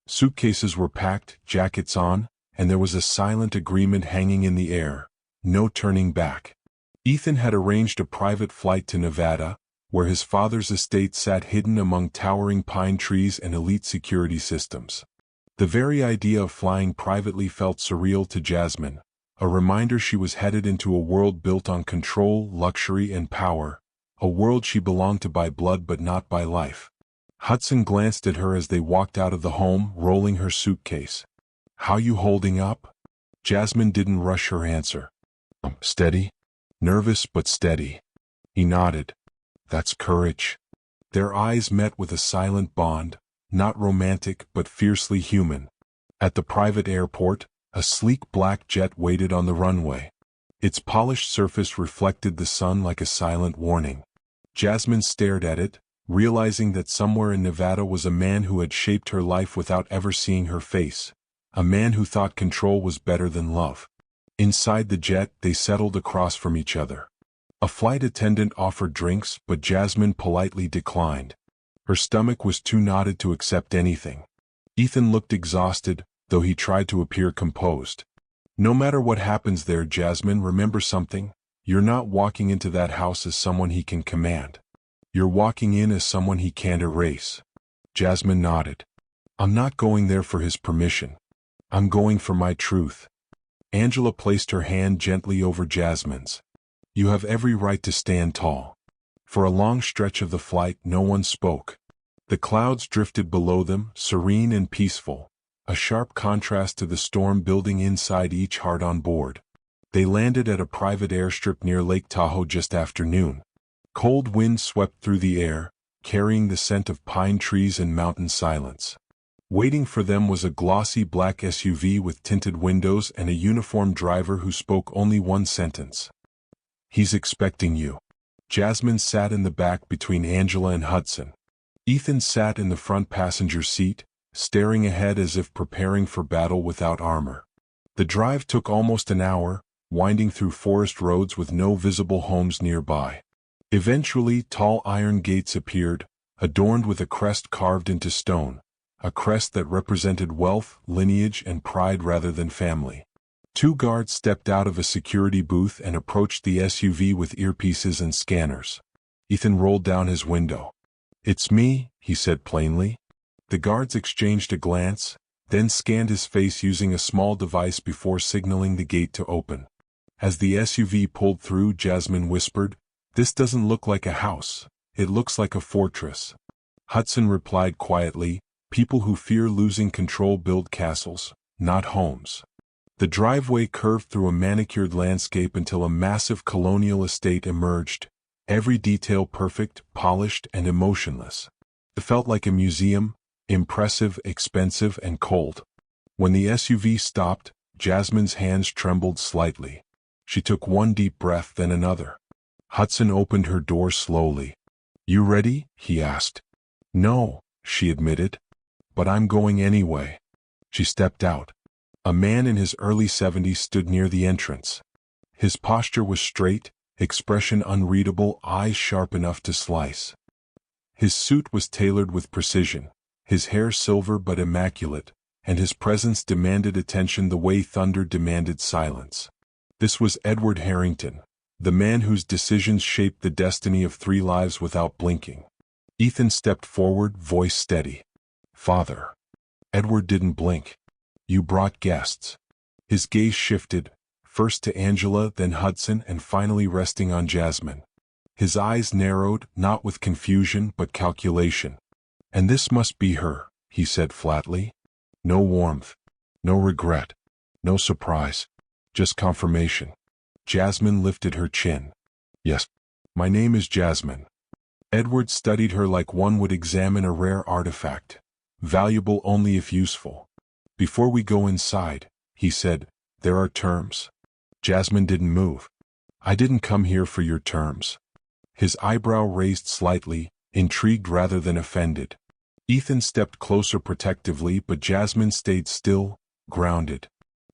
Suitcases were packed, jackets on, and there was a silent agreement hanging in the air. No turning back. Ethan had arranged a private flight to Nevada, where his father's estate sat hidden among towering pine trees and elite security systems. The very idea of flying privately felt surreal to Jasmine, a reminder she was headed into a world built on control, luxury, and power, a world she belonged to by blood but not by life. Hudson glanced at her as they walked out of the home, rolling her suitcase. "How you holding up?" Jasmine didn't rush her answer. "Steady." "Nervous but steady." He nodded. "That's courage." Their eyes met with a silent bond, not romantic but fiercely human. At the private airport, a sleek black jet waited on the runway. Its polished surface reflected the sun like a silent warning. Jasmine stared at it, realizing that somewhere in Nevada was a man who had shaped her life without ever seeing her face, a man who thought control was better than love. Inside the jet, they settled across from each other. A flight attendant offered drinks, but Jasmine politely declined. Her stomach was too knotted to accept anything. Ethan looked exhausted, though he tried to appear composed. "No matter what happens there, Jasmine, remember something. You're not walking into that house as someone he can command. You're walking in as someone he can't erase." Jasmine nodded. "I'm not going there for his permission. I'm going for my truth." Angela placed her hand gently over Jasmine's. "You have every right to stand tall." For a long stretch of the flight, no one spoke. The clouds drifted below them, serene and peaceful, a sharp contrast to the storm building inside each heart on board. They landed at a private airstrip near Lake Tahoe just after noon. Cold winds swept through the air, carrying the scent of pine trees and mountain silence. Waiting for them was a glossy black SUV with tinted windows and a uniformed driver who spoke only one sentence. "He's expecting you." Jasmine sat in the back between Angela and Hudson. Ethan sat in the front passenger seat, staring ahead as if preparing for battle without armor. The drive took almost an hour, winding through forest roads with no visible homes nearby. Eventually, tall iron gates appeared, adorned with a crest carved into stone, a crest that represented wealth, lineage, and pride rather than family. Two guards stepped out of a security booth and approached the SUV with earpieces and scanners. Ethan rolled down his window. "It's me," he said plainly. The guards exchanged a glance, then scanned his face using a small device before signaling the gate to open. As the SUV pulled through, Jasmine whispered, "This doesn't look like a house. It looks like a fortress." Hudson replied quietly, "People who fear losing control build castles, not homes." The driveway curved through a manicured landscape until a massive colonial estate emerged, every detail perfect, polished, and emotionless. It felt like a museum, impressive, expensive, and cold. When the SUV stopped, Jasmine's hands trembled slightly. She took one deep breath, then another. Hudson opened her door slowly. "You ready?" he asked. "No," she admitted. "But I'm going anyway." She stepped out. A man in his early 70s stood near the entrance. His posture was straight, expression unreadable, eyes sharp enough to slice. His suit was tailored with precision, his hair silver but immaculate, and his presence demanded attention the way thunder demanded silence. This was Edward Harrington, the man whose decisions shaped the destiny of 3 lives without blinking. Ethan stepped forward, voice steady. "Father." Edward didn't blink. "You brought guests." His gaze shifted, first to Angela, then Hudson, and finally resting on Jasmine. His eyes narrowed, not with confusion but calculation. "And this must be her," he said flatly. No warmth, no regret, no surprise, just confirmation. Jasmine lifted her chin. "Yes, my name is Jasmine." Edward studied her like one would examine a rare artifact, valuable only if useful. "Before we go inside," he said, "there are terms." Jasmine didn't move. "I didn't come here for your terms." His eyebrow raised slightly, intrigued rather than offended. Ethan stepped closer protectively, but Jasmine stayed still, grounded.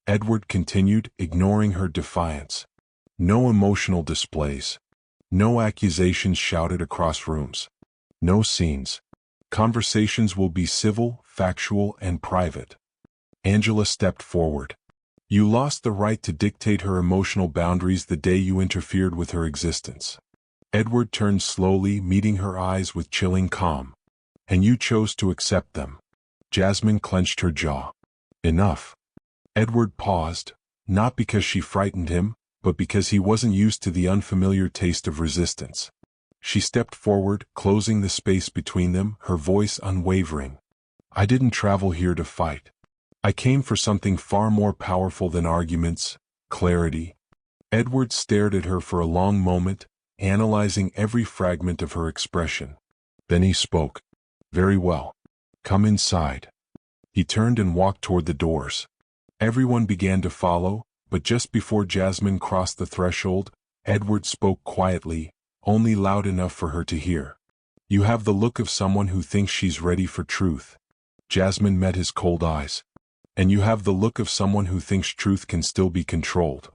Edward continued, ignoring her defiance. No emotional displays. No accusations shouted across rooms. No scenes. Conversations will be civil, factual, and private. Angela stepped forward. You lost the right to dictate her emotional boundaries the day you interfered with her existence. Edward turned slowly, meeting her eyes with chilling calm. And you chose to accept them. Jasmine clenched her jaw. Enough. Edward paused, not because she frightened him, but because he wasn't used to the unfamiliar taste of resistance. She stepped forward, closing the space between them, her voice unwavering. I didn't travel here to fight. I came for something far more powerful than arguments, clarity. Edward stared at her for a long moment, analyzing every fragment of her expression. Then he spoke. Very well. Come inside. He turned and walked toward the doors. Everyone began to follow, but just before Jasmine crossed the threshold, Edward spoke quietly, only loud enough for her to hear. You have the look of someone who thinks she's ready for truth. Jasmine met his cold eyes. And you have the look of someone who thinks truth can still be controlled.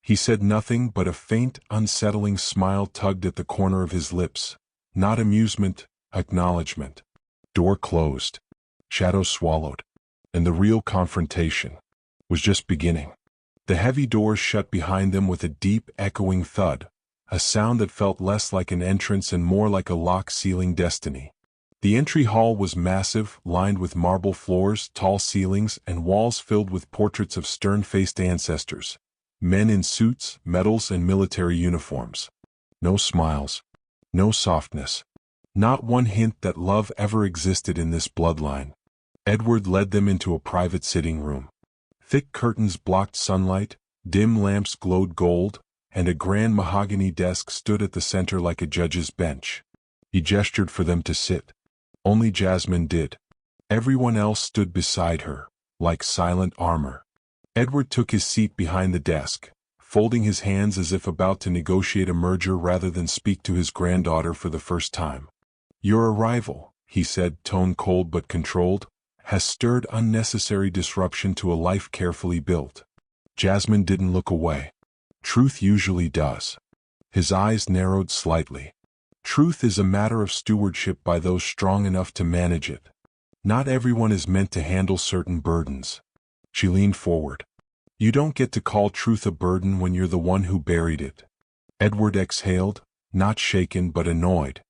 He said nothing, but a faint, unsettling smile tugged at the corner of his lips. Not amusement, acknowledgement. Door closed. Shadow swallowed. And the real confrontation was just beginning. The heavy doors shut behind them with a deep, echoing thud, a sound that felt less like an entrance and more like a lock sealing destiny. The entry hall was massive, lined with marble floors, tall ceilings, and walls filled with portraits of stern-faced ancestors, men in suits, medals, and military uniforms. No smiles. No softness. Not one hint that love ever existed in this bloodline. Edward led them into a private sitting room. Thick curtains blocked sunlight, dim lamps glowed gold, and a grand mahogany desk stood at the center like a judge's bench. He gestured for them to sit. Only Jasmine did. Everyone else stood beside her, like silent armor. Edward took his seat behind the desk, folding his hands as if about to negotiate a merger rather than speak to his granddaughter for the first time. Your arrival, he said, tone cold but controlled, has stirred unnecessary disruption to a life carefully built. Jasmine didn't look away. Truth usually does. His eyes narrowed slightly. Truth is a matter of stewardship by those strong enough to manage it. Not everyone is meant to handle certain burdens. She leaned forward. You don't get to call truth a burden when you're the one who buried it. Edward exhaled, not shaken but annoyed.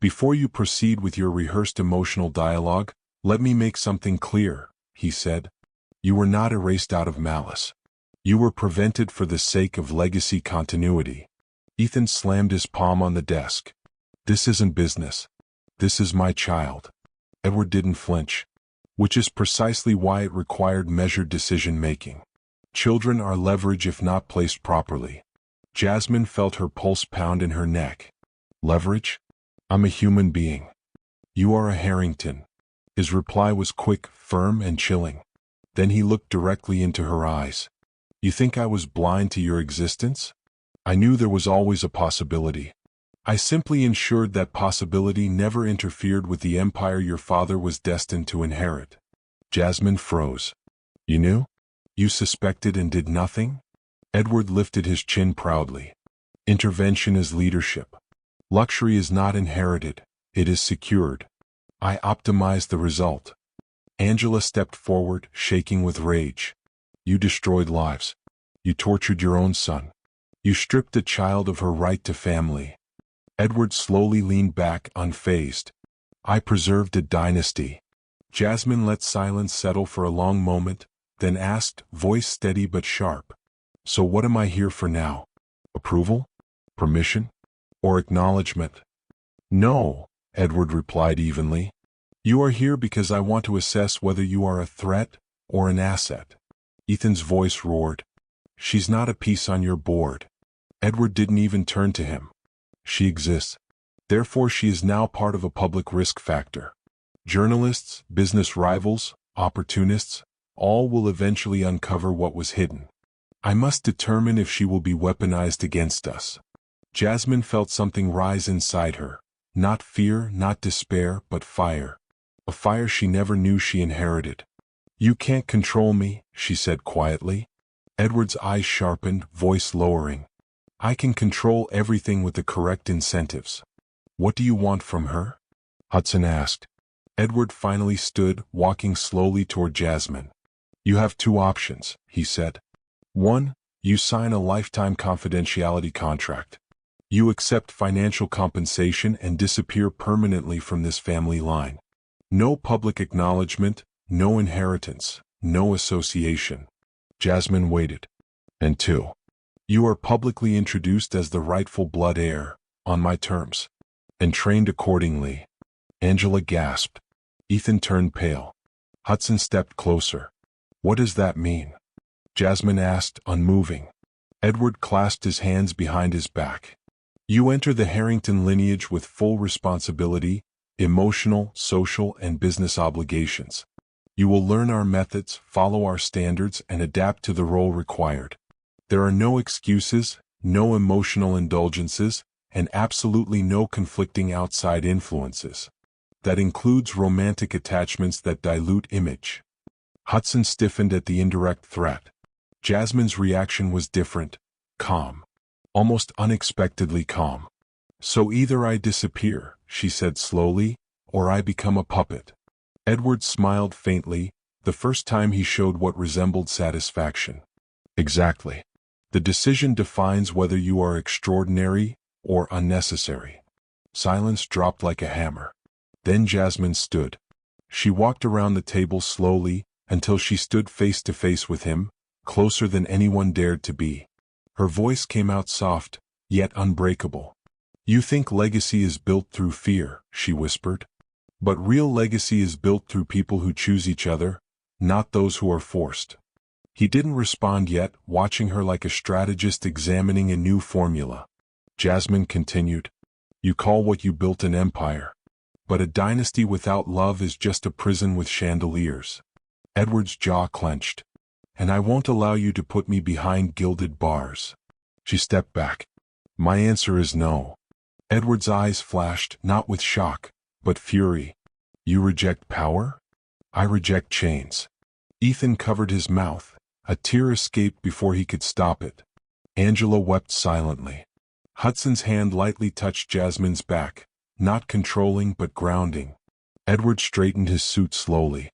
Before you proceed with your rehearsed emotional dialogue, let me make something clear, he said. You were not erased out of malice. You were prevented for the sake of legacy continuity. Ethan slammed his palm on the desk. This isn't business. This is my child. Edward didn't flinch, which is precisely why it required measured decision-making. Children are leverage if not placed properly. Jasmine felt her pulse pound in her neck. Leverage? I'm a human being. You are a Harrington. His reply was quick, firm, and chilling. Then he looked directly into her eyes. You think I was blind to your existence? I knew there was always a possibility. I simply ensured that possibility never interfered with the empire your father was destined to inherit. Jasmine froze. You knew? You suspected and did nothing? Edward lifted his chin proudly. Intervention is leadership. Luxury is not inherited, it is secured. I optimized the result. Angela stepped forward, shaking with rage. You destroyed lives. You tortured your own son. You stripped a child of her right to family. Edward slowly leaned back, unfazed. I preserved a dynasty. Jasmine let silence settle for a long moment, then asked, voice steady but sharp. So what am I here for now? Approval? Permission? Or acknowledgement? No, Edward replied evenly. You are here because I want to assess whether you are a threat or an asset. Ethan's voice roared. She's not a piece on your board. Edward didn't even turn to him. She exists. Therefore she is now part of a public risk factor. Journalists, business rivals, opportunists, all will eventually uncover what was hidden. I must determine if she will be weaponized against us. Jasmine felt something rise inside her, Not fear, not despair, but fire. A fire she never knew she inherited. "You can't control me," she said quietly. Edward's eyes sharpened, voice lowering. "I can control everything with the correct incentives." "What do you want from her?" Hudson asked. Edward finally stood, walking slowly toward Jasmine. "You have two options," he said. "One, you sign a lifetime confidentiality contract. You accept financial compensation and disappear permanently from this family line. No public acknowledgement, no inheritance, no association." Jasmine waited. "And two, you are publicly introduced as the rightful blood heir, on my terms, and trained accordingly." Angela gasped. Ethan turned pale. Hudson stepped closer. "What does that mean?" Jasmine asked, unmoving. Edward clasped his hands behind his back. "You enter the Harrington lineage with full responsibility, emotional, social, and business obligations. You will learn our methods, follow our standards, and adapt to the role required. There are no excuses, no emotional indulgences, and absolutely no conflicting outside influences. That includes romantic attachments that dilute image." Hudson stiffened at the indirect threat. Jasmine's reaction was different, calm. Almost unexpectedly calm. "So either I disappear," she said slowly, "or I become a puppet." Edward smiled faintly, the first time he showed what resembled satisfaction. "Exactly. The decision defines whether you are extraordinary or unnecessary." Silence dropped like a hammer. Then Jasmine stood. She walked around the table slowly until she stood face to face with him, closer than anyone dared to be. Her voice came out soft, yet unbreakable. "You think legacy is built through fear," she whispered. "But real legacy is built through people who choose each other, not those who are forced." He didn't respond yet, watching her like a strategist examining a new formula. Jasmine continued. "You call what you built an empire. But a dynasty without love is just a prison with chandeliers." Edward's jaw clenched. "And I won't allow you to put me behind gilded bars." She stepped back. "My answer is no." Edward's eyes flashed, not with shock, but fury. "You reject power? I reject chains." Ethan covered his mouth. A tear escaped before he could stop it. Angela wept silently. Hudson's hand lightly touched Jasmine's back, not controlling but grounding. Edward straightened his suit slowly.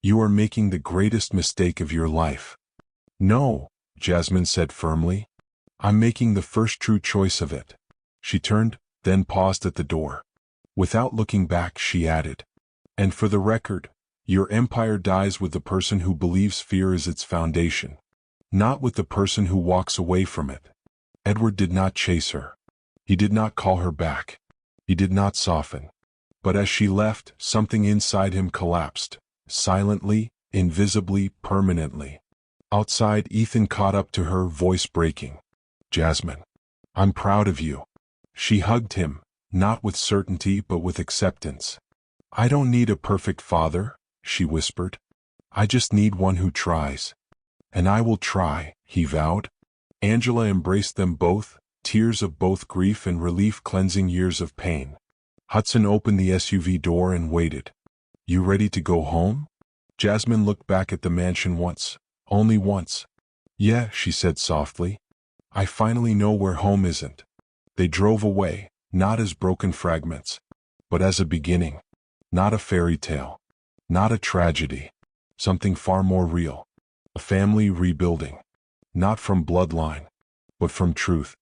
"You are making the greatest mistake of your life." "No," Jasmine said firmly. "I'm making the first true choice of it." She turned, then paused at the door. Without looking back, she added, "And for the record, your empire dies with the person who believes fear is its foundation, not with the person who walks away from it." Edward did not chase her. He did not call her back. He did not soften. But as she left, something inside him collapsed, silently, invisibly, permanently. Outside, Ethan caught up to her, voice breaking. "Jasmine, I'm proud of you." She hugged him, not with certainty but with acceptance. "I don't need a perfect father," she whispered. "I just need one who tries." "And I will try," he vowed. Angela embraced them both, tears of both grief and relief cleansing years of pain. Hudson opened the SUV door and waited. "You ready to go home?" Jasmine looked back at the mansion once, only once. "Yeah," she said softly. "I finally know where home isn't." They drove away, not as broken fragments, but as a beginning. Not a fairy tale. Not a tragedy. Something far more real. A family rebuilding. Not from bloodline, but from truth.